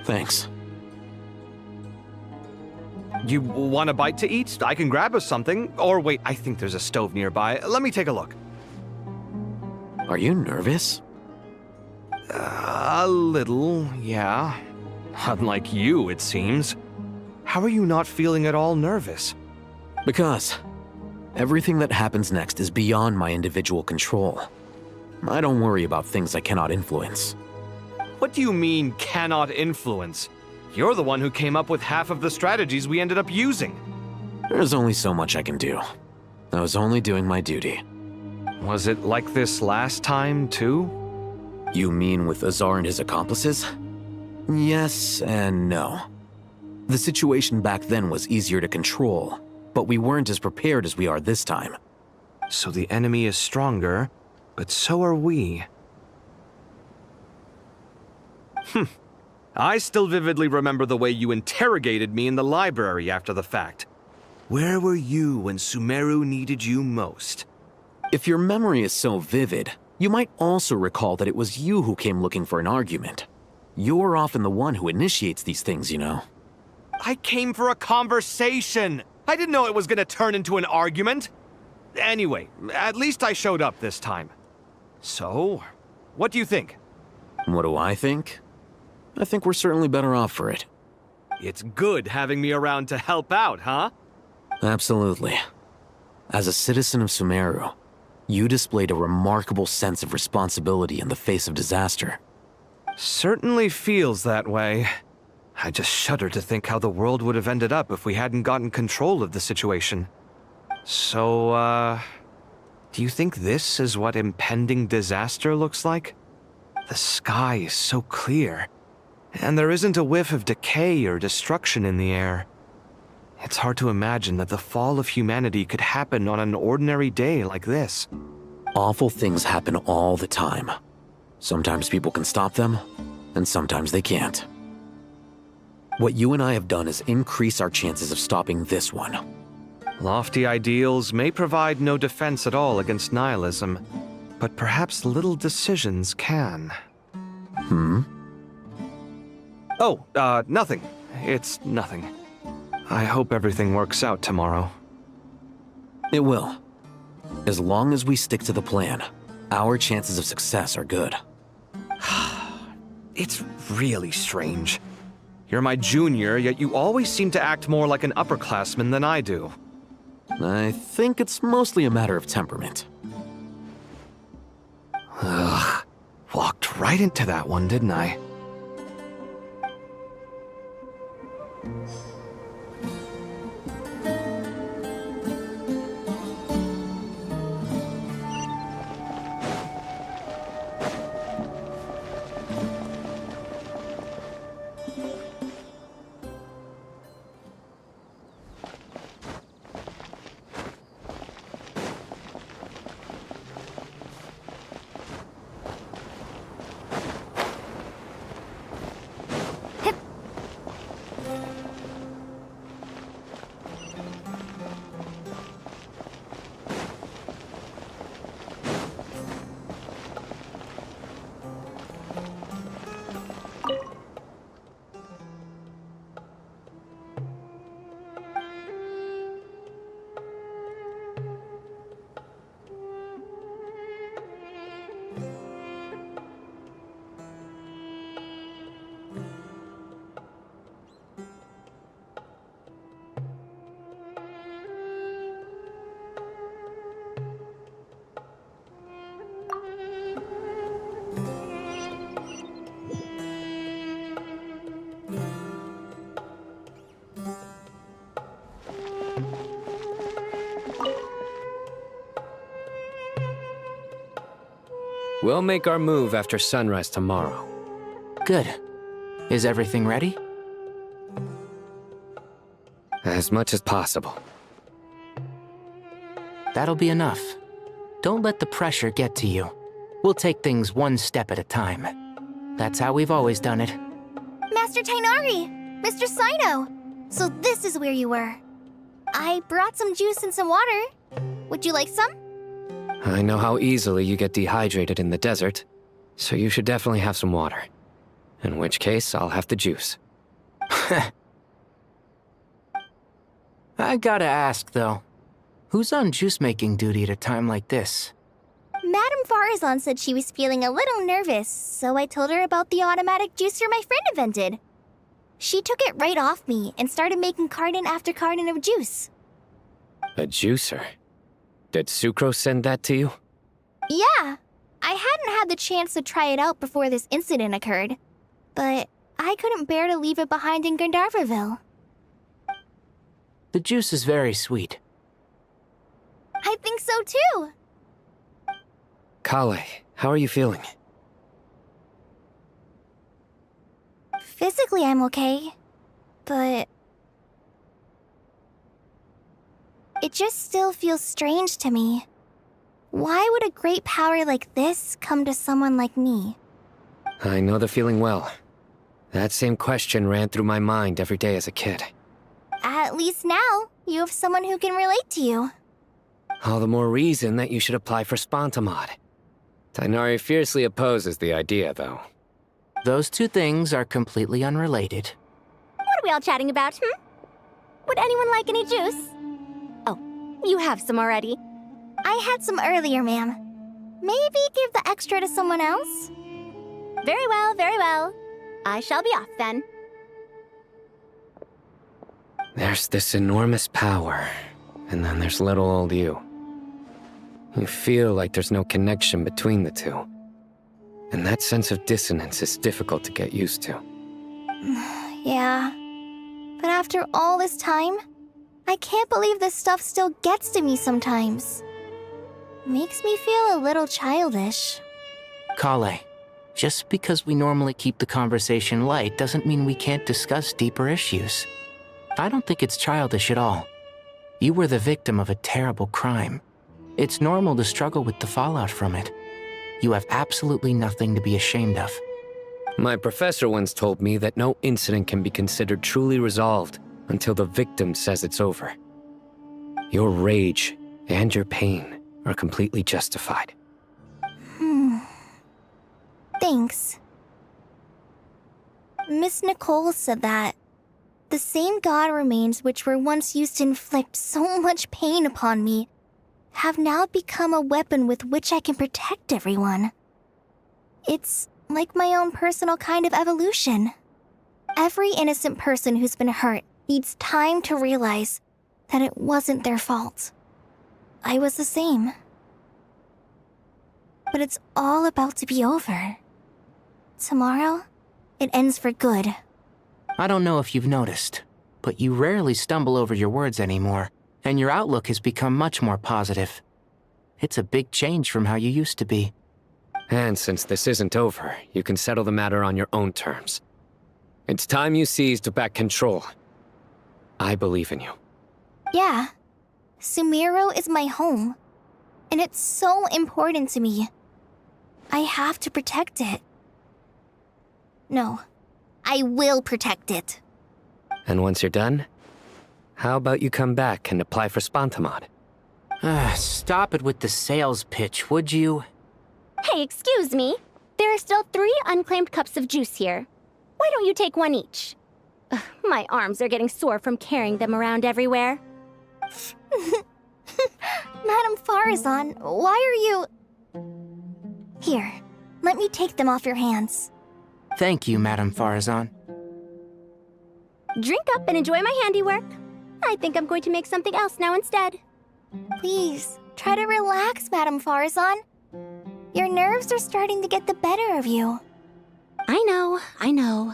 Thanks. You want a bite to eat? I can grab us something. Or wait, I think there's a stove nearby. Let me take a look. Are you nervous? A little, yeah. Unlike you, it seems. How are you not feeling at all nervous? Because everything that happens next is beyond my individual control. I don't worry about things I cannot influence. What do you mean, cannot influence? You're the one who came up with half of the strategies we ended up using. There's only so much I can do. I was only doing my duty. Was it like this last time, too? You mean with Azar and his accomplices? Yes and no. The situation back then was easier to control, but we weren't as prepared as we are this time. So the enemy is stronger, but so are we. I still vividly remember the way you interrogated me in the library after the fact. Where were you when Sumeru needed you most? If your memory is so vivid, you might also recall that it was you who came looking for an argument. You're often the one who initiates these things, you know. I came for a conversation. I didn't know it was gonna turn into an argument. Anyway, at least I showed up this time. So, what do you think? What do I think? I think we're certainly better off for it. It's good having me around to help out, huh? Absolutely. As a citizen of Sumeru, you displayed a remarkable sense of responsibility in the face of disaster. Certainly feels that way. I just shudder to think how the world would have ended up if we hadn't gotten control of the situation. So, do you think this is what impending disaster looks like? The sky is so clear, and there isn't a whiff of decay or destruction in the air. It's hard to imagine that the fall of humanity could happen on an ordinary day like this. Awful things happen all the time. Sometimes people can stop them, and sometimes they can't. What you and I have done is increase our chances of stopping this one. Lofty ideals may provide no defense at all against nihilism, but perhaps little decisions can. Oh, nothing. It's nothing. I hope everything works out tomorrow. It will. As long as we stick to the plan, our chances of success are good. It's really strange. You're my junior, yet you always seem to act more like an upperclassman than I do. I think it's mostly a matter of temperament. Ugh. Walked right into that one, didn't I? We'll make our move after sunrise tomorrow. Good. Is everything ready? As much as possible. That'll be enough. Don't let the pressure get to you. We'll take things one step at a time. That's how we've always done it. Master Tainari! Mr. Sino! So this is where you were. I brought some juice and some water. Would you like some? I know how easily you get dehydrated in the desert, so you should definitely have some water. In which case, I'll have the juice. I gotta ask, though. Who's on juice-making duty at a time like this? Madame Farazan said she was feeling a little nervous, so I told her about the automatic juicer my friend invented. She took it right off me and started making carton after carton of juice. A juicer? Did Sucrose send that to you? Yeah. I hadn't had the chance to try it out before this incident occurred, but I couldn't bear to leave it behind in Gandharvaville. The juice is very sweet. I think so too. Kale, how are you feeling? Physically, I'm okay, but it just still feels strange to me. Why would a great power like this come to someone like me? I know the feeling well. That same question ran through my mind every day as a kid. At least now, you have someone who can relate to you. All the more reason that you should apply for Spontamod. Tainari fiercely opposes the idea, though. Those two things are completely unrelated. What are we all chatting about, Would anyone like any juice? Oh, you have some already. I had some earlier, ma'am. Maybe give the extra to someone else? Very well, very well. I shall be off then. There's this enormous power, and then there's little old you. You feel like there's no connection between the two. And that sense of dissonance is difficult to get used to. Yeah. But after all this time, I can't believe this stuff still gets to me sometimes. Makes me feel a little childish. Kale, just because we normally keep the conversation light doesn't mean we can't discuss deeper issues. I don't think it's childish at all. You were the victim of a terrible crime. It's normal to struggle with the fallout from it. You have absolutely nothing to be ashamed of. My professor once told me that no incident can be considered truly resolved until the victim says it's over. Your rage and your pain are completely justified. Thanks. Miss Nicole said that the same god remains which were once used to inflict so much pain upon me have now become a weapon with which I can protect everyone. It's like my own personal kind of evolution. Every innocent person who's been hurt needs time to realize that it wasn't their fault. I was the same. But it's all about to be over. Tomorrow, it ends for good. I don't know if you've noticed, but you rarely stumble over your words anymore, and your outlook has become much more positive. It's a big change from how you used to be. And since this isn't over, you can settle the matter on your own terms. It's time you seized back control. I believe in you. Yeah. Sumeru is my home. And it's so important to me. I have to protect it. No. I will protect it. And once you're done, how about you come back and apply for Spantamod? Stop it with the sales pitch, would you? Hey, excuse me. There are still 3 unclaimed cups of juice here. Why don't you take one each? Ugh, my arms are getting sore from carrying them around everywhere. Madame Farazan, why are you... Here, let me take them off your hands. Thank you, Madame Farazan. Drink up and enjoy my handiwork. I think I'm going to make something else now instead. Please, try to relax, Madame Farazan. Your nerves are starting to get the better of you. I know.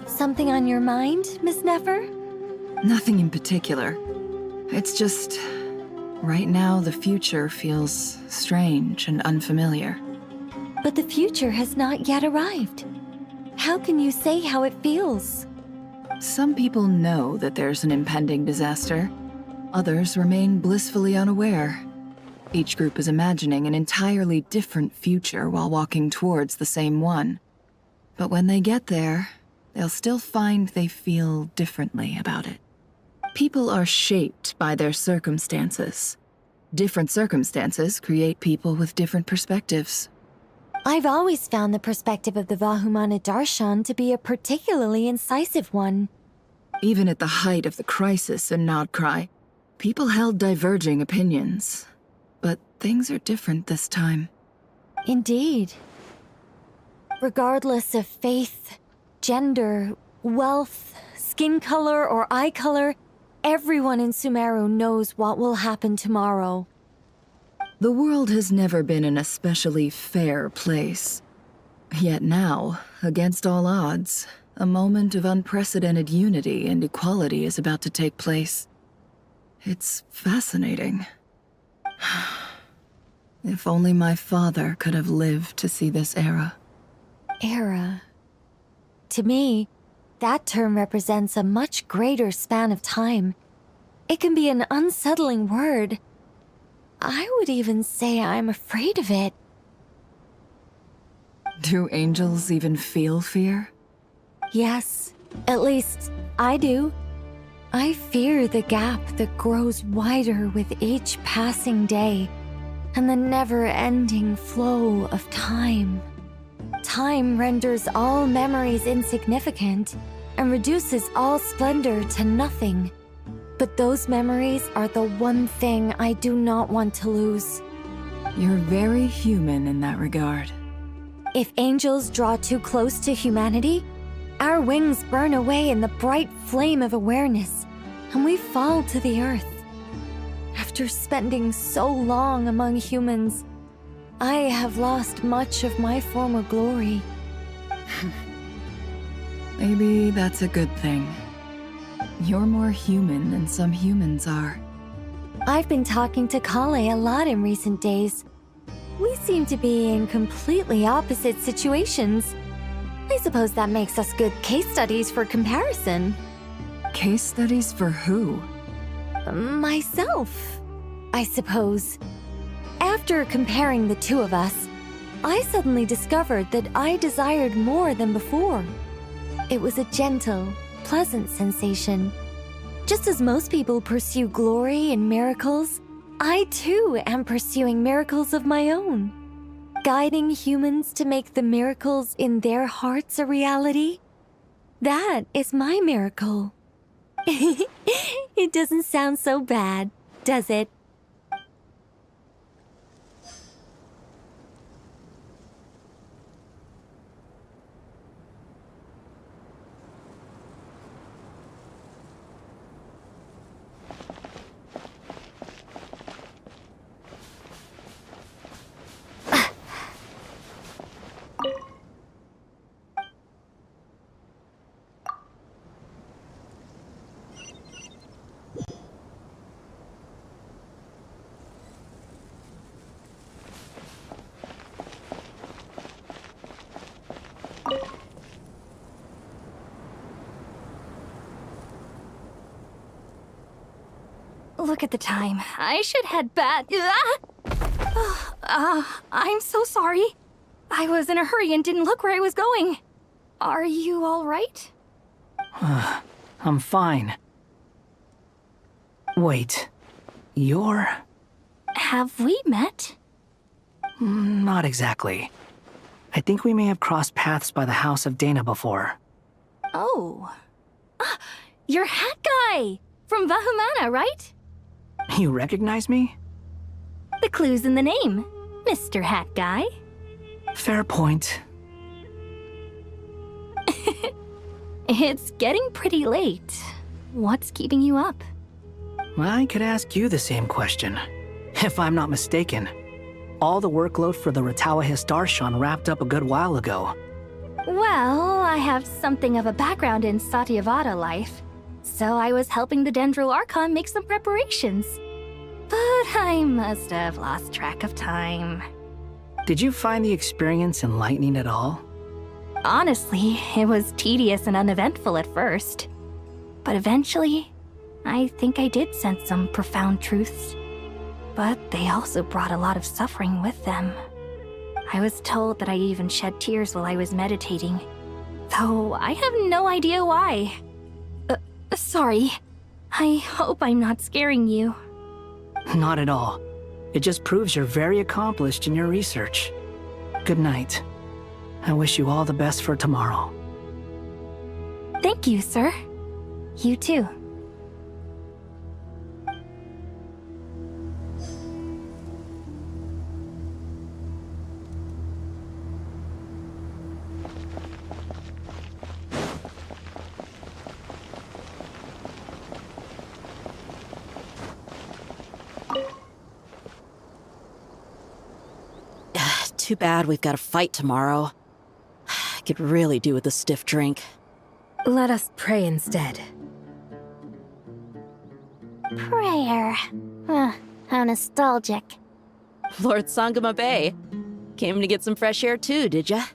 Something on your mind, Miss Nefer? Nothing in particular. It's just... right now, the future feels strange and unfamiliar. But the future has not yet arrived. How can you say how it feels? Some people know that there's an impending disaster. Others remain blissfully unaware. Each group is imagining an entirely different future while walking towards the same one. But when they get there, they'll still find they feel differently about it. People are shaped by their circumstances. Different circumstances create people with different perspectives. I've always found the perspective of the Vahumana Darshan to be a particularly incisive one. Even at the height of the crisis in Krai, people held diverging opinions. But things are different this time. Indeed. Regardless of faith, gender, wealth, skin color, or eye color, everyone in Sumeru knows what will happen tomorrow. The world has never been an especially fair place. Yet now, against all odds, a moment of unprecedented unity and equality is about to take place. It's fascinating. If only my father could have lived to see this era. Era. To me, that term represents a much greater span of time. It can be an unsettling word. I would even say I'm afraid of it. Do angels even feel fear? Yes, at least I do. I fear the gap that grows wider with each passing day and the never-ending flow of time. Time renders all memories insignificant and reduces all splendor to nothing. But those memories are the one thing I do not want to lose. You're very human in that regard. If angels draw too close to humanity, our wings burn away in the bright flame of awareness, and we fall to the earth. After spending so long among humans, I have lost much of my former glory. Maybe that's a good thing. You're more human than some humans are. I've been talking to Krai a lot in recent days. We seem to be in completely opposite situations. I suppose that makes us good case studies for comparison. Case studies for who? Myself, I suppose. After comparing the two of us, I suddenly discovered that I desired more than before. It was a gentle, pleasant sensation. Just as most people pursue glory and miracles, I too am pursuing miracles of my own. Guiding humans to make the miracles in their hearts a reality. That is my miracle. It doesn't sound so bad, does it? Look at the time. I should head back. I'm so sorry. I was in a hurry and didn't look where I was going. Are you all right? I'm fine. Wait, you're... Have we met? Not exactly. I think we may have crossed paths by the house of Dana before. Oh. You're Hat Guy! From Vahumana, right? You recognize me? The clue's in the name, Mr. Hat Guy. Fair point. It's getting pretty late. What's keeping you up? I could ask you the same question. If I'm not mistaken, all the workload for the Ratawa Histarshan wrapped up a good while ago. Well, I have something of a background in Satyavada life, so I was helping the Dendro Archon make some preparations. But I must have lost track of time. Did you find the experience enlightening at all? Honestly, it was tedious and uneventful at first. But eventually, I think I did sense some profound truths. But they also brought a lot of suffering with them. I was told that I even shed tears while I was meditating, though I have no idea why. Sorry. I hope I'm not scaring you. Not at all. It just proves you're very accomplished in your research. Good night. I wish you all the best for tomorrow. Thank you, sir. You too. Too bad we've got a fight tomorrow. I could really do with a stiff drink. Let us pray instead. Prayer. How nostalgic. Lord Sangama Bay. Came to get some fresh air too, did ya?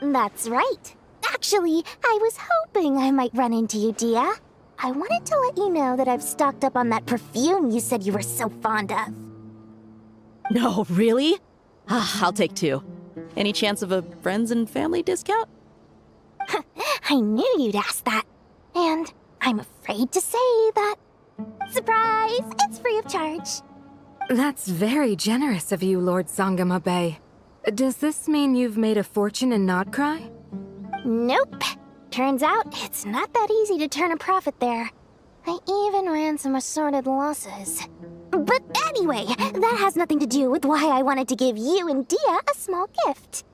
That's right. Actually, I was hoping I might run into you, Dia. I wanted to let you know that I've stocked up on that perfume you said you were so fond of. No, really? I'll take two. Any chance of a friends and family discount? I knew you'd ask that. And I'm afraid to say that. Surprise! It's free of charge. That's very generous of you, Lord Sangama Bay. Does this mean you've made a fortune in Krai? Nope. Turns out it's not that easy to turn a profit there. I even ran some assorted losses. But anyway, that has nothing to do with why I wanted to give you and Dia a small gift.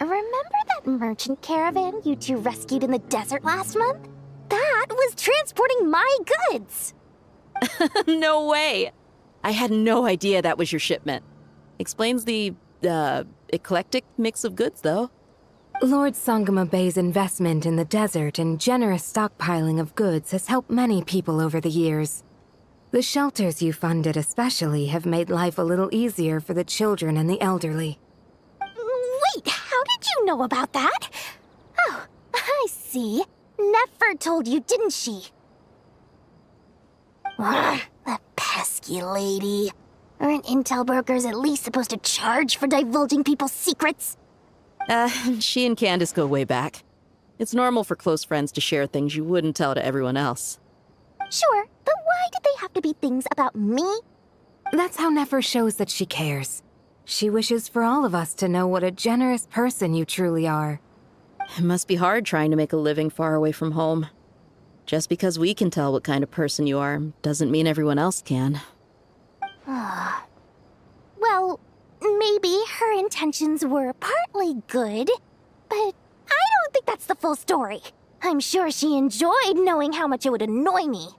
Remember that merchant caravan you two rescued in the desert last month? That was transporting my goods! No way! I had no idea that was your shipment. Explains the, eclectic mix of goods, though. Lord Sangama Bay's investment in the desert and generous stockpiling of goods has helped many people over the years. The shelters you funded especially have made life a little easier for the children and the elderly. Wait, how did you know about that? Oh, I see. Nefer told you, didn't she? Ugh, that pesky lady. Aren't intel brokers at least supposed to charge for divulging people's secrets? She and Candace go way back. It's normal for close friends to share things you wouldn't tell to everyone else. Sure, but why did they have to be things about me? That's how Nefer shows that she cares. She wishes for all of us to know what a generous person you truly are. It must be hard trying to make a living far away from home. Just because we can tell what kind of person you are doesn't mean everyone else can. Well, maybe her intentions were partly good, but I don't think that's the full story. I'm sure she enjoyed knowing how much it would annoy me.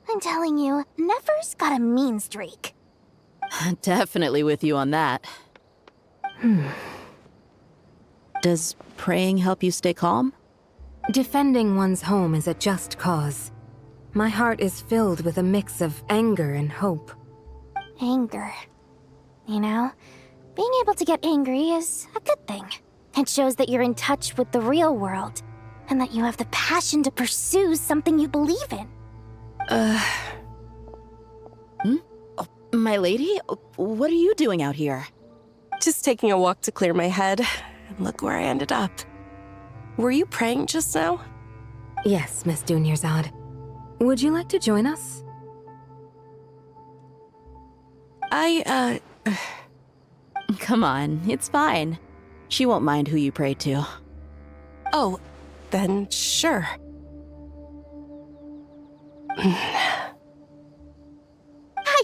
I'm telling you, Nefer's got a mean streak. Definitely with you on that. Does praying help you stay calm? Defending one's home is a just cause. My heart is filled with a mix of anger and hope. Anger. You know, being able to get angry is a good thing. It shows that you're in touch with the real world, and that you have the passion to pursue something you believe in. My lady, what are you doing out here? Just taking a walk to clear my head, and look where I ended up. Were you praying just now? Yes, Miss Dunyarzad. Would you like to join us? Come on, it's fine. She won't mind who you pray to. Oh, then sure. I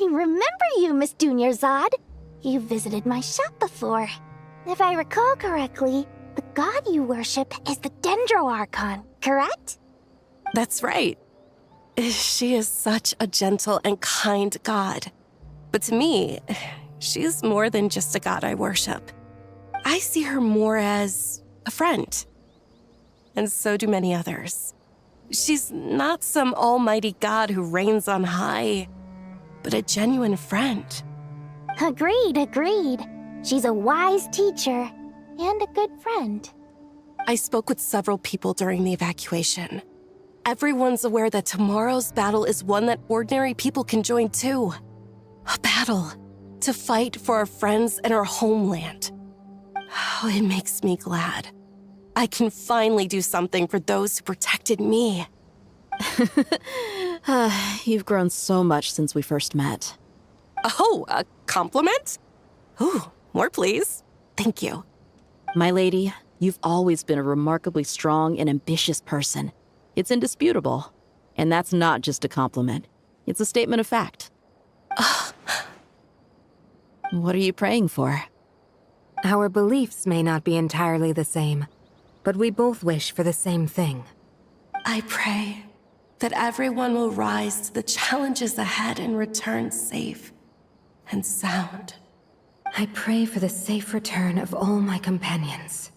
remember you, Miss Dunyarzad. You visited my shop before. If I recall correctly, the god you worship is the Dendro Archon, correct? That's right. She is such a gentle and kind god. But to me, she's more than just a god I worship. I see her more as a friend. And so do many others. She's not some almighty god who reigns on high, but a genuine friend. Agreed. She's a wise teacher and a good friend. I spoke with several people during the evacuation. Everyone's aware that tomorrow's battle is one that ordinary people can join too. A battle to fight for our friends and our homeland. Oh, it makes me glad. I can finally do something for those who protected me. You've grown so much since we first met. Oh, a compliment? Ooh, more please. Thank you. My lady, you've always been a remarkably strong and ambitious person. It's indisputable. And that's not just a compliment. It's a statement of fact. What are you praying for? Our beliefs may not be entirely the same, but we both wish for the same thing. I pray that everyone will rise to the challenges ahead and return safe and sound. I pray for the safe return of all my companions.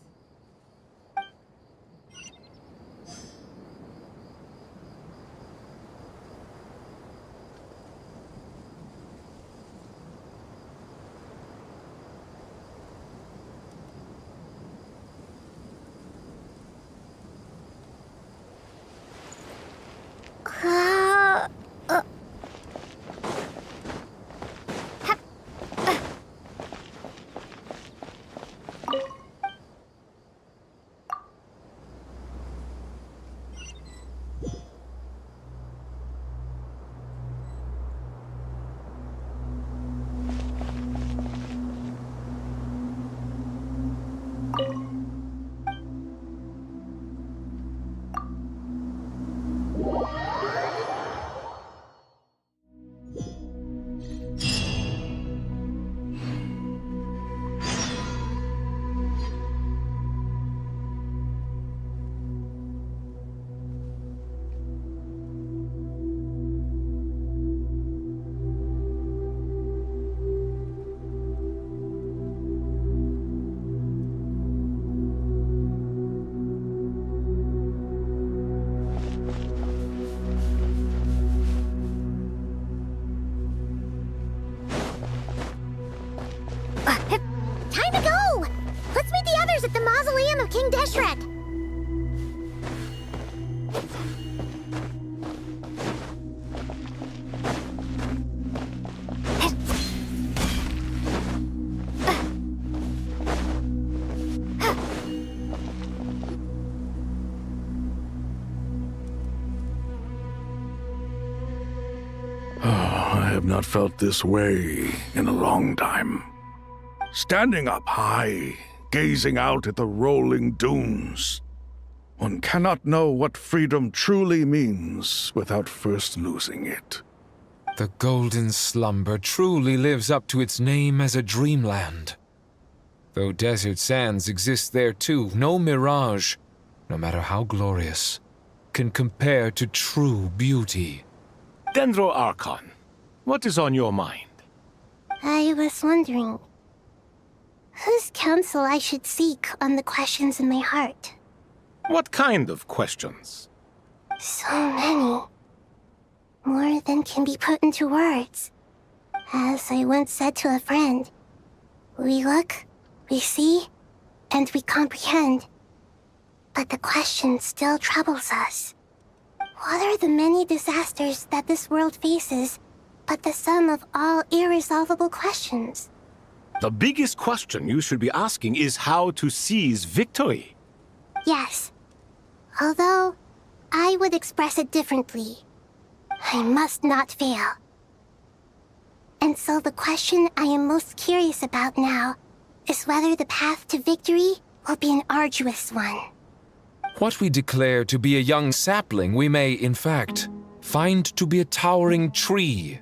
Time to go! Let's meet the others at the mausoleum of King Deshret! I have not felt this way in a long time. Standing up high, gazing out at the rolling dunes. One cannot know what freedom truly means without first losing it. The Golden Slumber truly lives up to its name as a dreamland. Though desert sands exist there too, no mirage, no matter how glorious, can compare to true beauty. Dendro Archon, what is on your mind? I was wondering whose counsel I should seek on the questions in my heart. What kind of questions? So many. More than can be put into words. As I once said to a friend, we look, we see, and we comprehend. But the question still troubles us. What are the many disasters that this world faces, but the sum of all irresolvable questions? The biggest question you should be asking is how to seize victory. Yes. Although, I would express it differently. I must not fail. And so the question I am most curious about now is whether the path to victory will be an arduous one. What we declare to be a young sapling, we may, in fact, find to be a towering tree,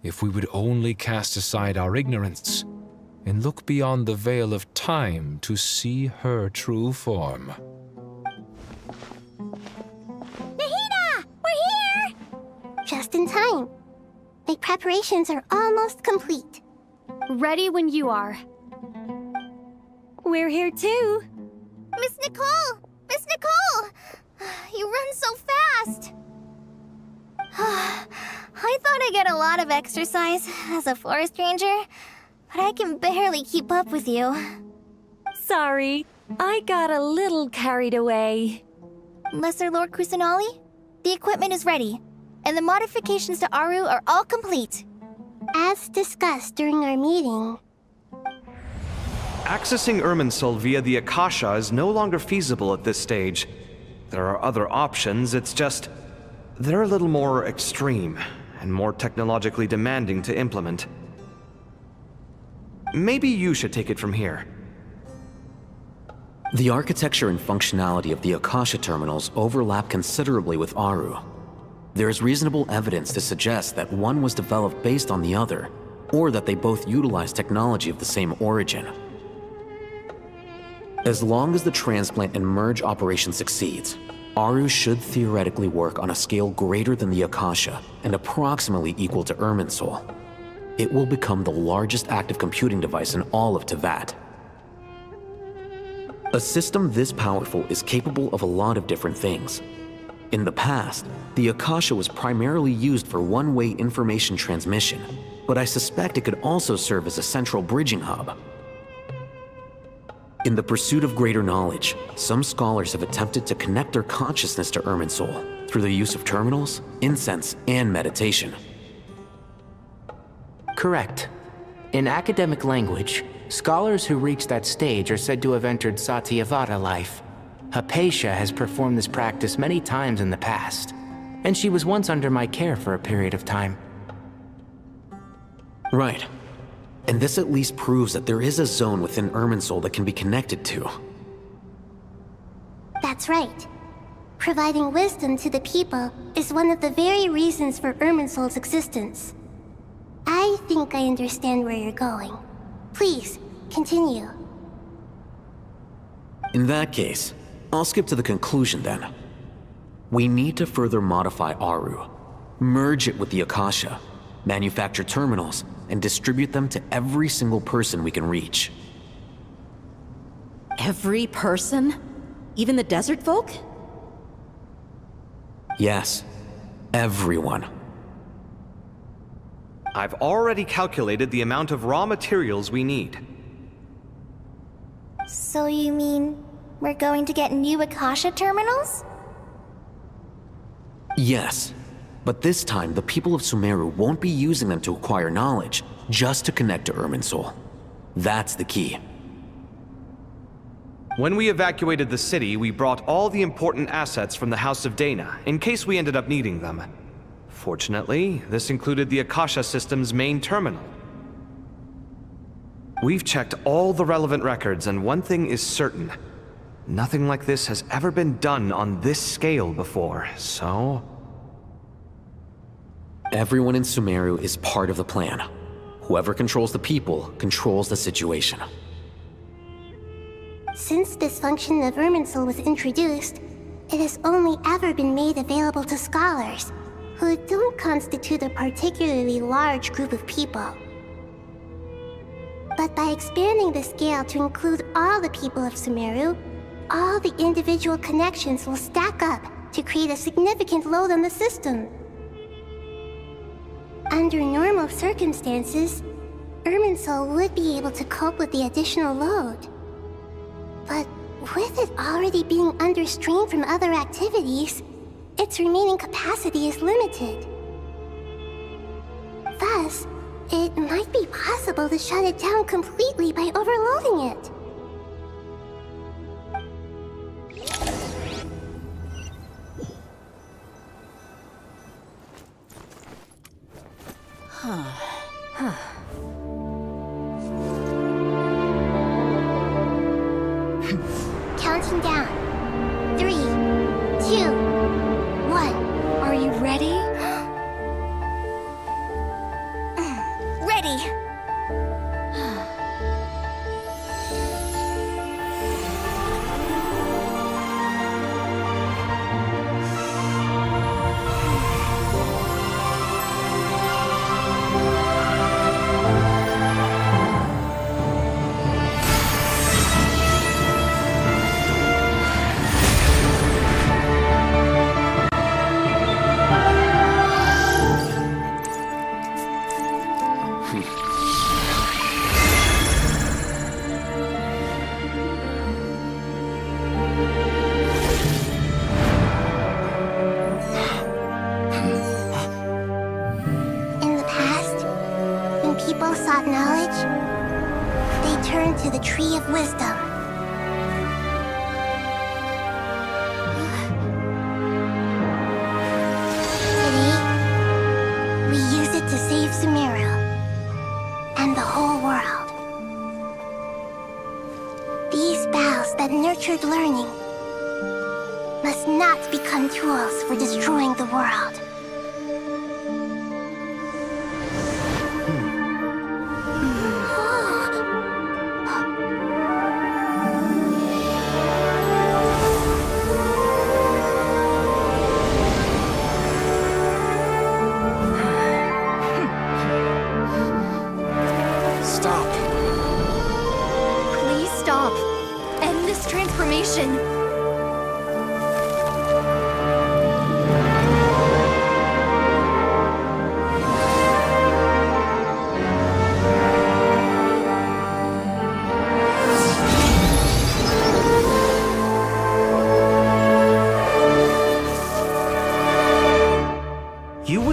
if we would only cast aside our ignorance and look beyond the veil of time to see her true form. Nahida! We're here! Just in time. My preparations are almost complete. Ready when you are. We're here too. Miss Nicole! Miss Nicole! You run so fast! I thought I'd get a lot of exercise as a forest ranger, but I can barely keep up with you. Sorry, I got a little carried away. Lesser Lord Kusanali, the equipment is ready, and the modifications to Aru are all complete. As discussed during our meeting, Accessing Irminsul via the Akasha is no longer feasible at this stage. There are other options, it's just... they're a little more extreme, and more technologically demanding to implement. Maybe you should take it from here. The architecture and functionality of the Akasha terminals overlap considerably with Aru. There is reasonable evidence to suggest that one was developed based on the other, or that they both utilize technology of the same origin. As long as the transplant and merge operation succeeds, Aru should theoretically work on a scale greater than the Akasha and approximately equal to Irminsul. It will become the largest active computing device in all of Teyvat. A system this powerful is capable of a lot of different things. In the past, the Akasha was primarily used for one-way information transmission, but I suspect it could also serve as a central bridging hub. In the pursuit of greater knowledge, some scholars have attempted to connect their consciousness to Irminsul through the use of terminals, incense, and meditation. Correct. In academic language, scholars who reach that stage are said to have entered Satyavada life. Hypatia has performed this practice many times in the past, and she was once under my care for a period of time. Right. And this at least proves that there is a zone within Irminsul that can be connected to. that's right. Providing wisdom to the people is one of the very reasons for Irminsul's existence. I think I understand where you're going. Please, continue. In that case, I'll skip to the conclusion then. We need to further modify Aru, merge it with the Akasha, manufacture terminals, and distribute them to every single person we can reach. Every person? Even the desert folk? Yes, everyone. I've already calculated the amount of raw materials we need. So you mean we're going to get new Akasha terminals? Yes, but this time the people of Sumeru won't be using them to acquire knowledge, just to connect to Irminsul. That's the key. When we evacuated the city, we brought all the important assets from the House of Dana, in case we ended up needing them. Fortunately, this included the Akasha system's main terminal. We've checked all the relevant records, and one thing is certain. Nothing like this has ever been done on this scale before, so... Everyone in Sumeru is part of the plan. Whoever controls the people controls the situation. Since this function of Irminsul was introduced, it has only ever been made available to scholars, who don't constitute a particularly large group of people. But by expanding the scale to include all the people of Sumeru, all the individual connections will stack up to create a significant load on the system. Under normal circumstances, Irminsul would be able to cope with the additional load. But with it already being under strain from other activities, its remaining capacity is limited. Thus, it might be possible to shut it down completely by overloading it. Counting down. 3, 2, 1. Are you ready? Ready! People sought knowledge, they turned to the Tree of Wisdom. Today, we use it to save Sumeru and the whole world. These boughs that nurtured learning must not become tools for destroying the world.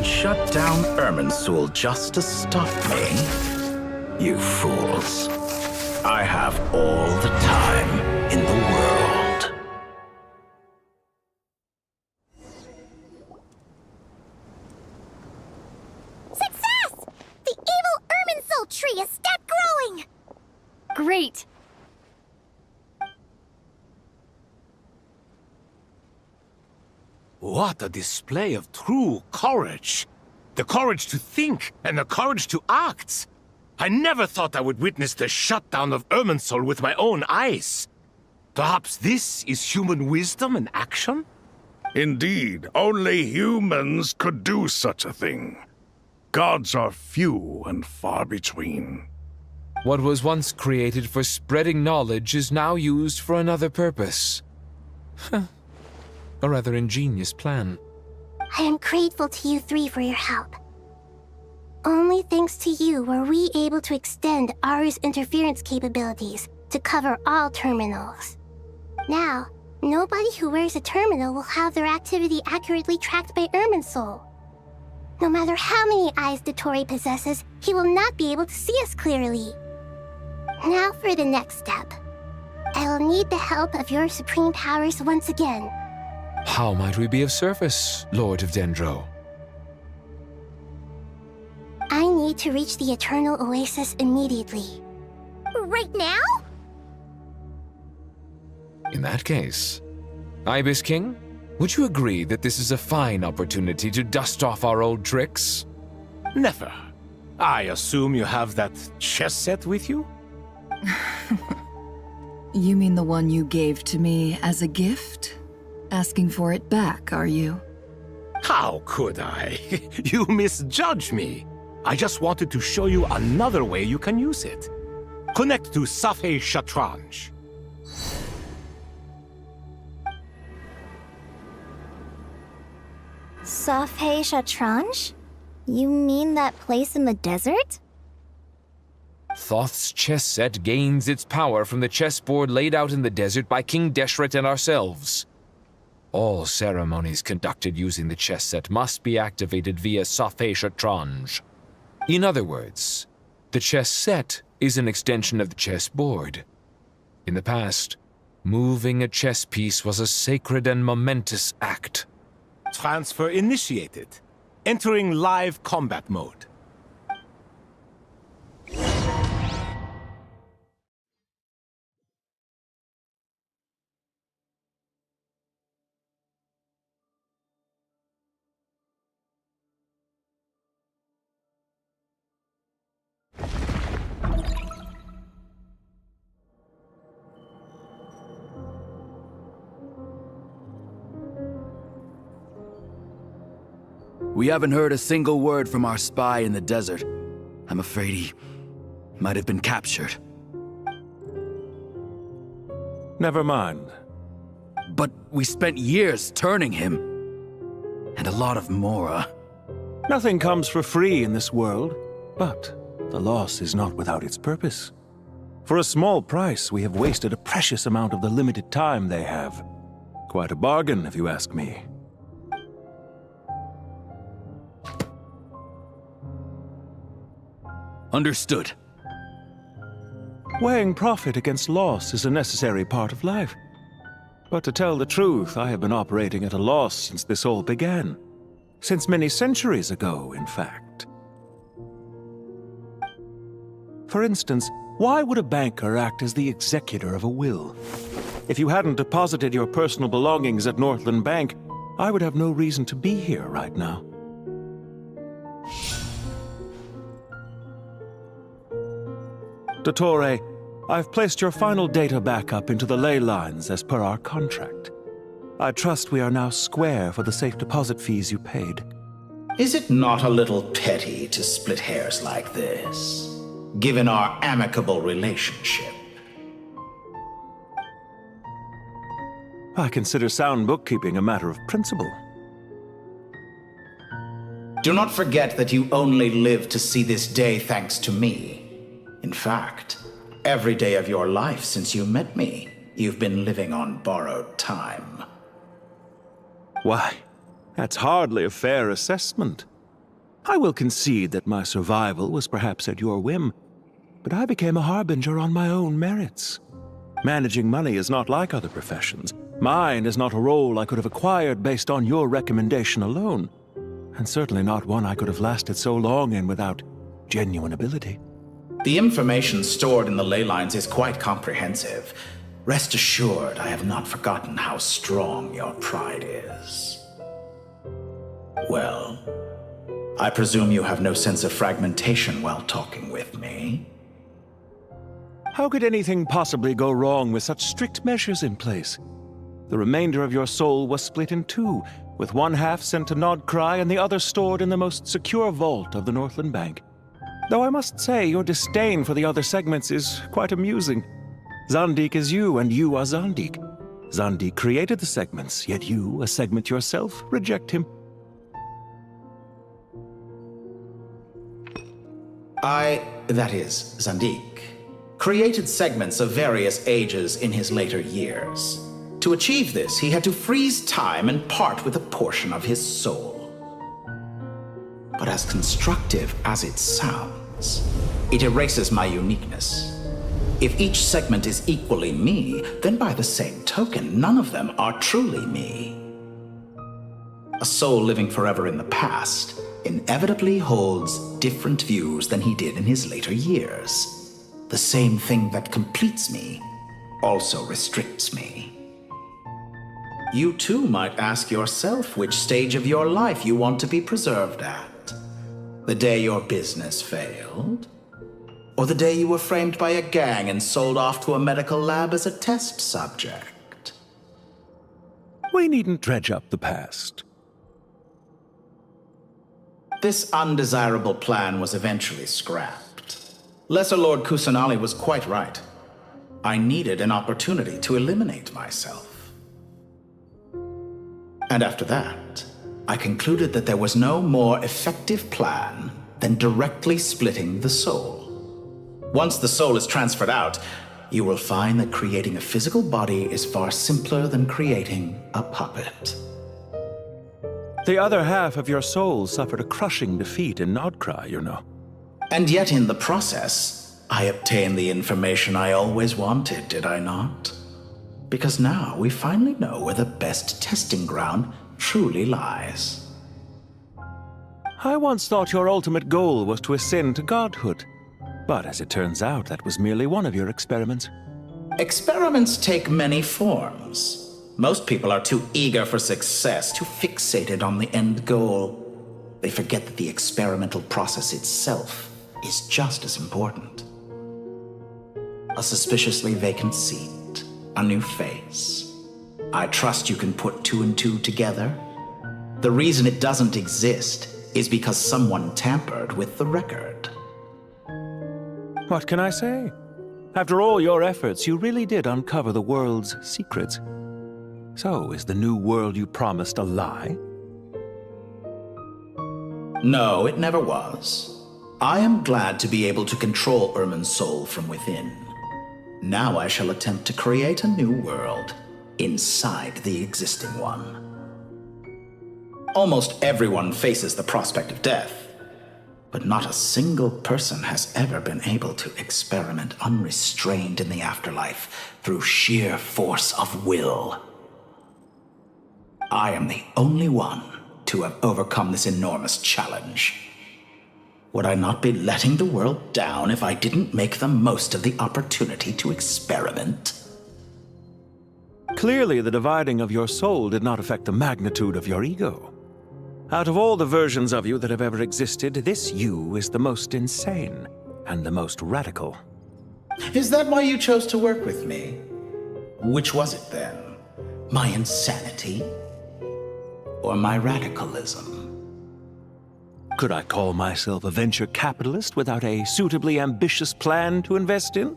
Shut down Irminsul just to stop me? You fools. I have all the time in the world. Success! The evil Irminsul tree has stopped growing! Great! What a display of true courage! The courage to think and the courage to act! I never thought I would witness the shutdown of Irminsul with my own eyes. Perhaps this is human wisdom in action? Indeed, only humans could do such a thing. Gods are few and far between. What was once created for spreading knowledge is now used for another purpose. A rather ingenious plan. I am grateful to you three for your help. Only thanks to you were we able to extend Aru's interference capabilities to cover all terminals. Now, nobody who wears a terminal will have their activity accurately tracked by Irminsul. No matter how many eyes Dottore possesses, he will not be able to see us clearly. Now for the next step. I will need the help of your supreme powers once again. How might we be of service, Lord of Dendro? I need to reach the Eternal Oasis immediately. Right now? In that case, Ibis King, would you agree that this is a fine opportunity to dust off our old tricks? Never. I assume you have that chess set with you? You mean the one you gave to me as a gift? Asking for it back, are you? How could I? You misjudge me. I just wanted to show you another way you can use it. Connect to Safei Shatranj. Safei Shatranj? You mean that place in the desert? Thoth's chess set gains its power from the chessboard laid out in the desert by King Deshret and ourselves. All ceremonies conducted using the chess set must be activated via Safei Shatranj. In other words, the chess set is an extension of the chessboard. In the past, moving a chess piece was a sacred and momentous act. Transfer initiated. Entering live combat mode. We haven't heard a single word from our spy in the desert. I'm afraid he might have been captured. Never mind. But we spent years turning him. And a lot of Mora. Nothing comes for free in this world, but the loss is not without its purpose. For a small price, we have wasted a precious amount of the limited time they have. Quite a bargain, if you ask me. Understood. Weighing profit against loss is a necessary part of life. But to tell the truth, I have been operating at a loss since this all began. Since many centuries ago, in fact. For instance, why would a banker act as the executor of a will? If you hadn't deposited your personal belongings at Northland Bank, I would have no reason to be here right now. Dottore, I've placed your final data backup into the ley lines as per our contract. I trust we are now square for the safe deposit fees you paid. Is it not a little petty to split hairs like this, given our amicable relationship? I consider sound bookkeeping a matter of principle. Do not forget that you only live to see this day thanks to me. In fact, every day of your life since you met me, you've been living on borrowed time. Why, that's hardly a fair assessment. I will concede that my survival was perhaps at your whim, but I became a harbinger on my own merits. Managing money is not like other professions. Mine is not a role I could have acquired based on your recommendation alone, and certainly not one I could have lasted so long in without genuine ability. The information stored in the ley lines is quite comprehensive. Rest assured, I have not forgotten how strong your pride is. Well, I presume you have no sense of fragmentation while talking with me. How could anything possibly go wrong with such strict measures in place? The remainder of your soul was split in two, with one half sent to Nod Krai and the other stored in the most secure vault of the Northland Bank. Though I must say, your disdain for the other segments is quite amusing. Zandik is you, and you are Zandik. Zandik created the segments, yet you, a segment yourself, reject him. That is, Zandik, created segments of various ages in his later years. To achieve this, he had to freeze time and part with a portion of his soul. But as constructive as it sounds, it erases my uniqueness. If each segment is equally me, then by the same token, none of them are truly me. A soul living forever in the past inevitably holds different views than he did in his later years. The same thing that completes me also restricts me. You too might ask yourself which stage of your life you want to be preserved at. The day your business failed? Or the day you were framed by a gang and sold off to a medical lab as a test subject? We needn't dredge up the past. This undesirable plan was eventually scrapped. Lesser Lord Kusanali was quite right. I needed an opportunity to eliminate myself. And after that, I concluded that there was no more effective plan than directly splitting the soul. Once the soul is transferred out, you will find that creating a physical body is far simpler than creating a puppet. The other half of your soul suffered a crushing defeat in Krai, you know. And yet in the process, I obtained the information I always wanted, did I not? Because now we finally know where the best testing ground truly lies. I once thought your ultimate goal was to ascend to godhood. But as it turns out, that was merely one of your experiments. Experiments take many forms. Most people are too eager for success, too fixated on the end goal. They forget that the experimental process itself is just as important. A suspiciously vacant seat, a new face. I trust you can put two and two together. The reason it doesn't exist is because someone tampered with the record. What can I say? After all your efforts, you really did uncover the world's secrets. So, is the new world you promised a lie? No, it never was. I am glad to be able to control Irmin's soul from within. Now I shall attempt to create a new world inside the existing one. Almost everyone faces the prospect of death. But not a single person has ever been able to experiment unrestrained in the afterlife through sheer force of will. I am the only one to have overcome this enormous challenge. Would I not be letting the world down if I didn't make the most of the opportunity to experiment? Clearly, the dividing of your soul did not affect the magnitude of your ego. Out of all the versions of you that have ever existed, this you is the most insane and the most radical. Is that why you chose to work with me? Which was it then? My insanity? Or my radicalism? Could I call myself a venture capitalist without a suitably ambitious plan to invest in?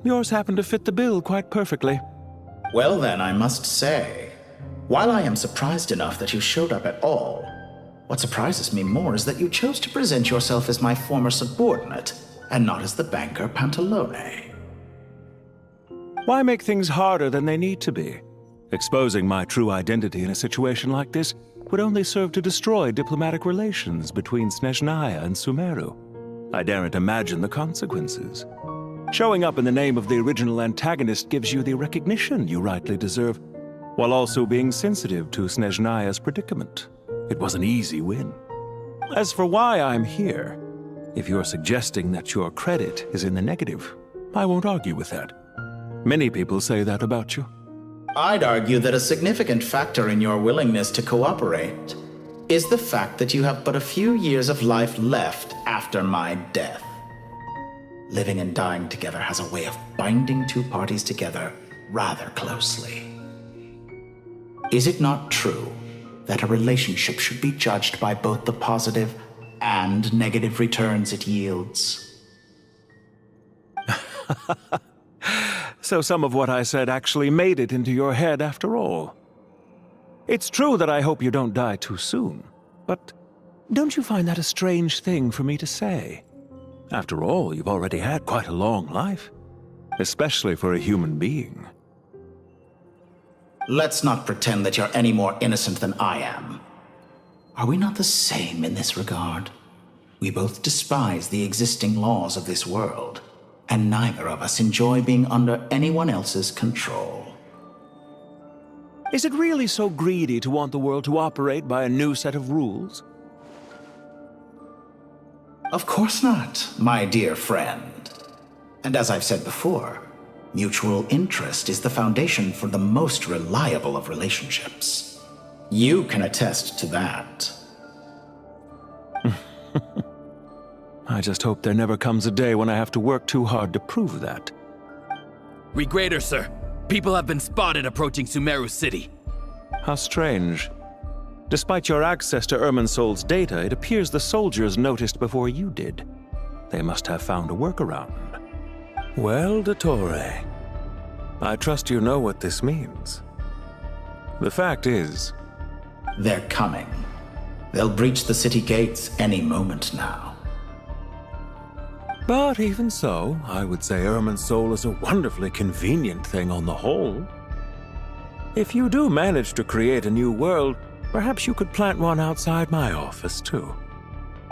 Yours happened to fit the bill quite perfectly. Well then, I must say, while I am surprised enough that you showed up at all, what surprises me more is that you chose to present yourself as my former subordinate, and not as the banker Pantalone. Why make things harder than they need to be? Exposing my true identity in a situation like this would only serve to destroy diplomatic relations between Snezhnaya and Sumeru. I daren't imagine the consequences. Showing up in the name of the original antagonist gives you the recognition you rightly deserve, while also being sensitive to Snezhnaya's predicament. It was an easy win. As for why I'm here, if you're suggesting that your credit is in the negative, I won't argue with that. Many people say that about you. I'd argue that a significant factor in your willingness to cooperate is the fact that you have but a few years of life left after my death. Living and dying together has a way of binding two parties together rather closely. Is it not true that a relationship should be judged by both the positive and negative returns it yields? So some of what I said actually made it into your head after all. It's true that I hope you don't die too soon, but don't you find that a strange thing for me to say? After all, you've already had quite a long life, especially for a human being. Let's not pretend that you're any more innocent than I am. Are we not the same in this regard? We both despise the existing laws of this world, and neither of us enjoy being under anyone else's control. Is it really so greedy to want the world to operate by a new set of rules? Of course not, my dear friend. And as I've said before, mutual interest is the foundation for the most reliable of relationships. You can attest to that. I just hope there never comes a day when I have to work too hard to prove that. Regrader, sir. People have been spotted approaching Sumeru City. How strange. Despite your access to Irminsol's data, it appears the soldiers noticed before you did. They must have found a workaround. Well, Dottore, I trust you know what this means. The fact is... They're coming. They'll breach the city gates any moment now. But even so, I would say Irminsol is a wonderfully convenient thing on the whole. If you do manage to create a new world, perhaps you could plant one outside my office, too.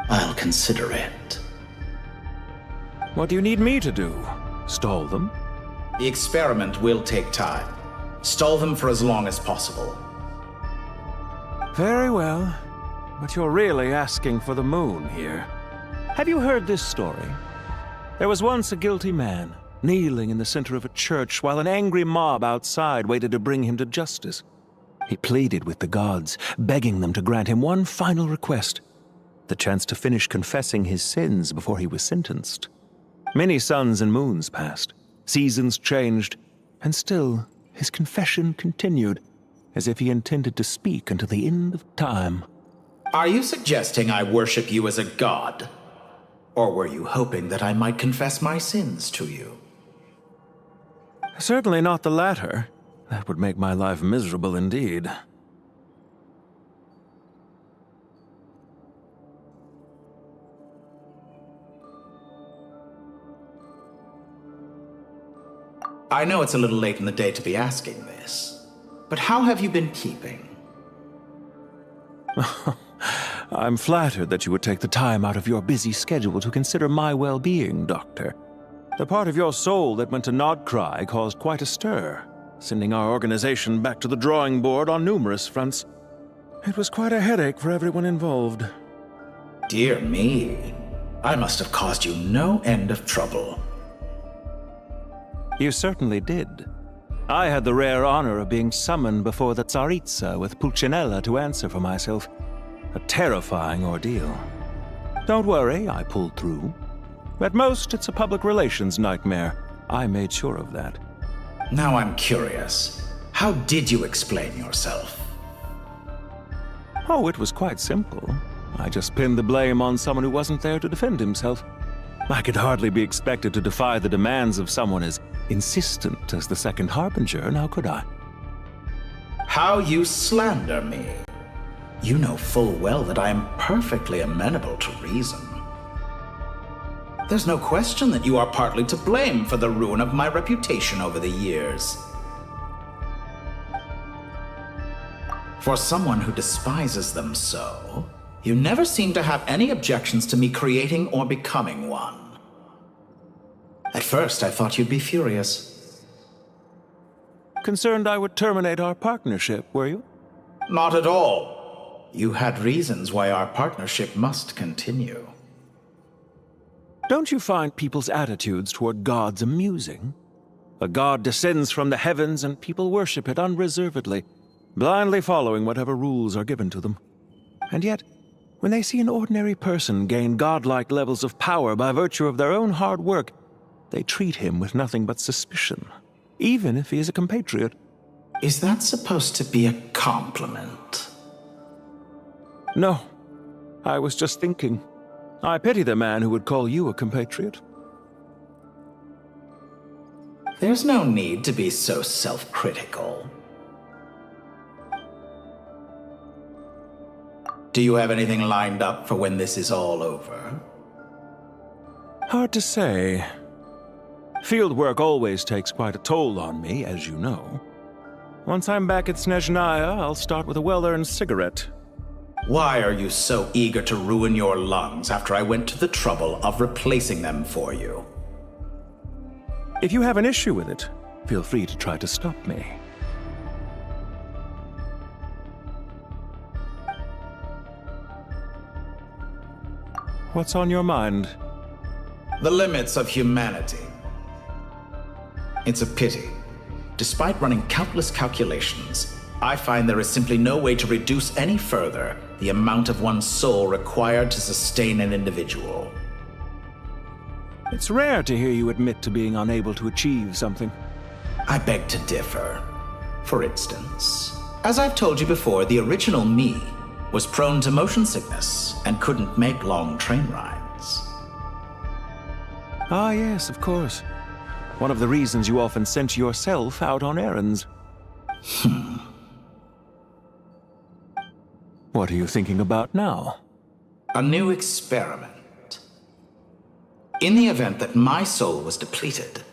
I'll consider it. What do you need me to do? Stall them? The experiment will take time. Stall them for as long as possible. Very well. But you're really asking for the moon here. Have you heard this story? There was once a guilty man, kneeling in the center of a church while an angry mob outside waited to bring him to justice. He pleaded with the gods, begging them to grant him one final request, the chance to finish confessing his sins before he was sentenced. Many suns and moons passed, seasons changed, and still his confession continued, as if he intended to speak until the end of time. Are you suggesting I worship you as a god? Or were you hoping that I might confess my sins to you? Certainly not the latter. That would make my life miserable indeed. I know it's a little late in the day to be asking this, but how have you been keeping? I'm flattered that you would take the time out of your busy schedule to consider my well-being, Doctor. The part of your soul that went to Krai caused quite a stir, sending our organization back to the drawing board on numerous fronts. It was quite a headache for everyone involved. Dear me, I must have caused you no end of trouble. You certainly did. I had the rare honor of being summoned before the Tsaritsa with Pulcinella to answer for myself. A terrifying ordeal. Don't worry, I pulled through. At most, it's a public relations nightmare. I made sure of that. Now I'm curious. How did you explain yourself? Oh, it was quite simple. I just pinned the blame on someone who wasn't there to defend himself. I could hardly be expected to defy the demands of someone as insistent as the Second Harbinger, now could I? How you slander me. You know full well that I am perfectly amenable to reason. There's no question that you are partly to blame for the ruin of my reputation over the years. For someone who despises them so, you never seem to have any objections to me creating or becoming one. At first, I thought you'd be furious. Concerned I would terminate our partnership, were you? Not at all. You had reasons why our partnership must continue. Don't you find people's attitudes toward gods amusing? A god descends from the heavens and people worship it unreservedly, blindly following whatever rules are given to them. And yet, when they see an ordinary person gain godlike levels of power by virtue of their own hard work, they treat him with nothing but suspicion, even if he is a compatriot. Is that supposed to be a compliment? No. I was just thinking. I pity the man who would call you a compatriot. There's no need to be so self-critical. Do you have anything lined up for when this is all over? Hard to say. Field work always takes quite a toll on me, as you know. Once I'm back at Snezhnaya, I'll start with a well-earned cigarette. Why are you so eager to ruin your lungs after I went to the trouble of replacing them for you? If you have an issue with it, feel free to try to stop me. What's on your mind? The limits of humanity. It's a pity. Despite running countless calculations, I find there is simply no way to reduce any further the amount of one's soul required to sustain an individual. It's rare to hear you admit to being unable to achieve something. I beg to differ. For instance, as I've told you before, the original me was prone to motion sickness and couldn't make long train rides. Ah, yes, of course. One of the reasons you often sent yourself out on errands. What are you thinking about now? A new experiment. In the event that my soul was depleted,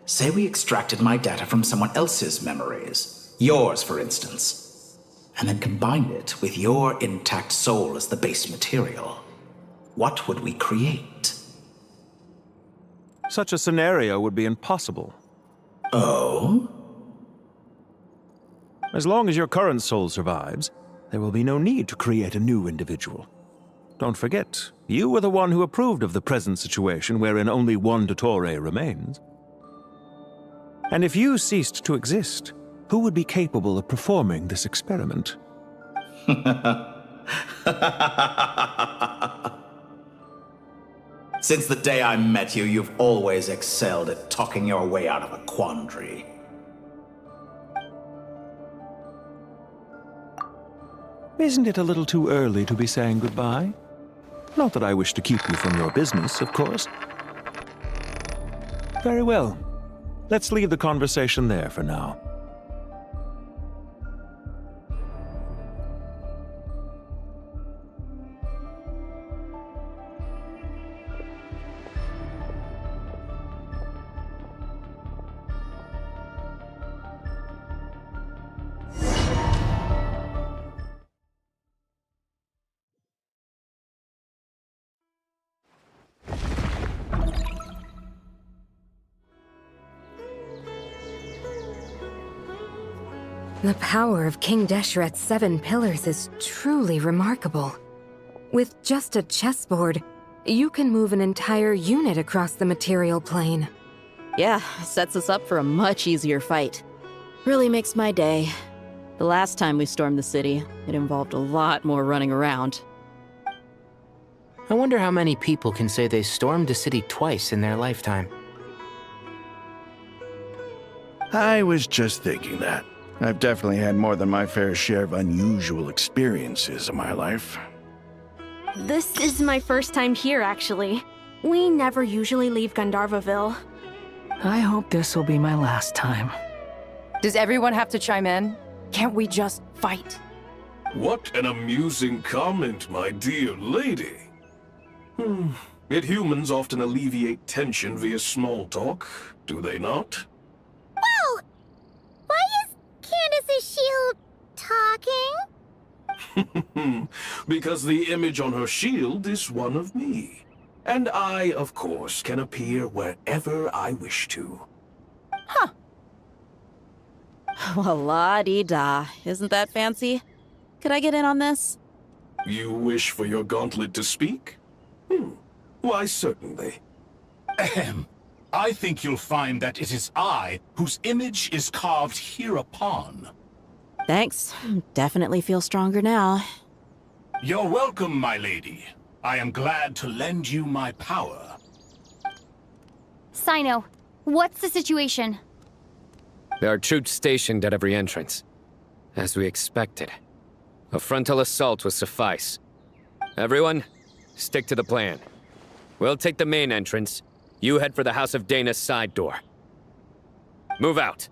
say we extracted my data from someone else's memories, yours for instance, and then combined it with your intact soul as the base material, what would we create? Such a scenario would be impossible. Oh? As long as your current soul survives, there will be no need to create a new individual. Don't forget, you were the one who approved of the present situation wherein only one Dottore remains. And if you ceased to exist, who would be capable of performing this experiment? Since the day I met you, you've always excelled at talking your way out of a quandary. Isn't it a little too early to be saying goodbye? Not that I wish to keep you from your business, of course. Very well. Let's leave the conversation there for now. The power of King Deshret's 7 pillars is truly remarkable. With just a chessboard, you can move an entire unit across the material plane. Yeah, sets us up for a much easier fight. Really makes my day. The last time we stormed the city, it involved a lot more running around. I wonder how many people can say they stormed a city twice in their lifetime. I was just thinking that. I've definitely had more than my fair share of unusual experiences in my life. This is my first time here, actually. We never usually leave Gandharvaville. I hope this will be my last time. Does everyone have to chime in? Can't we just fight? What an amusing comment, my dear lady. Yet humans often alleviate tension via small talk, do they not? Wow! Why is Candace's shield talking? Because the image on her shield is one of me. And I, of course, can appear wherever I wish to. Huh. Well, la-dee-da. Isn't that fancy? Could I get in on this? You wish for your gauntlet to speak? Why, certainly. Ahem. I think you'll find that it is I whose image is carved hereupon. Thanks. Definitely feel stronger now. You're welcome, my lady. I am glad to lend you my power. Sino, what's the situation? There are troops stationed at every entrance. As we expected. A frontal assault will suffice. Everyone, stick to the plan. We'll take the main entrance. You head for the House of Dana's side door. Move out.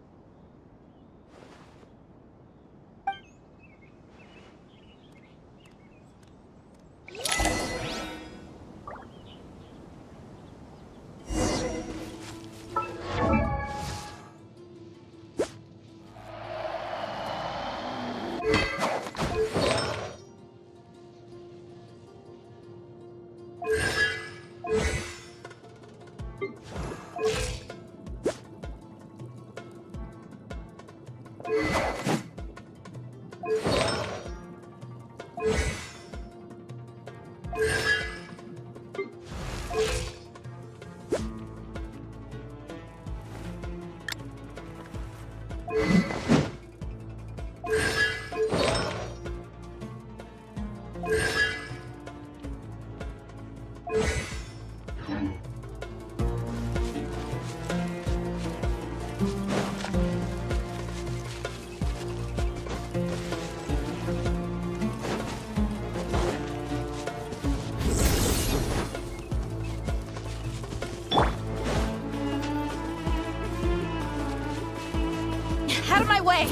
out of my way!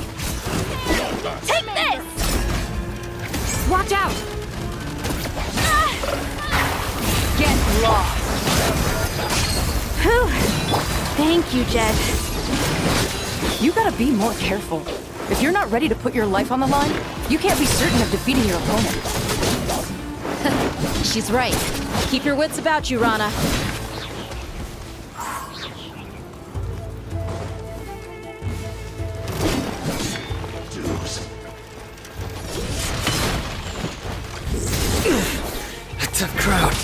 Take this! Watch out! Get lost! Whew. Thank you, Jed. You gotta be more careful. If you're not ready to put your life on the line, you can't be certain of defeating your opponent. She's right. Keep your wits about you, Rana. A tough crowd.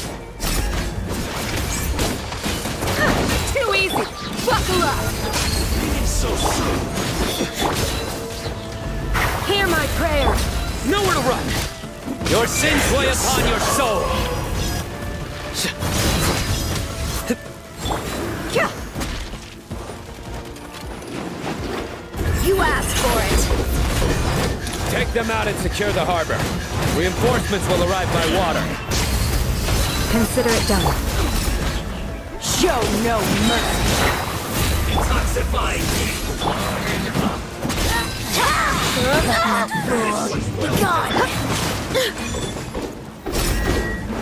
Too easy! Buckle up! So soon. Hear my prayer! Nowhere to run! Your sins weigh upon your soul! You asked for it! Take them out and secure the harbor. Reinforcements will arrive by water. Consider it done. Show no mercy. Detoxify me.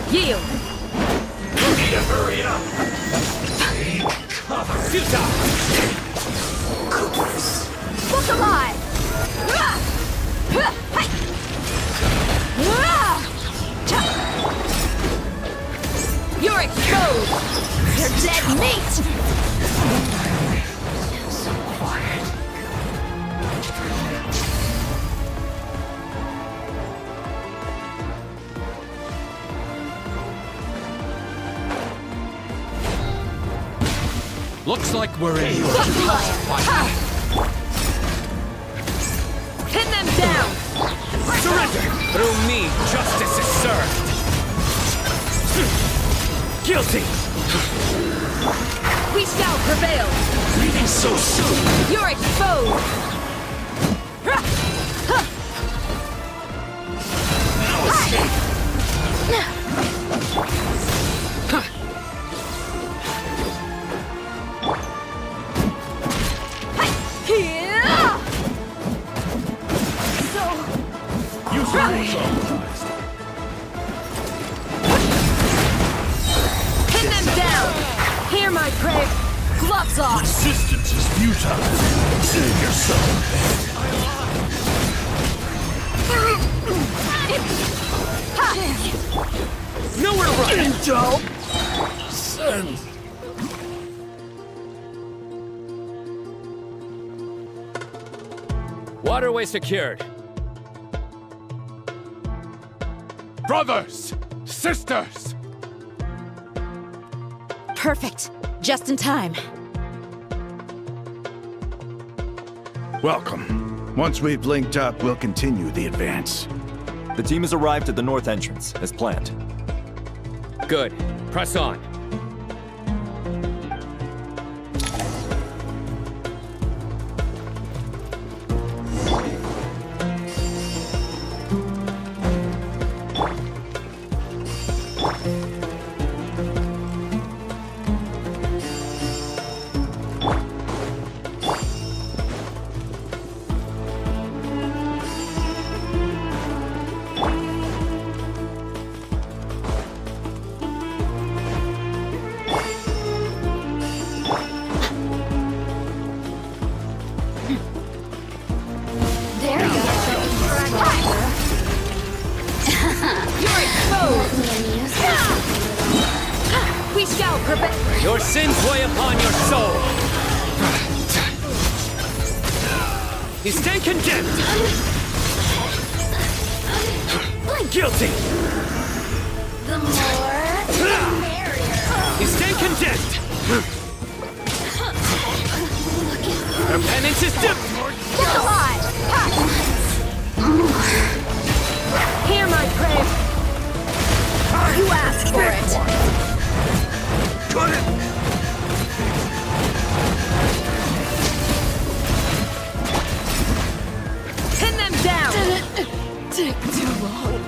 Yield! Need to hurry up. Cover. Look alive! You're exposed! You're dead meat! So quiet. Looks like we're in. Pin them down! Surrender! Through me, justice is served! Guilty! We shall prevail! Leaving so soon. You're exposed! No escape. Pin them down! Hear my prayer! Gloves off! Resistance is futile. Save yourself. Nowhere to run! Angel! Send. Waterway secured. Brothers! Sisters! Perfect. Just in time. Welcome. Once we've linked up, we'll continue the advance. The team has arrived at the north entrance, as planned. Good. Press on. We shall prevail! Your sins weigh upon your soul! You stand condemned! Guilty! The more, the merrier! You stand condemned! Your penance is due! Look alive! Hear my prayer! You asked for it! Got it! Pin them down! Did it take too long?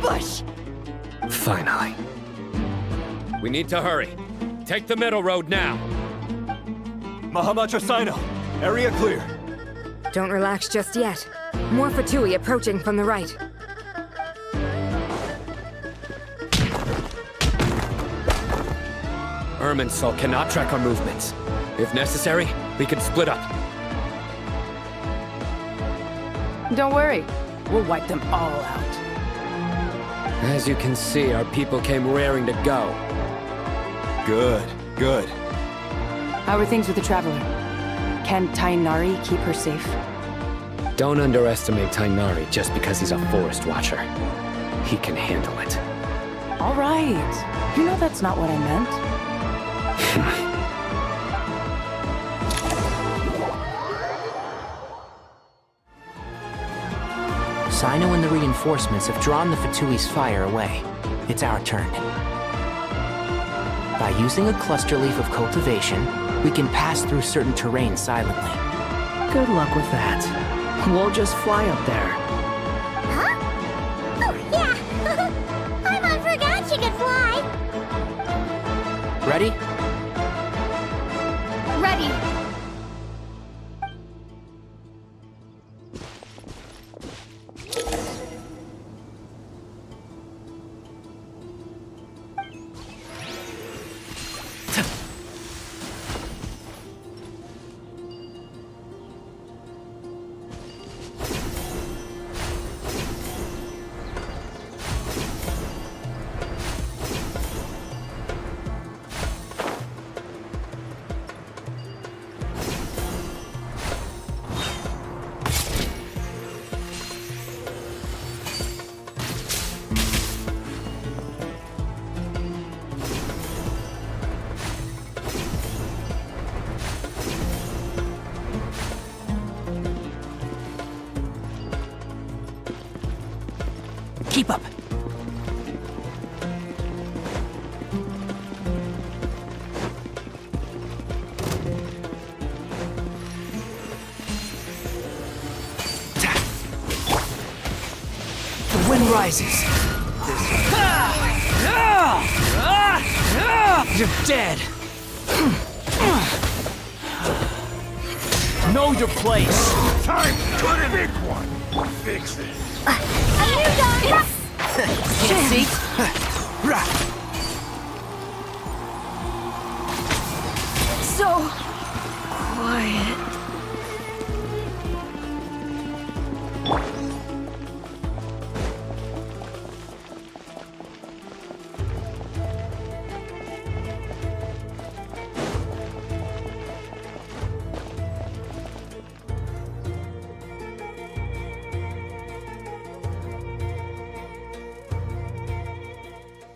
ambush! Finally. We need to hurry. Take the middle road now. Mahamatra Sino, area clear. Don't relax just yet. More Fatui approaching from the right. Irminsul cannot track our movements. If necessary, we can split up. Don't worry, we'll wipe them all out. As you can see, our people came raring to go. Good, good. How are things with the Traveler? Can Tainari keep her safe? Don't underestimate Tainari just because he's a forest watcher. He can handle it. All right. You know that's not what I meant. Sino and the reinforcements have drawn the Fatui's fire away. It's our turn. By using a cluster leaf of cultivation, we can pass through certain terrain silently. Good luck with that. We'll just fly up there. Huh? Oh, yeah! Paimon forgot she could fly! Ready? Ready. Keep up. The wind rises. You're dead. Know your place. Time for the big one. Fix it. Can't see? So quiet.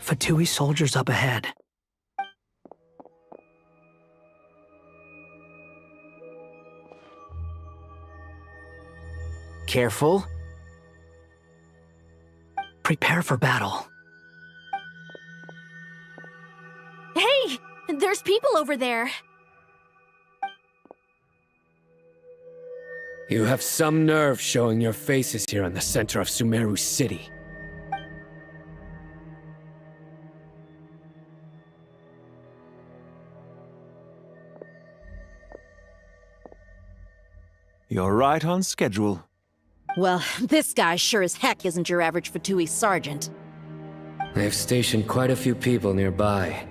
Fatui soldiers up ahead. Careful. Prepare for battle. Hey! There's people over there. You have some nerve showing your faces here in the center of Sumeru City. You're right on schedule. Well, this guy sure as heck isn't your average Fatui sergeant. They've stationed quite a few people nearby.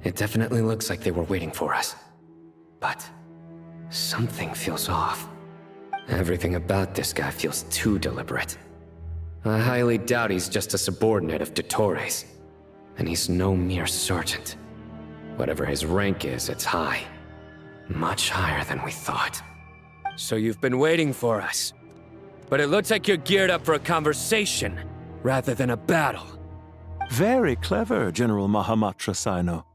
It definitely looks like they were waiting for us. But something feels off. Everything about this guy feels too deliberate. I highly doubt he's just a subordinate of Dottores. And he's no mere sergeant. Whatever his rank is, it's high. Much higher than we thought. So you've been waiting for us. But it looks like you're geared up for a conversation, rather than a battle. Very clever, General Mahamatra Sino.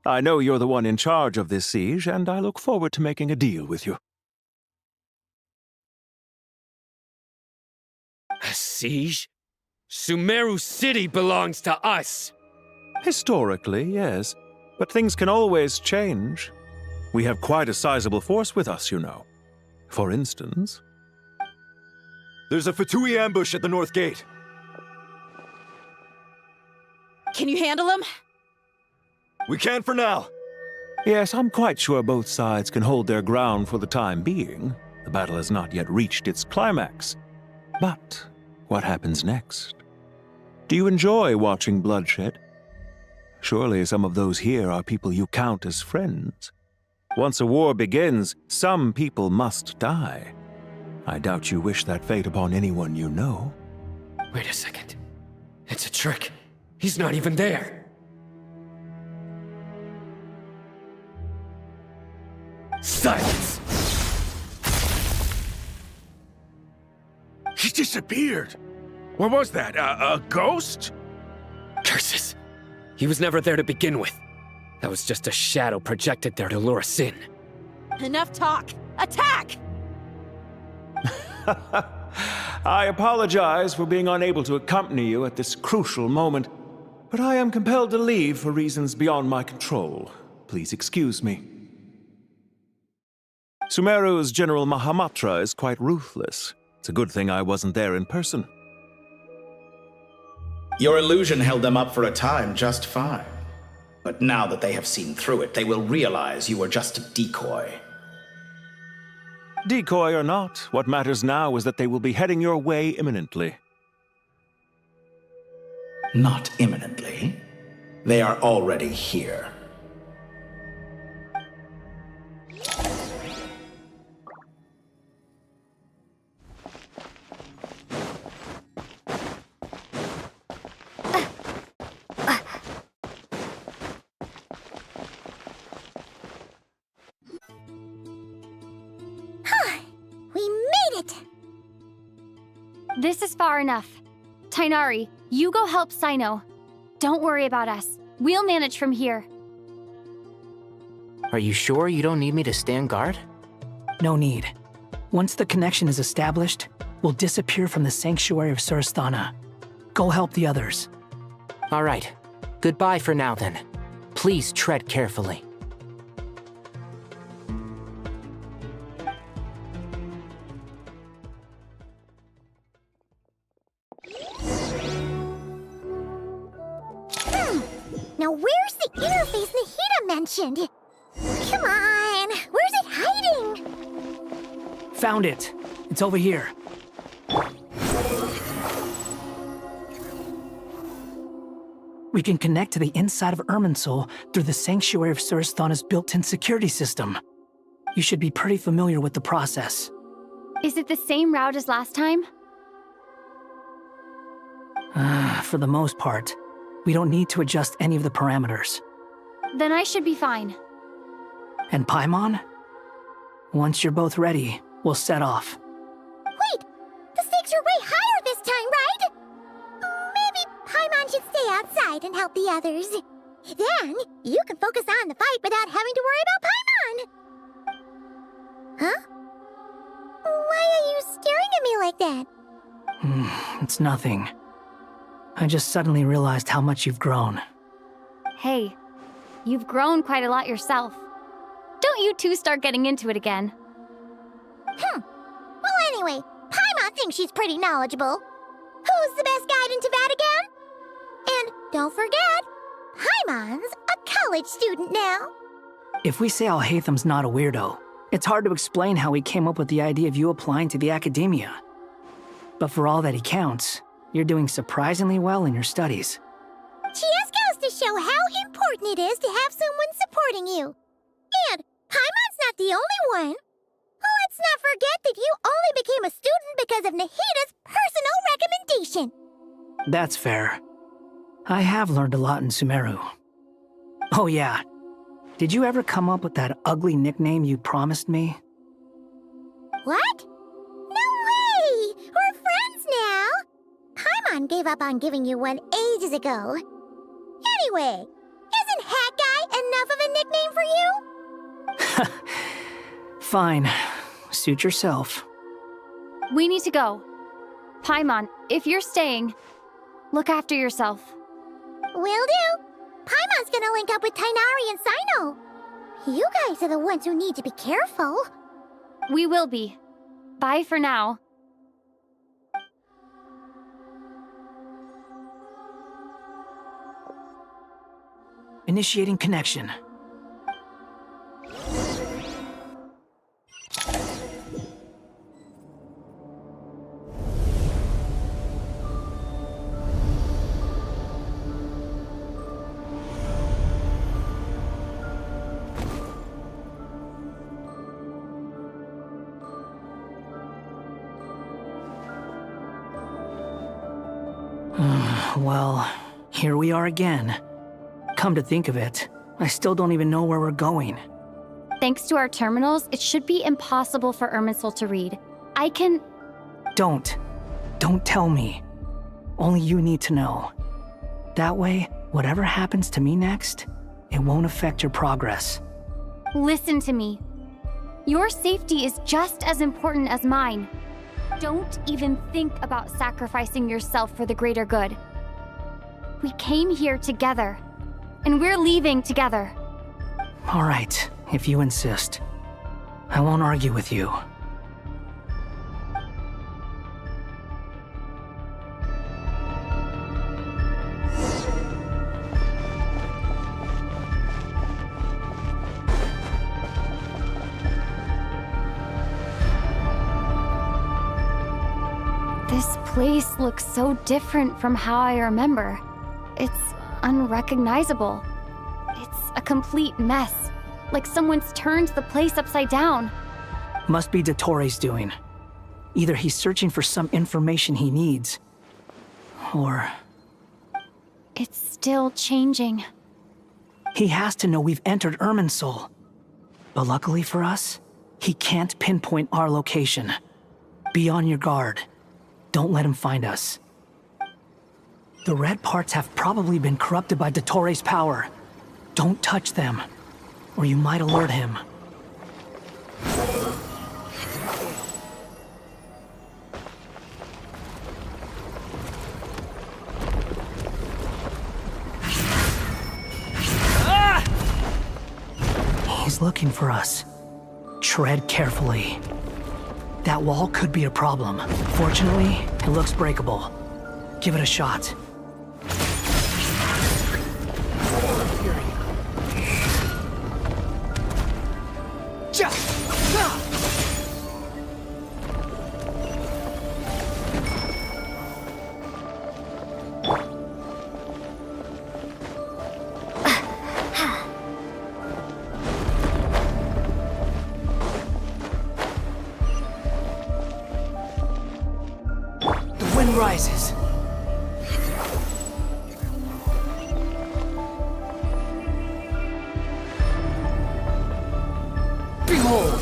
I know you're the one in charge of this siege, and I look forward to making a deal with you. A siege? Sumeru City belongs to us! Historically, yes. But things can always change. We have quite a sizable force with us, you know. For instance... There's a Fatui ambush at the north gate. Can you handle him? We can for now. Yes, I'm quite sure both sides can hold their ground for the time being. The battle has not yet reached its climax. But what happens next? Do you enjoy watching bloodshed? Surely some of those here are people you count as friends. Once a war begins, some people must die. I doubt you wish that fate upon anyone you know. Wait a second. It's a trick. He's not even there. Silence! He disappeared. What was that? A ghost? Curses! He was never there to begin with. That was just a shadow projected there to lure us in. Enough talk! Attack! I apologize for being unable to accompany you at this crucial moment, but I am compelled to leave for reasons beyond my control. Please excuse me. Sumeru's General Mahamatra is quite ruthless. It's a good thing I wasn't there in person. Your illusion held them up for a time just fine. But now that they have seen through it, they will realize you were just a decoy. Decoy or not, what matters now is that they will be heading your way imminently. Not imminently. They are already here. This is far enough. Tainari, you go help Sino. Don't worry about us. We'll manage from here. Are you sure you don't need me to stand guard? No need. Once the connection is established, we'll disappear from the Sanctuary of Surasthana. Go help the others. All right. Goodbye for now, then. Please tread carefully. Now where's the interface Nahida mentioned? Come on, where's it hiding? Found it. It's over here. We can connect to the inside of Irminsul through the Sanctuary of Surasthana's built-in security system. You should be pretty familiar with the process. Is it the same route as last time? For the most part. We don't need to adjust any of the parameters. Then I should be fine. And Paimon? Once you're both ready, we'll set off. Wait! The stakes are way higher this time, right? Maybe Paimon should stay outside and help the others. Then, you can focus on the fight without having to worry about Paimon! Huh? Why are you staring at me like that? It's nothing. I just suddenly realized how much you've grown. Hey, you've grown quite a lot yourself. Don't you two start getting into it again. Well, anyway, Paimon thinks she's pretty knowledgeable. Who's the best guide in Tavatigan? And don't forget, Paimon's a college student now. If we say Alhatham's not a weirdo, it's hard to explain how he came up with the idea of you applying to the academia. But for all that he counts, you're doing surprisingly well in your studies. Just goes to show how important it is to have someone supporting you. And Paimon's not the only one. Let's not forget that you only became a student because of Nahida's personal recommendation. That's fair. I have learned a lot in Sumeru. Oh yeah, did you ever come up with that ugly nickname you promised me? What? No way! We're friends now! Paimon gave up on giving you one ages ago. Anyway, isn't Hat Guy enough of a nickname for you? Fine. Suit yourself. We need to go. Paimon, if you're staying, look after yourself. Will do. Paimon's gonna link up with Tainari and Sino. You guys are the ones who need to be careful. We will be. Bye for now. Initiating connection. Well, here we are again. Come to think of it, I still don't even know where we're going. Thanks to our terminals, it should be impossible for Irminsul to read. I can... Don't tell me. Only you need to know. That way, whatever happens to me next, it won't affect your progress. Listen to me. Your safety is just as important as mine. Don't even think about sacrificing yourself for the greater good. We came here together, and we're leaving together. All right, if you insist. I won't argue with you. This place looks so different from how I remember. It's unrecognizable. It's a complete mess, like someone's turned the place upside down. Must be Dottoro's doing. Either he's searching for some information he needs, or... It's still changing. He has to know we've entered Irminsul. But luckily for us, he can't pinpoint our location. Be on your guard. Don't let him find us. The red parts have probably been corrupted by Dottoro's power. Don't touch them, or you might alert him. He's looking for us. Tread carefully. That wall could be a problem. Fortunately, it looks breakable. Give it a shot. Rises. Behold!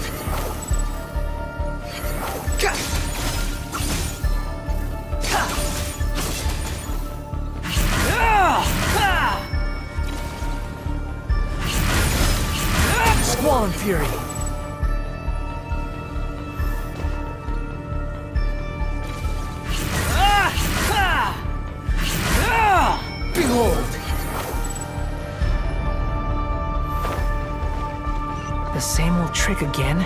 Squall Fury! Behold! The same old trick again?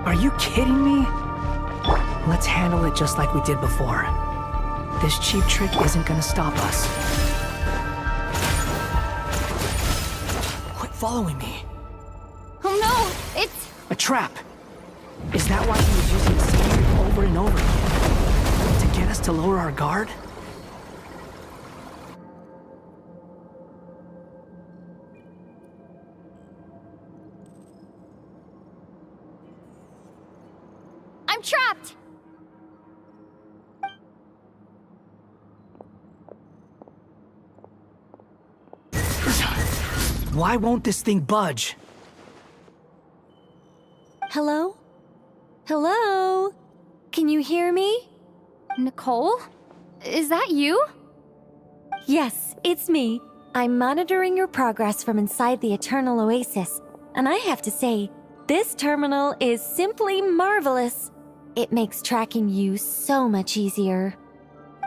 Are you kidding me? Let's handle it just like we did before. This cheap trick isn't gonna stop us. Quit following me. Oh no! It's... A trap! Is that why he was using the same trick over and over again? To get us to lower our guard? I'm trapped! Why won't this thing budge? Hello? Hello? Can you hear me? Nicole? Is that you? Yes, it's me. I'm monitoring your progress from inside the Eternal Oasis, and I have to say, this terminal is simply marvelous. It makes tracking you so much easier.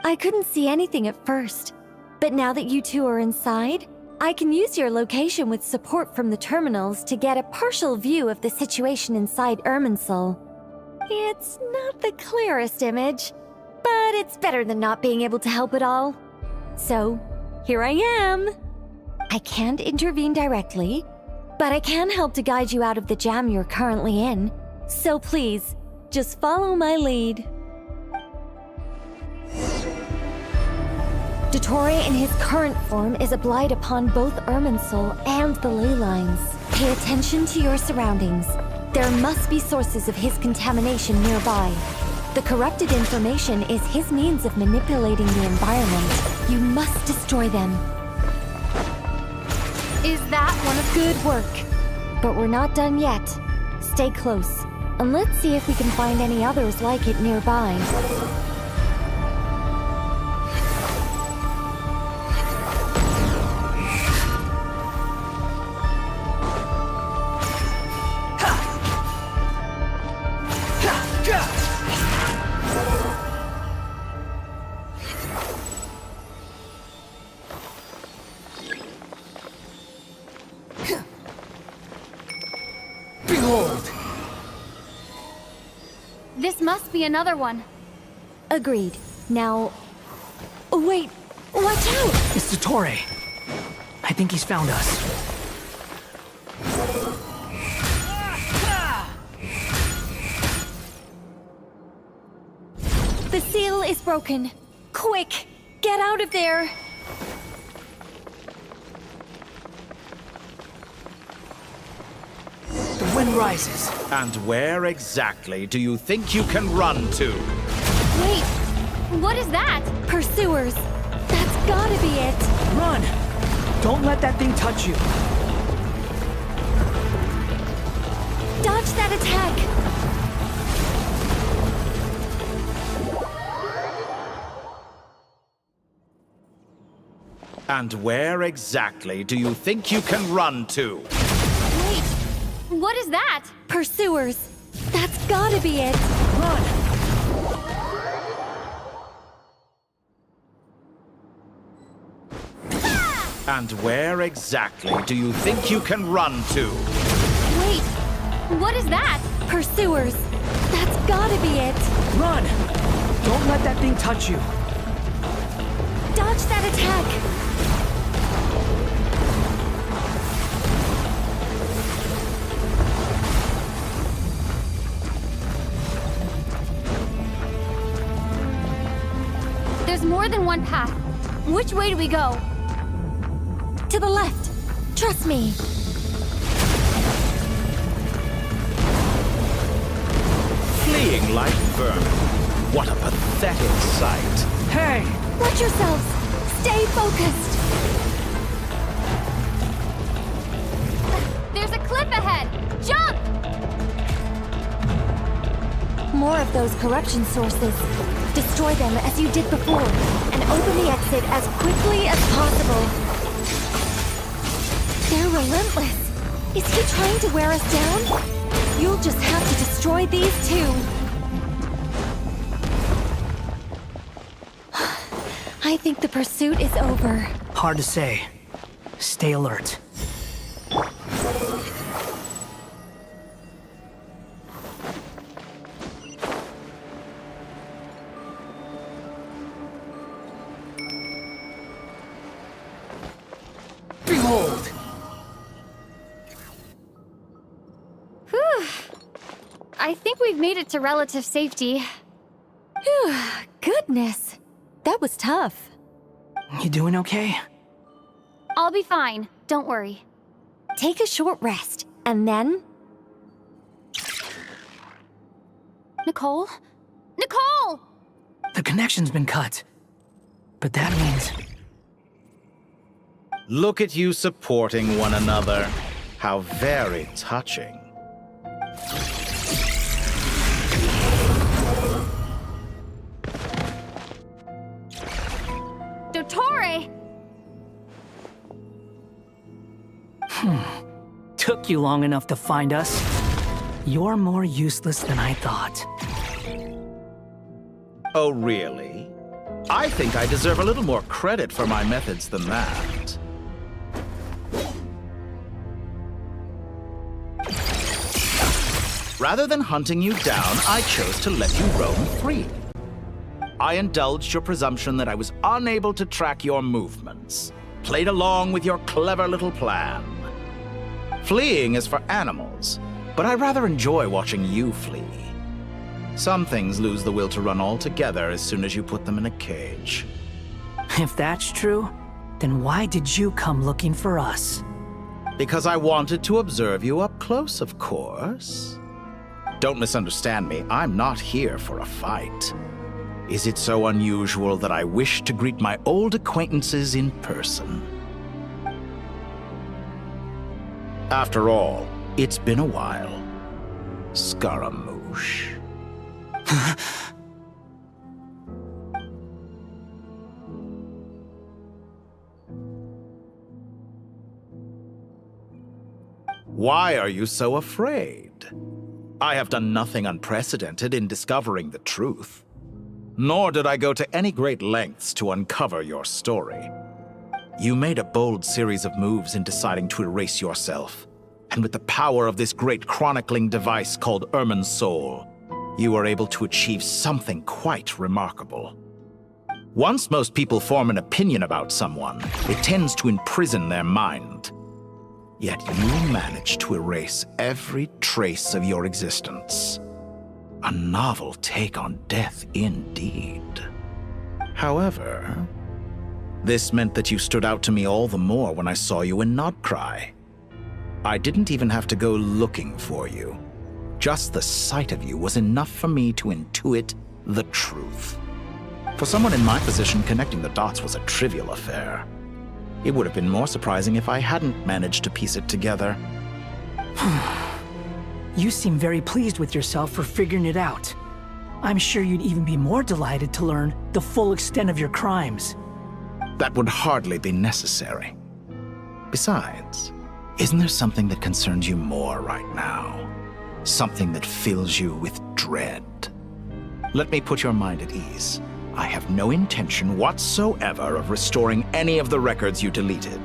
I couldn't see anything at first, but now that you two are inside, I can use your location with support from the terminals to get a partial view of the situation inside Irminsul. It's not the clearest image, but it's better than not being able to help at all. So, here I am. I can't intervene directly, but I can help to guide you out of the jam you're currently in. So please, just follow my lead. Dottore in his current form is a blight upon both Irminsul and the ley lines. Pay attention to your surroundings. There must be sources of his contamination nearby. The corrupted information is his means of manipulating the environment. You must destroy them. Is that one of Good work. But we're not done yet. Stay close, and let's see if we can find any others like it nearby. Behold! This must be another one. Agreed. Now... Wait! Watch out! It's Dottore. I think he's found us. The seal is broken. Quick! Get out of there! The wind rises. And where exactly do you think you can run to? Wait, what is that? Pursuers! That's gotta be it! Run! Don't let that thing touch you. Dodge that attack! And where exactly do you think you can run to? Wait, what is that? Pursuers! That's gotta be it! Run! And where exactly do you think you can run to? Wait, what is that? Pursuers! That's gotta be it! Run! Don't let that thing touch you. Dodge that attack! There's more than one path. Which way do we go? To the left! Trust me! Fleeing like vermin. What a pathetic sight. Hey! Watch yourselves! Stay focused! There's a cliff ahead! Jump! More of those corruption sources. Destroy them as you did before, and open the exit as quickly as possible. They're relentless. Is he trying to wear us down? You'll just have to destroy these too. I think the pursuit is over. Hard to say. Stay alert. Behold! Whew. I think we've made it to relative safety. Phew, goodness. That was tough. You doing okay? I'll be fine. Don't worry. Take a short rest, and then... Nicole? Nicole! The connection's been cut. But that means... Look at you supporting one another. How very touching. Dottore! Took you long enough to find us. You're more useless than I thought. Oh, really? I think I deserve a little more credit for my methods than that. Rather than hunting you down, I chose to let you roam free. I indulged your presumption that I was unable to track your movements. played along with your clever little plan. Fleeing is for animals, but I rather enjoy watching you flee. Some things lose the will to run altogether as soon as you put them in a cage. If that's true, then why did you come looking for us? Because I wanted to observe you up close, of course. Don't misunderstand me, I'm not here for a fight. Is it so unusual that I wish to greet my old acquaintances in person? After all, it's been a while. Scaramouche. Why are you so afraid? I have done nothing unprecedented in discovering the truth. Nor did I go to any great lengths to uncover your story. You made a bold series of moves in deciding to erase yourself. And with the power of this great chronicling device called Ermin's Soul, you were able to achieve something quite remarkable. Once most people form an opinion about someone, it tends to imprison their mind. Yet you managed to erase every trace of your existence. A novel take on death indeed. However, this meant that you stood out to me all the more when I saw you in Krai. I didn't even have to go looking for you. Just the sight of you was enough for me to intuit the truth. For someone in my position, connecting the dots was a trivial affair. It would have been more surprising if I hadn't managed to piece it together. You seem very pleased with yourself for figuring it out. I'm sure you'd even be more delighted to learn the full extent of your crimes. That would hardly be necessary. Besides, isn't there something that concerns you more right now? Something that fills you with dread? Let me put your mind at ease. I have no intention whatsoever of restoring any of the records you deleted.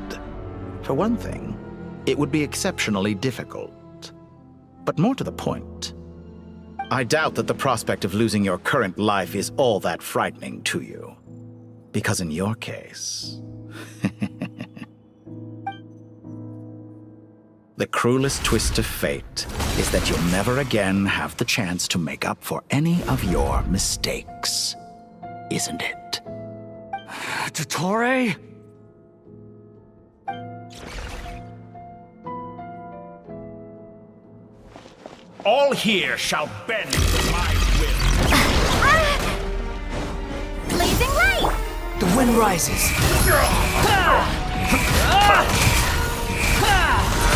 For one thing, it would be exceptionally difficult. But more to the point, I doubt that the prospect of losing your current life is all that frightening to you. Because in your case, the cruelest twist of fate is that you'll never again have the chance to make up for any of your mistakes. Isn't it? Dottore? All here shall bend to my will. Blazing light! The wind rises.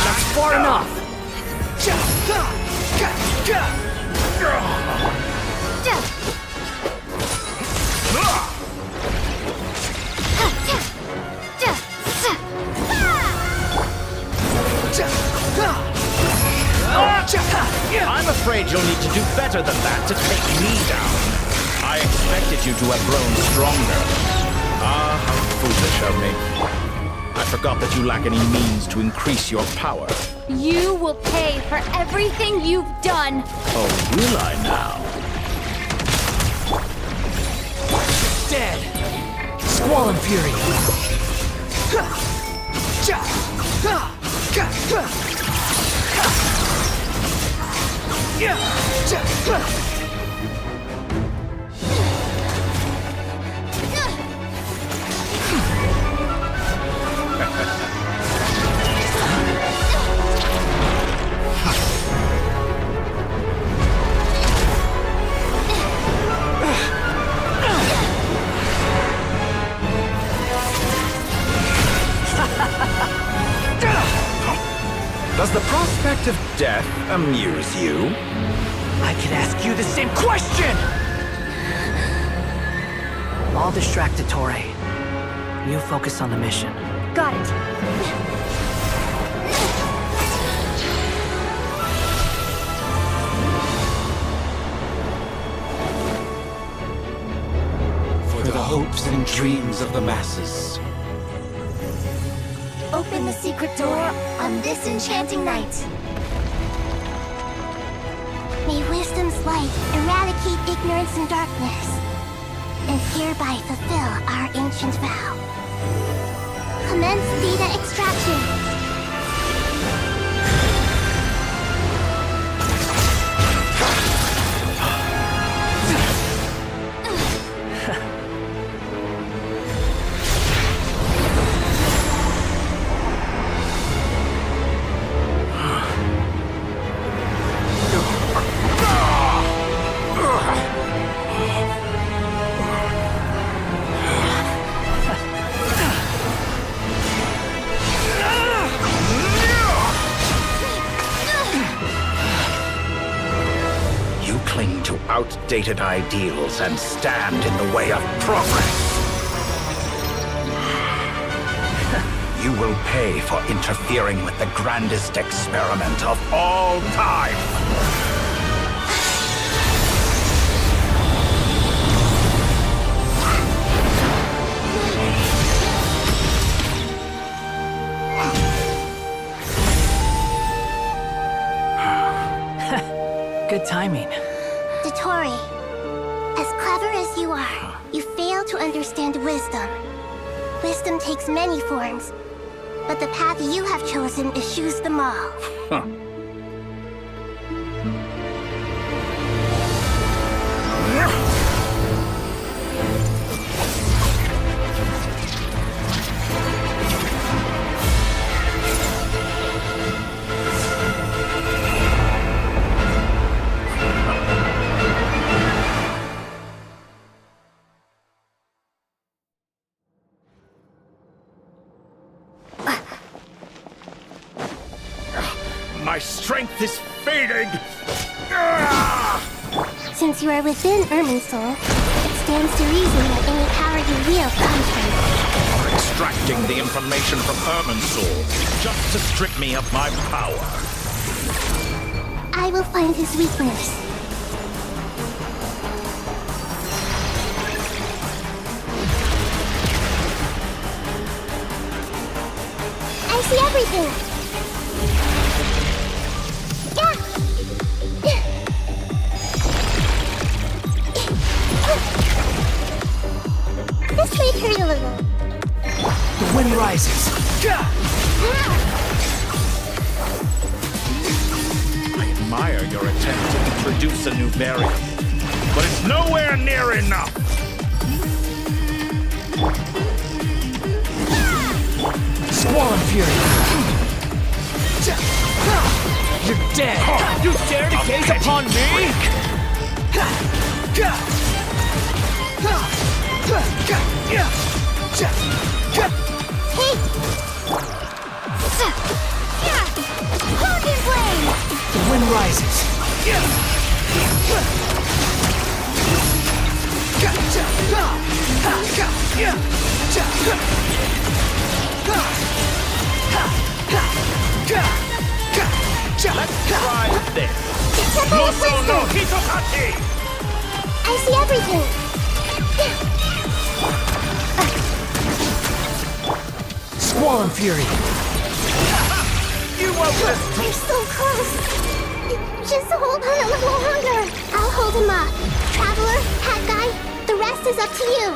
That's far enough. I'm afraid you'll need to do better than that to take me down. I expected you to have grown stronger. Ah, how foolish of me. I forgot that you lack any means to increase your power. You will pay for everything you've done. Oh, will I now? Dead. Squall and Fury. Does the prospect of death amuse you? I could ask you the same question! I'll distract Dottore. You focus on the mission. Got it. For the hopes and dreams of the masses. Open the secret door on this enchanting night. May wisdom's light eradicate ignorance and darkness, and hereby fulfill our ancient vow. Commence data extraction. Outdated ideals and stand in the way of progress. You will pay for interfering with the grandest experiment of all time. Good timing. Dottore, as clever as you are, you fail to understand wisdom. Wisdom takes many forms, but the path you have chosen eschews them all. Huh. My strength is fading! Since you are within Irminsul, it stands to reason that any power you wield comes from it. Extracting the information from Irminsul just to strip me of my power. I will find his weakness. I see everything! This may hurt a little. The wind rises. I admire your attempt to introduce a new variant, but it's nowhere near enough. Squall and Fury. You're dead. You dare to gaze upon me? Hey! Hogan Blade! The wind rises. Let's try this. Muso no Hitokachi! I see everything. Squall and Fury. You won't listen. They're so close. Just hold on a little longer. I'll hold him up. Traveler, Hat Guy, the rest is up to you.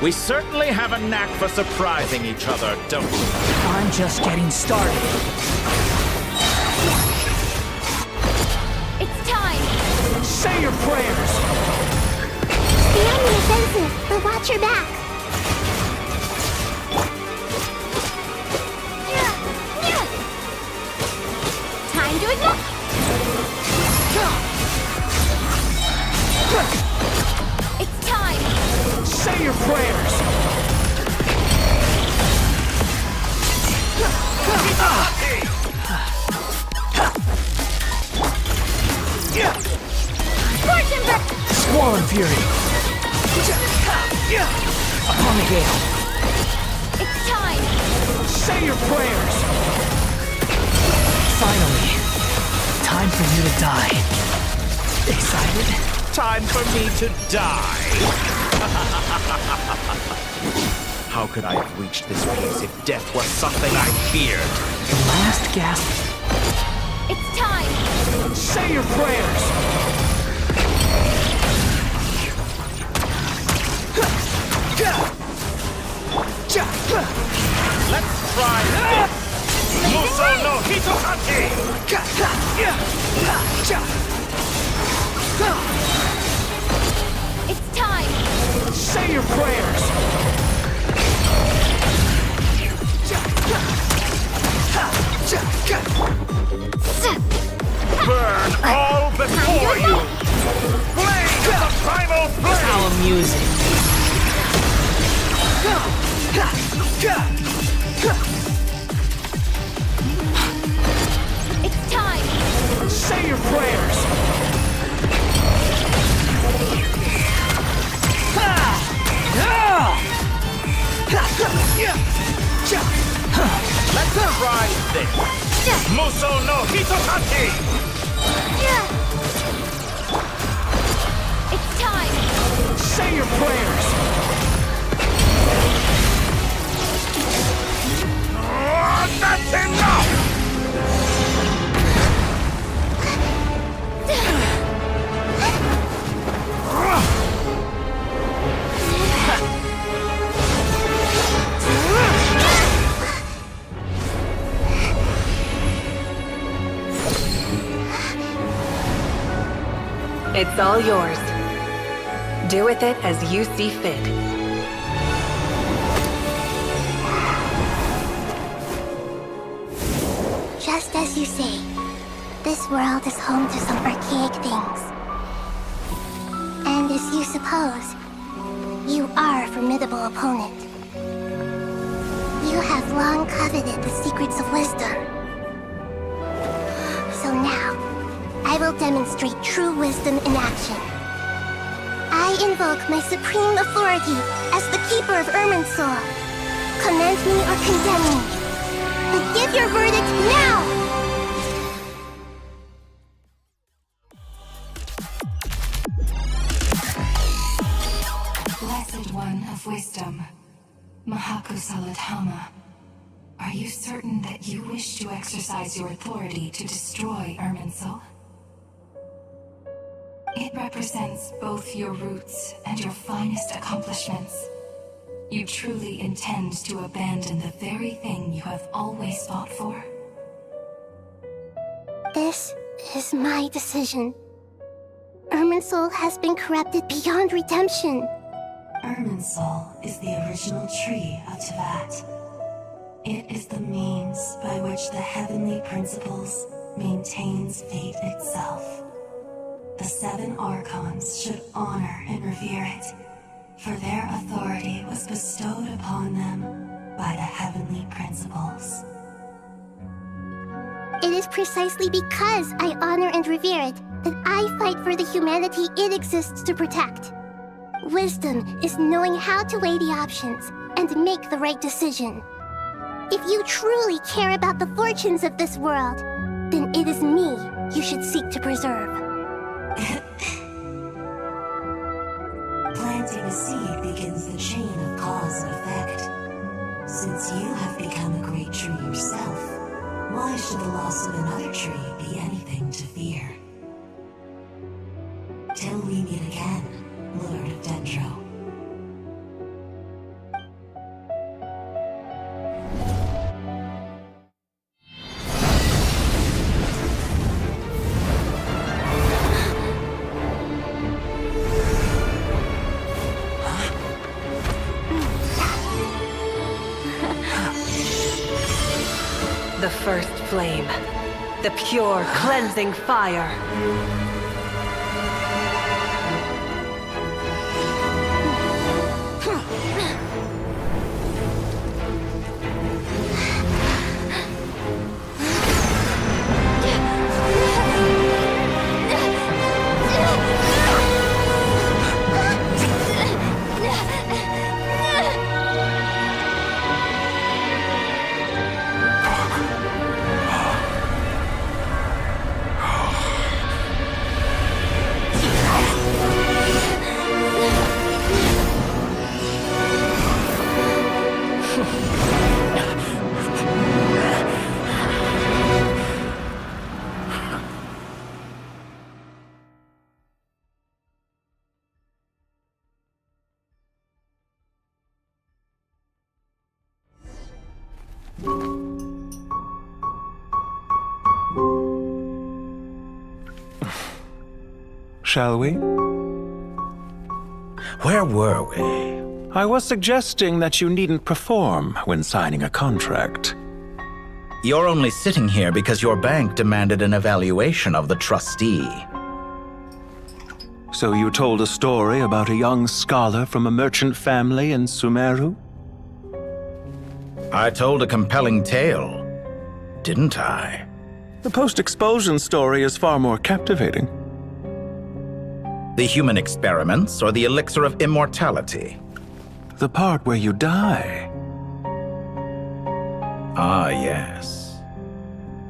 We certainly have a knack for surprising each other, don't we? I'm just getting started. It's time. Say your prayers. Stay on the offensive, but watch your back. Time to ignite. It's time. Say your prayers. Squall and Fury. Upon the gale. It's time. Say your prayers. Finally, time for you to die. Excited? Time for me to die. How could I have reached this pace if death was something I feared? The last gasp. It's time. Say your prayers. try this! Muso no Hitohaki! It's time! Say your prayers! Burn all before you! Blade of the primal flame! How amusing. It's time! Say your prayers! Let's try this! Muso no Hitohaki! It's time! Say your prayers! That's enough! It's all yours. Do with it as you see fit. Just as you say, this world is home to some archaic things. And as you suppose, you are a formidable opponent. You have long coveted the secrets of wisdom. So now, I will demonstrate true wisdom in action. I invoke my supreme authority as the keeper of Irminsul. Commend me or condemn me, but give your verdict now! Blessed One of Wisdom, Mahakusaladhama, are you certain that you wish to exercise your authority to destroy Irminsul? It represents both your roots and your finest accomplishments. You truly intend to abandon the very thing you have always fought for? This is my decision. Irminsul has been corrupted beyond redemption. Irminsul is the original tree of Tevat. It is the means by which the heavenly principles maintains fate itself. The 7 Archons should honor and revere it, for their authority was bestowed upon them by the heavenly principles. It is precisely because I honor and revere it that I fight for the humanity it exists to protect. Wisdom is knowing how to weigh the options and make the right decision. If you truly care about the fortunes of this world, then it is me you should seek to preserve. Planting a seed begins the chain of cause and effect. Since you have become a great tree yourself, why should the loss of another tree be anything to fear? Till we meet again, Lord of Dendro. The first flame. The pure, cleansing fire. shall we? Where were we? I was suggesting that you needn't perform when signing a contract. You're only sitting here because your bank demanded an evaluation of the trustee. So you told a story about a young scholar from a merchant family in Sumeru? I told a compelling tale, didn't I? The post-expulsion story is far more captivating. The human experiments or the elixir of immortality? The part where you die. Ah, yes.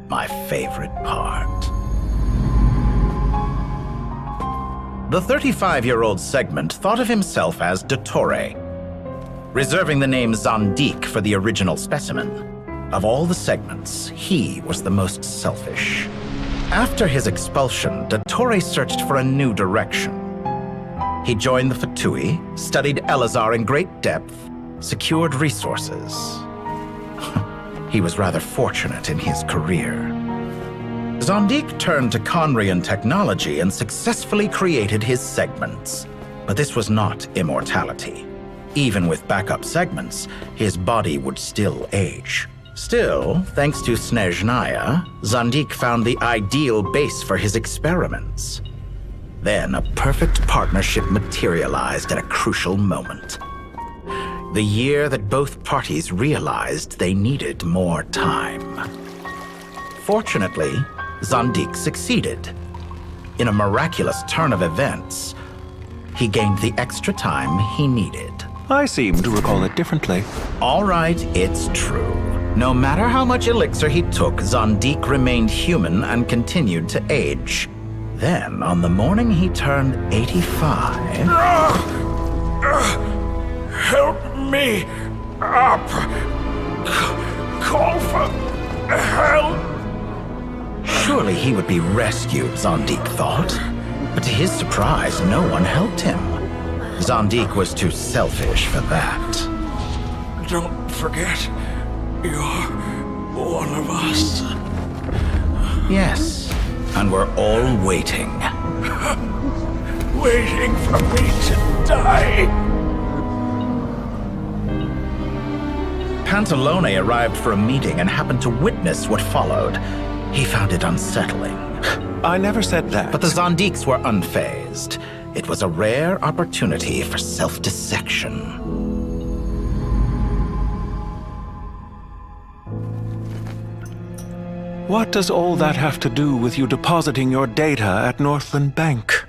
My favorite part. The 35-year-old Segment thought of himself as Dottore, reserving the name Zandik for the original specimen. Of all the Segments, he was the most selfish. After his expulsion, Dottore searched for a new direction. He joined the Fatui, studied Elazar in great depth, secured resources. He was rather fortunate in his career. Zandik turned to Conrian technology and successfully created his segments. But this was not immortality. Even with backup segments, his body would still age. Still, thanks to Snezhnaya, Zandik found the ideal base for his experiments. Then a perfect partnership materialized at a crucial moment. The year that both parties realized they needed more time. Fortunately, Zandik succeeded. In a miraculous turn of events, he gained the extra time he needed. I seem to recall it differently. All right, it's true. No matter how much elixir he took, Zandik remained human and continued to age. Then, on the morning he turned 85... Help me up! Call for help! Surely he would be rescued, Zandik thought. But to his surprise, no one helped him. Zandik was too selfish for that. Don't forget, you're one of us. Yes, and we're all waiting. Waiting for me to die. Pantalone arrived for a meeting and happened to witness what followed. He found it unsettling. I never said that. But the Zandiks were unfazed. It was a rare opportunity for self-dissection. What does all that have to do with you depositing your data at Northland Bank?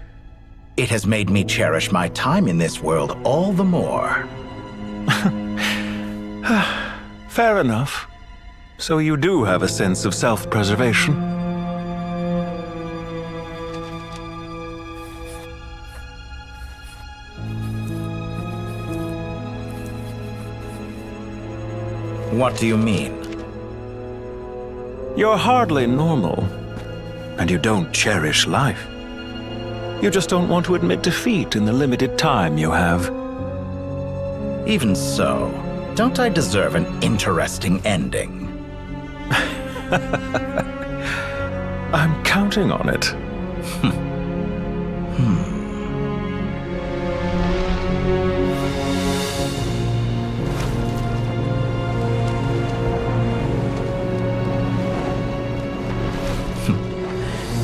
It has made me cherish my time in this world all the more. Fair enough. So you do have a sense of self-preservation. What do you mean? You're hardly normal, and you don't cherish life. You just don't want to admit defeat in the limited time you have. Even so, don't I deserve an interesting ending? I'm counting on it.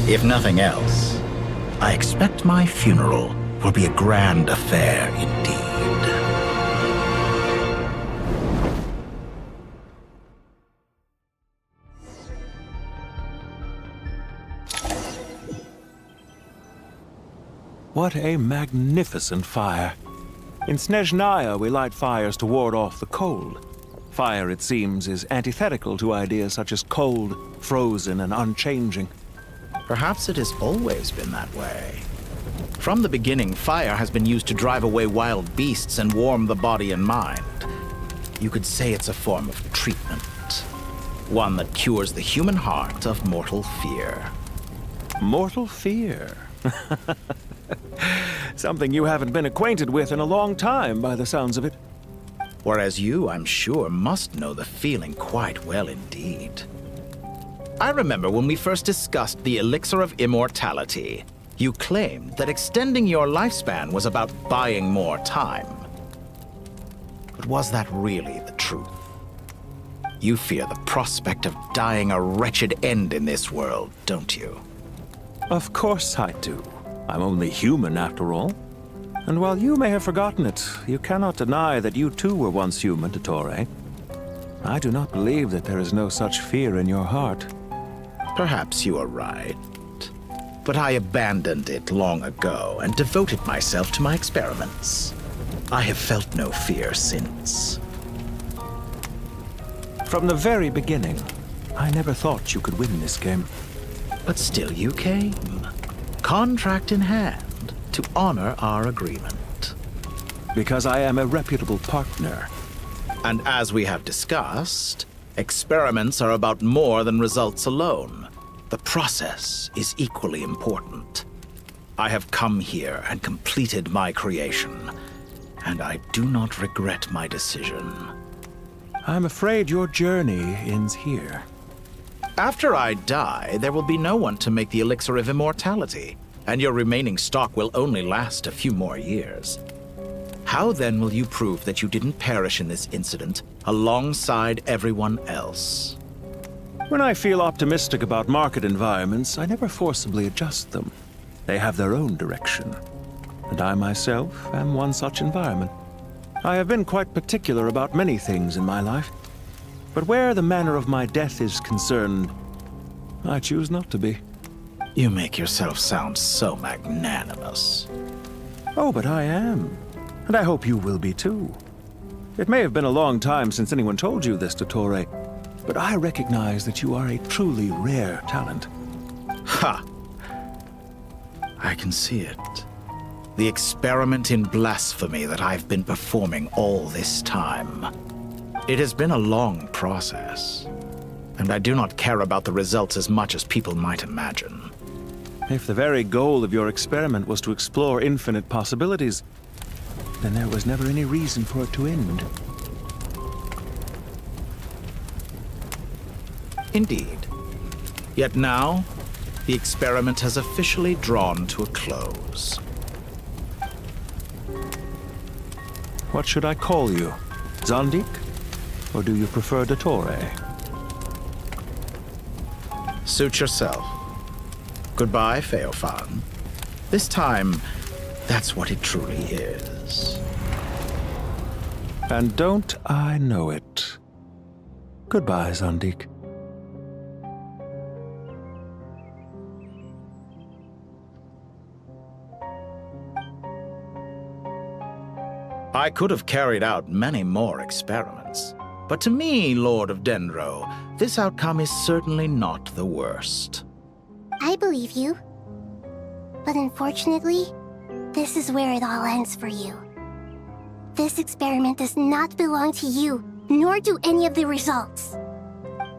If nothing else, I expect my funeral will be a grand affair indeed. What a magnificent fire. In Snezhnaya, we light fires to ward off the cold. Fire, it seems, is antithetical to ideas such as cold, frozen, and unchanging. Perhaps it has always been that way. From the beginning, fire has been used to drive away wild beasts and warm the body and mind. You could say it's a form of treatment. One that cures the human heart of mortal fear. Mortal fear? Something you haven't been acquainted with in a long time, by the sounds of it. Whereas you, I'm sure, must know the feeling quite well indeed. I remember when we first discussed the elixir of immortality. You claimed that extending your lifespan was about buying more time. But was that really the truth? You fear the prospect of dying a wretched end in this world, don't you? Of course I do. I'm only human after all. And while you may have forgotten it, you cannot deny that you too were once human, Dottore. I do not believe that there is no such fear in your heart. Perhaps you are right. But I abandoned it long ago and devoted myself to my experiments. I have felt no fear since. From the very beginning, I never thought you could win this game. But still you came, contract in hand, to honor our agreement. Because I am a reputable partner. And as we have discussed, experiments are about more than results alone. The process is equally important. I have come here and completed my creation, and I do not regret my decision. I'm afraid your journey ends here. After I die, there will be no one to make the elixir of immortality, and your remaining stock will only last a few more years. How then will you prove that you didn't perish in this incident alongside everyone else? When I feel optimistic about market environments, I never forcibly adjust them. They have their own direction. And I myself am one such environment. I have been quite particular about many things in my life. But where the manner of my death is concerned, I choose not to be. You make yourself sound so magnanimous. Oh, but I am. And I hope you will be too. It may have been a long time since anyone told you this, Dottore, but I recognize that you are a truly rare talent. Ha! I can see it. The experiment in blasphemy that I've been performing all this time. It has been a long process, and I do not care about the results as much as people might imagine. If the very goal of your experiment was to explore infinite possibilities, then there was never any reason for it to end. Indeed. Yet now, the experiment has officially drawn to a close. What should I call you? Zandik? Or do you prefer Dottore? Suit yourself. Goodbye, Feofan. This time, that's what it truly is. And don't I know it? Goodbye, Zandik. I could have carried out many more experiments, but to me, Lord of Dendro, this outcome is certainly not the worst. I believe you. But unfortunately, this is where it all ends for you. This experiment does not belong to you, nor do any of the results.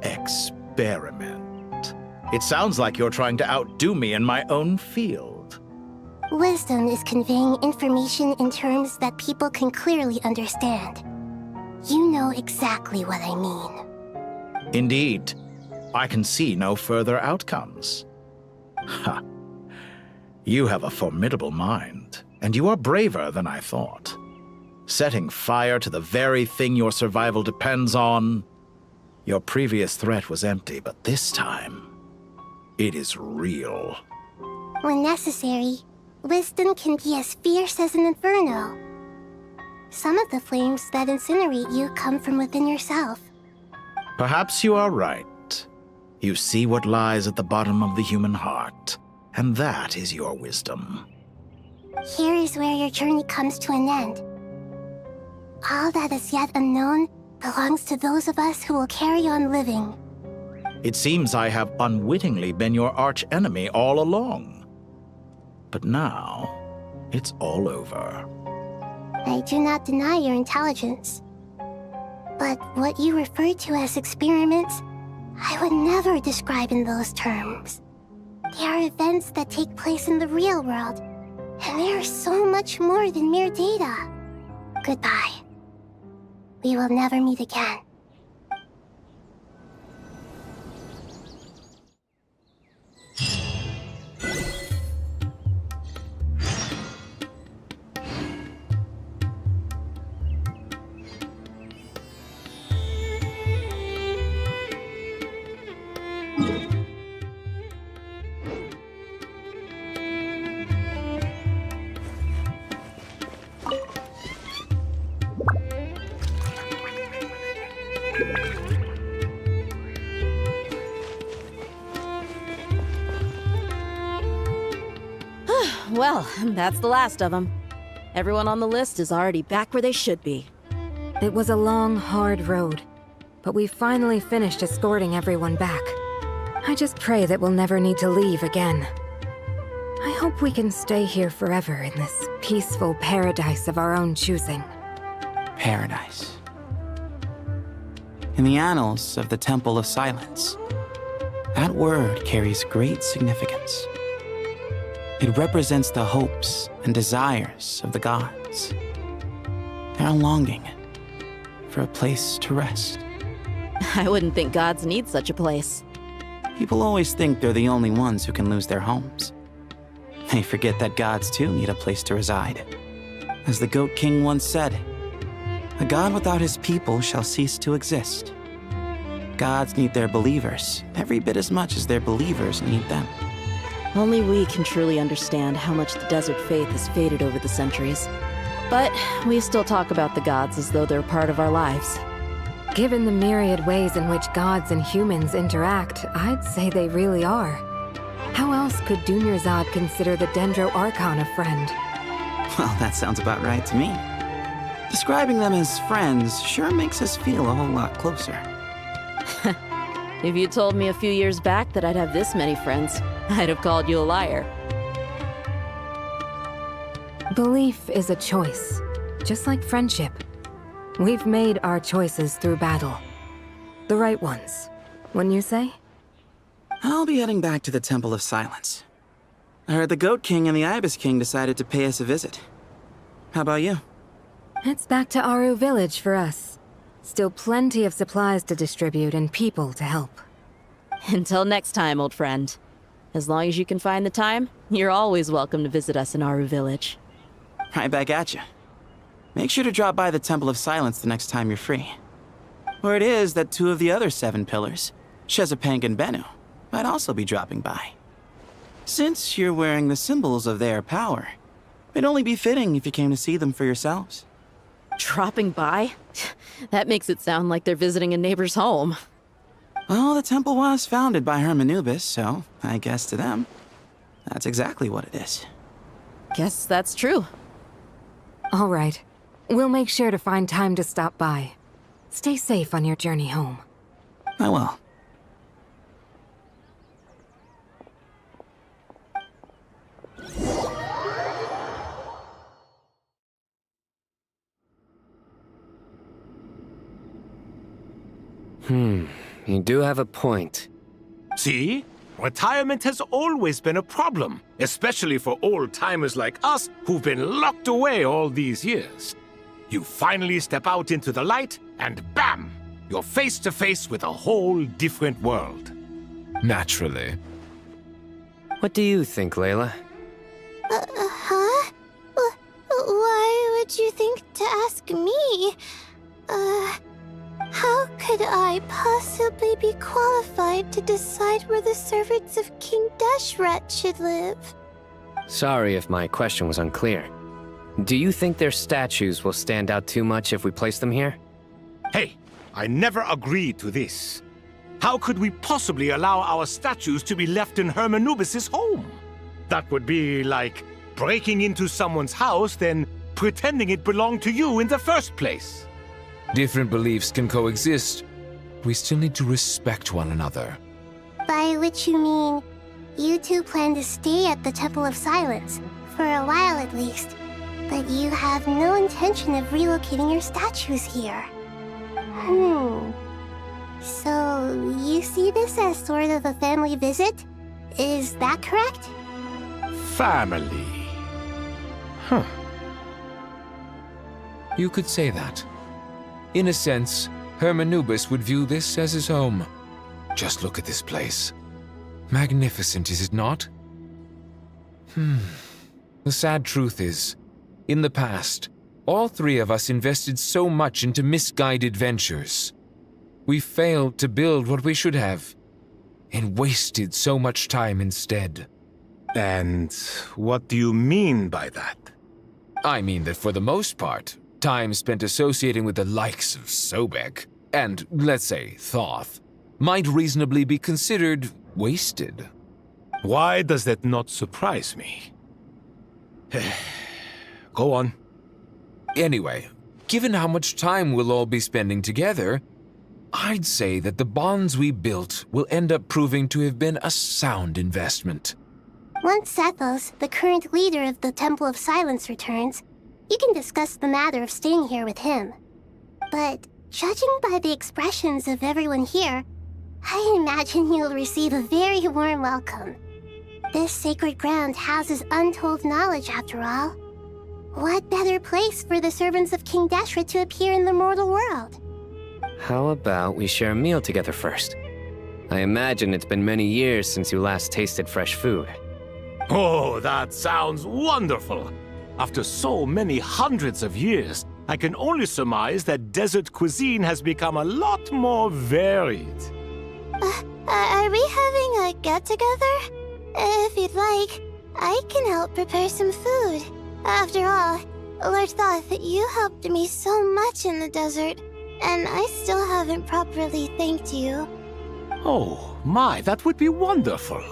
Experiment? It sounds like you're trying to outdo me in my own field. Wisdom is conveying information in terms that people can clearly understand. You know exactly what I mean. Indeed. I can see no further outcomes. Ha. You have a formidable mind, and you are braver than I thought. Setting fire to the very thing your survival depends on. Your previous threat was empty, but this time, it is real. When necessary, wisdom can be as fierce as an inferno. Some of the flames that incinerate you come from within yourself. Perhaps you are right. You see what lies at the bottom of the human heart, and that is your wisdom. Here is where your journey comes to an end. All that is yet unknown belongs to those of us who will carry on living. It seems I have unwittingly been your arch-enemy all along. But now, it's all over. I do not deny your intelligence. But what you refer to as experiments, I would never describe in those terms. They are events that take place in the real world, and they are so much more than mere data. Goodbye. We will never meet again. Well, that's the last of them. Everyone on the list is already back where they should be. It was a long, hard road, but we finally finished escorting everyone back. I just pray that we'll never need to leave again. I hope we can stay here forever in this peaceful paradise of our own choosing. Paradise. In the annals of the Temple of Silence, that word carries great significance. It represents the hopes and desires of the gods. They're longing for a place to rest. I wouldn't think gods need such a place. People always think they're the only ones who can lose their homes. They forget that gods too need a place to reside. As the Goat King once said, "A god without his people shall cease to exist." Gods need their believers every bit as much as their believers need them. Only we can truly understand how much the desert faith has faded over the centuries. But we still talk about the gods as though they're part of our lives. Given the myriad ways in which gods and humans interact, I'd say they really are. How else could Dunyarzad consider the Dendro Archon a friend? Well, that sounds about right to me. Describing them as friends sure makes us feel a whole lot closer. If you told me a few years back that I'd have this many friends, I'd have called you a liar. Belief is a choice, just like friendship. We've made our choices through battle. The right ones, wouldn't you say? I'll be heading back to the Temple of Silence. I heard the Goat King and the Ibis King decided to pay us a visit. How about you? It's back to Aru Village for us. Still plenty of supplies to distribute and people to help. Until next time, old friend. As long as you can find the time, you're always welcome to visit us in Aru Village. Right back at you. Make sure to drop by the Temple of Silence the next time you're free. Or it is that two of the other 7 pillars, Shezapang and Bennu, might also be dropping by. Since you're wearing the symbols of their power, it'd only be fitting if you came to see them for yourselves. Dropping by? That makes it sound like they're visiting a neighbor's home. Well, the temple was founded by Hermanubis, so I guess to them, that's exactly what it is. Guess that's true. All right. We'll make sure to find time to stop by. Stay safe on your journey home. I will. You do have a point. See? Retirement has always been a problem, especially for old-timers like us who've been locked away all these years. You finally step out into the light, and bam! You're face to face with a whole different world. Naturally. What do you think, Layla? Huh? Why would you think to ask me? How could I possibly be qualified to decide where the servants of King Deshret should live? Sorry if my question was unclear. Do you think their statues will stand out too much if we place them here? Hey, I never agreed to this. How could we possibly allow our statues to be left in Hermanubis' home? That would be like breaking into someone's house, then pretending it belonged to you in the first place. Different beliefs can coexist. We still need to respect one another. By which you mean, you two plan to stay at the Temple of Silence, for a while at least, but you have no intention of relocating your statues here. So, you see this as sort of a family visit? Is that correct? Family. Huh. You could say that. In a sense, Hermanubis would view this as his home. Just look at this place. Magnificent, is it not? The sad truth is, in the past, all 3 of us invested so much into misguided ventures. We failed to build what we should have, and wasted so much time instead. And what do you mean by that? I mean that for the most part, time spent associating with the likes of Sobek, and, let's say, Thoth, might reasonably be considered wasted. Why does that not surprise me? Go on. Anyway, given how much time we'll all be spending together, I'd say that the bonds we built will end up proving to have been a sound investment. Once Sethos, the current leader of the Temple of Silence, returns, you can discuss the matter of staying here with him. But judging by the expressions of everyone here, I imagine you'll receive a very warm welcome. This sacred ground houses untold knowledge, after all. What better place for the servants of King Deshret to appear in the mortal world? How about we share a meal together first? I imagine it's been many years since you last tasted fresh food. Oh, that sounds wonderful! After so many hundreds of years, I can only surmise that desert cuisine has become a lot more varied. Are we having a get-together? If you'd like, I can help prepare some food. After all, Lord Thoth, you helped me so much in the desert, and I still haven't properly thanked you. Oh, my, that would be wonderful.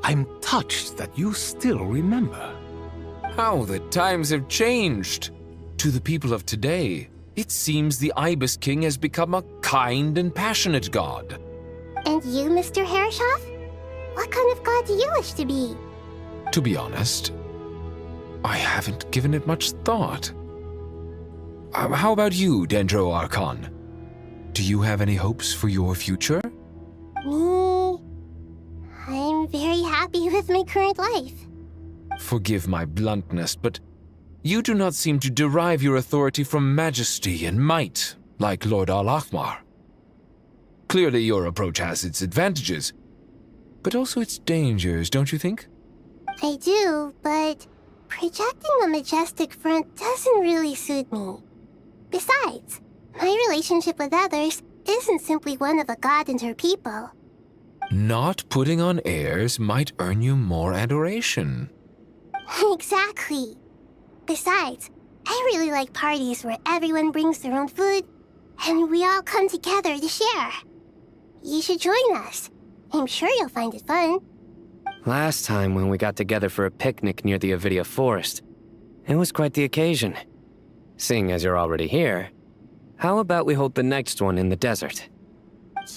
I'm touched that you still remember. How the times have changed. To the people of today, it seems the Ibis King has become a kind and passionate god. And you, Mr. Herreshoff? What kind of god do you wish to be? To be honest, I haven't given it much thought. How about you, Dendro Archon? Do you have any hopes for your future? Me? I'm very happy with my current life. Forgive my bluntness, but you do not seem to derive your authority from majesty and might, like Lord Al-Ahmar. Clearly your approach has its advantages, but also its dangers, don't you think? I do, but projecting a majestic front doesn't really suit me. Besides, my relationship with others isn't simply one of a god and her people. Not putting on airs might earn you more adoration. Exactly. Besides, I really like parties where everyone brings their own food, and we all come together to share. You should join us. I'm sure you'll find it fun. Last time when we got together for a picnic near the Avidia Forest, it was quite the occasion. Seeing as you're already here, how about we hold the next one in the desert?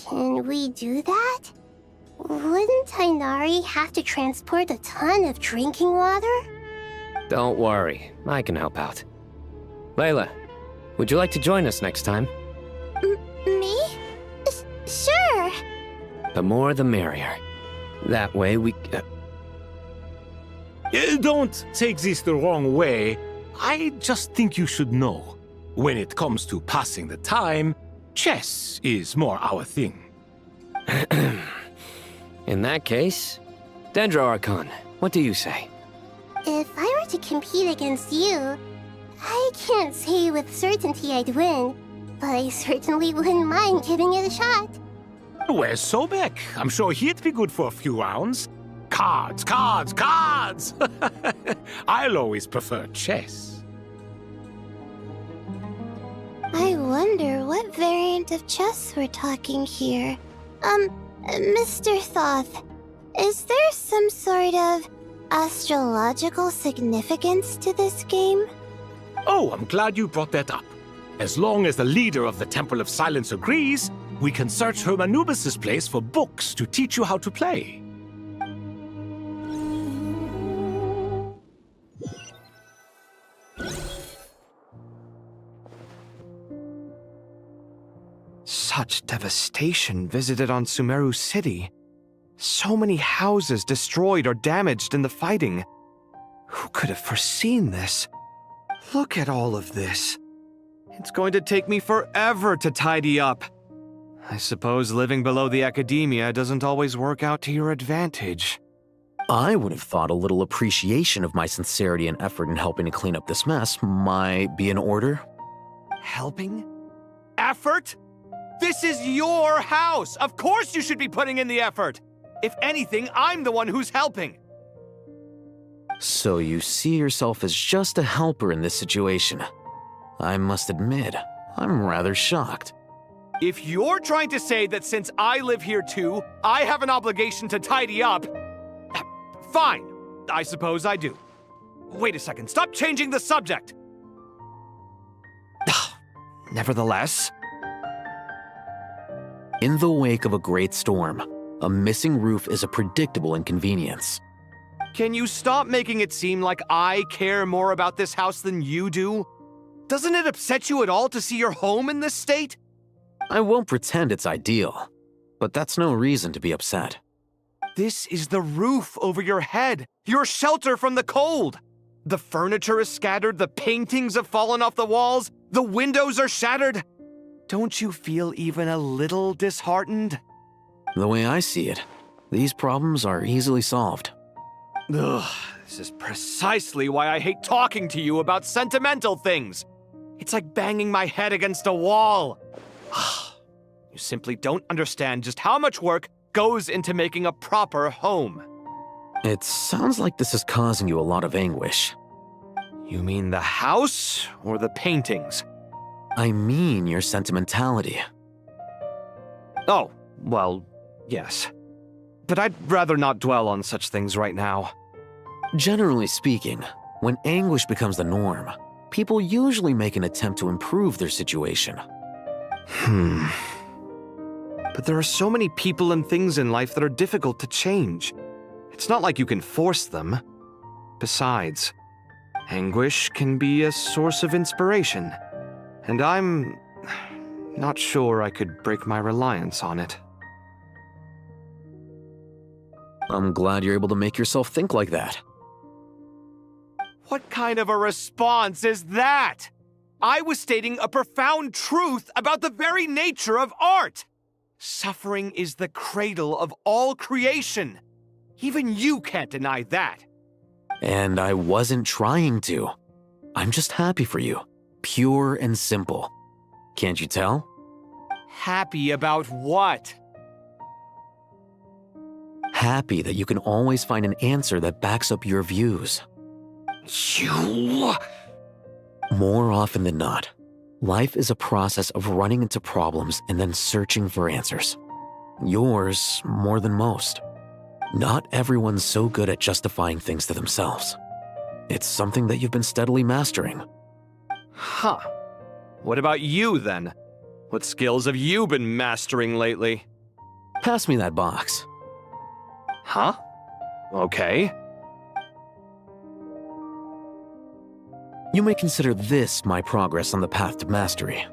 Can we do that? Wouldn't Tainari have to transport a ton of drinking water? Don't worry, I can help out. Layla, would you like to join us next time? Me? Sure. The more the merrier. That way we... Don't take this the wrong way. I just think you should know. When it comes to passing the time, chess is more our thing. In that case, Dendro Archon, what do you say? If I were to compete against you, I can't say with certainty I'd win, but I certainly wouldn't mind giving it a shot. Where's Sobek? I'm sure he'd be good for a few rounds. Cards, cards, cards! I'll always prefer chess. I wonder what variant of chess we're talking here. Mr. Thoth, is there some sort of astrological significance to this game? Oh, I'm glad you brought that up. As long as the leader of the Temple of Silence agrees, we can search Hermanubis' place for books to teach you how to play. Such devastation visited on Sumeru City. So many houses destroyed or damaged in the fighting. Who could have foreseen this? Look at all of this. It's going to take me forever to tidy up. I suppose living below the academia doesn't always work out to your advantage. I would have thought a little appreciation of my sincerity and effort in helping to clean up this mess might be in order. Helping? Effort? This is your house! Of course you should be putting in the effort! If anything, I'm the one who's helping! So you see yourself as just a helper in this situation. I must admit, I'm rather shocked. If you're trying to say that since I live here too, I have an obligation to tidy up, fine, I suppose I do. Wait a second, stop changing the subject! Nevertheless... In the wake of a great storm, a missing roof is a predictable inconvenience. Can you stop making it seem like I care more about this house than you do? Doesn't it upset you at all to see your home in this state? I won't pretend it's ideal, but that's no reason to be upset. This is the roof over your head, your shelter from the cold. The furniture is scattered, the paintings have fallen off the walls, the windows are shattered. Don't you feel even a little disheartened? The way I see it, these problems are easily solved. Ugh, this is precisely why I hate talking to you about sentimental things. It's like banging my head against a wall. You simply don't understand just how much work goes into making a proper home. It sounds like this is causing you a lot of anguish. You mean the house or the paintings? I mean your sentimentality. Oh, well, yes. But I'd rather not dwell on such things right now. Generally speaking, when anguish becomes the norm, people usually make an attempt to improve their situation. But there are so many people and things in life that are difficult to change. It's not like you can force them. Besides, anguish can be a source of inspiration, and I'm not sure I could break my reliance on it. I'm glad you're able to make yourself think like that. What kind of a response is that? I was stating a profound truth about the very nature of art. Suffering is the cradle of all creation. Even you can't deny that. And I wasn't trying to. I'm just happy for you. Pure and simple. Can't you tell? Happy about what? Happy that you can always find an answer that backs up your views. You... More often than not, life is a process of running into problems and then searching for answers. Yours more than most. Not everyone's so good at justifying things to themselves. It's something that you've been steadily mastering. Huh. What about you, then? What skills have you been mastering lately? Pass me that box. Huh? Okay. You may consider this my progress on the path to mastery.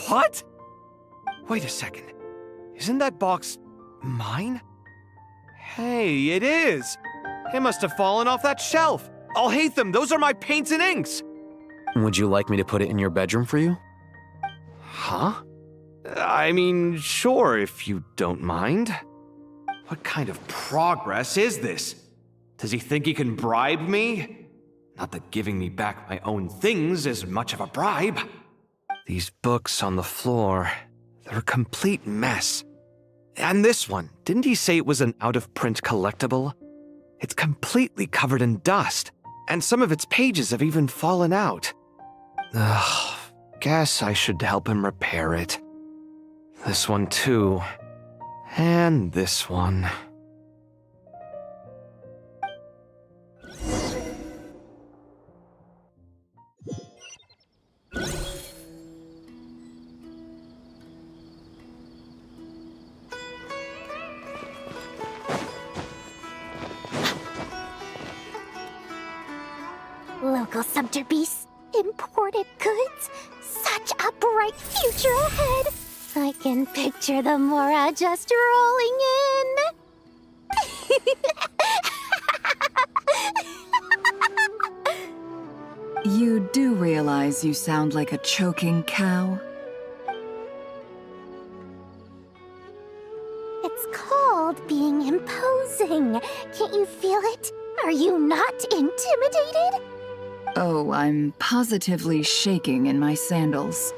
What? Wait a second. Isn't that box mine? Hey, it is! It must have fallen off that shelf! I'll hate them! Those are my paints and inks! Would you like me to put it in your bedroom for you? Huh? I mean, sure, if you don't mind. What kind of progress is this? Does he think he can bribe me? Not that giving me back my own things is much of a bribe. These books on the floor, they're a complete mess. And this one, didn't he say it was an out-of-print collectible? It's completely covered in dust, and some of its pages have even fallen out. Ugh, guess I should help him repair it. This one too. And this one. Local subter beasts, imported goods, such a bright future ahead. I can picture the Mora just rolling in. You do realize you sound like a choking cow? It's called being imposing. Can't you feel it? Are you not intimidated? Oh, I'm positively shaking in my sandals.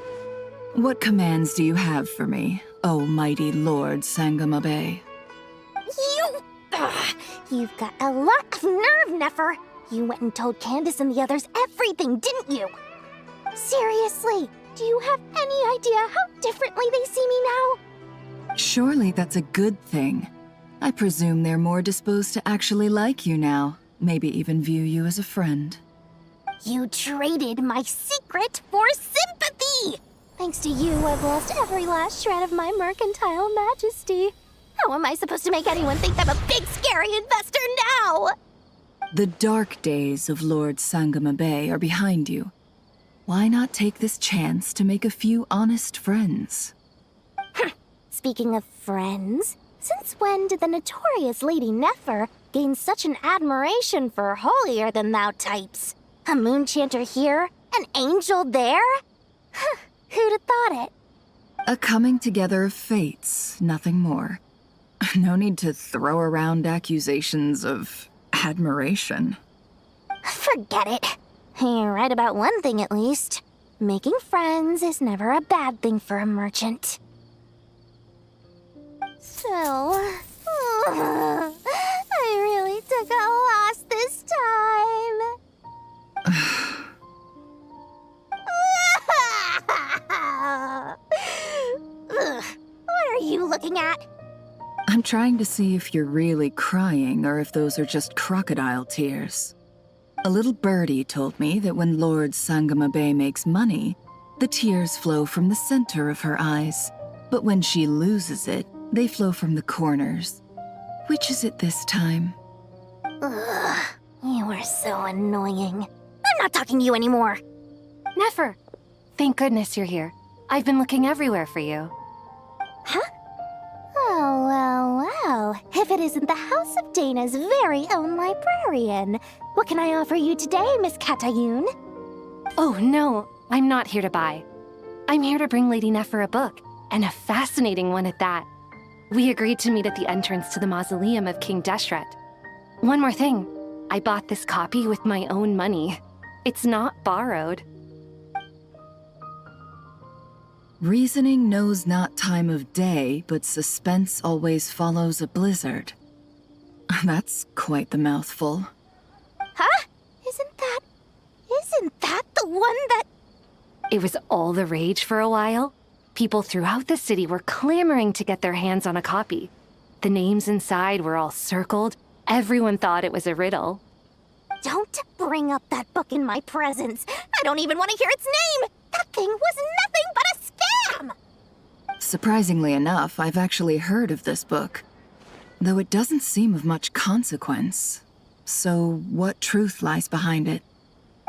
What commands do you have for me, oh mighty Lord Sangamabe? You've got a lot of nerve, Nefer. You went and told Candace and the others everything, didn't you? Seriously, do you have any idea how differently they see me now? Surely that's a good thing. I presume they're more disposed to actually like you now. maybe even view you as a friend. You traded my secret for sympathy! Thanks to you, I've lost every last shred of my mercantile majesty. How am I supposed to make anyone think I'm a big, scary investor now? The dark days of Lord Sangama Bay are behind you. Why not take this chance to make a few honest friends? Speaking of friends, since when did the notorious Lady Nefer gain such an admiration for holier-than-thou types? A moon chanter here, an angel there? Who'd have thought it? A coming together of fates, nothing more. No need to throw around accusations of admiration. Forget it. You're right about one thing at least. Making friends is never a bad thing for a merchant. So, I really took a loss this time. What are you looking at? I'm trying to see if you're really crying or if those are just crocodile tears. A little birdie told me that when Lord Sangama Bay makes money, the tears flow from the center of her eyes. But when she loses it, they flow from the corners. Which is it this time? Ugh, you are so annoying. I'm not talking to you anymore. Nefer! Thank goodness you're here. I've been looking everywhere for you. Huh? Oh. If it isn't the House of Dana's very own librarian. What can I offer you today, Miss Katayun? Oh, no. I'm not here to buy. I'm here to bring Lady Nefer a book, and a fascinating one at that. We agreed to meet at the entrance to the mausoleum of King Deshret. One more thing. I bought this copy with my own money. It's not borrowed. Reasoning knows not time of day, but suspense always follows a blizzard. That's quite the mouthful. Huh? Isn't that the one that... It was all the rage for a while. People throughout the city were clamoring to get their hands on a copy. The names inside were all circled. Everyone thought it was a riddle. Don't bring up that book in my presence. I don't even want to hear its name. That thing was nothing but a scam. Surprisingly enough, I've actually heard of this book, though it doesn't seem of much consequence. So what truth lies behind it?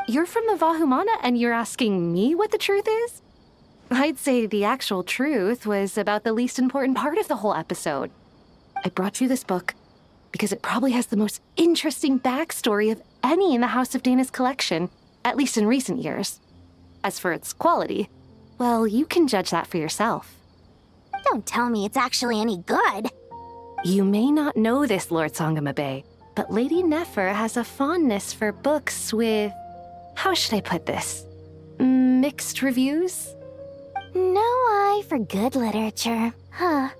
You're from the Vahumana and you're asking me what the truth is? I'd say the actual truth was about the least important part of the whole episode. I brought you this book because it probably has the most interesting backstory of any in the House of Dana's collection, at least in recent years. As for its quality, well, you can judge that for yourself. Don't tell me it's actually any good. You may not know this, Lord Sangama Bay, but Lady Nefer has a fondness for books with... how should I put this? Mixed reviews? No eye for good literature, huh?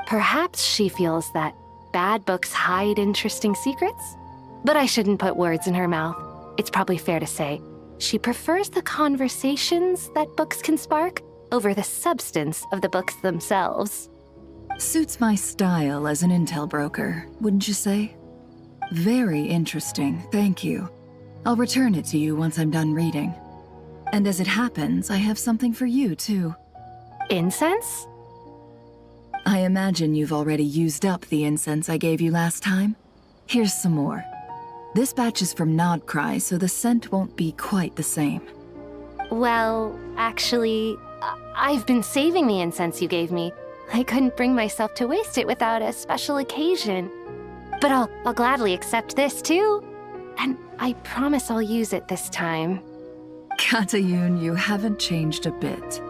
Perhaps she feels that bad books hide interesting secrets? But I shouldn't put words in her mouth. It's probably fair to say she prefers the conversations that books can spark over the substance of the books themselves. Suits my style as an intel broker, wouldn't you say? Very interesting, thank you. I'll return it to you once I'm done reading. And as it happens, I have something for you, too. Incense? I imagine you've already used up the incense I gave you last time. Here's some more. This batch is from Krai, so the scent won't be quite the same. Well, actually, I've been saving the incense you gave me. I couldn't bring myself to waste it without a special occasion. But I'll gladly accept this, too. And I promise I'll use it this time. Katayun, you haven't changed a bit.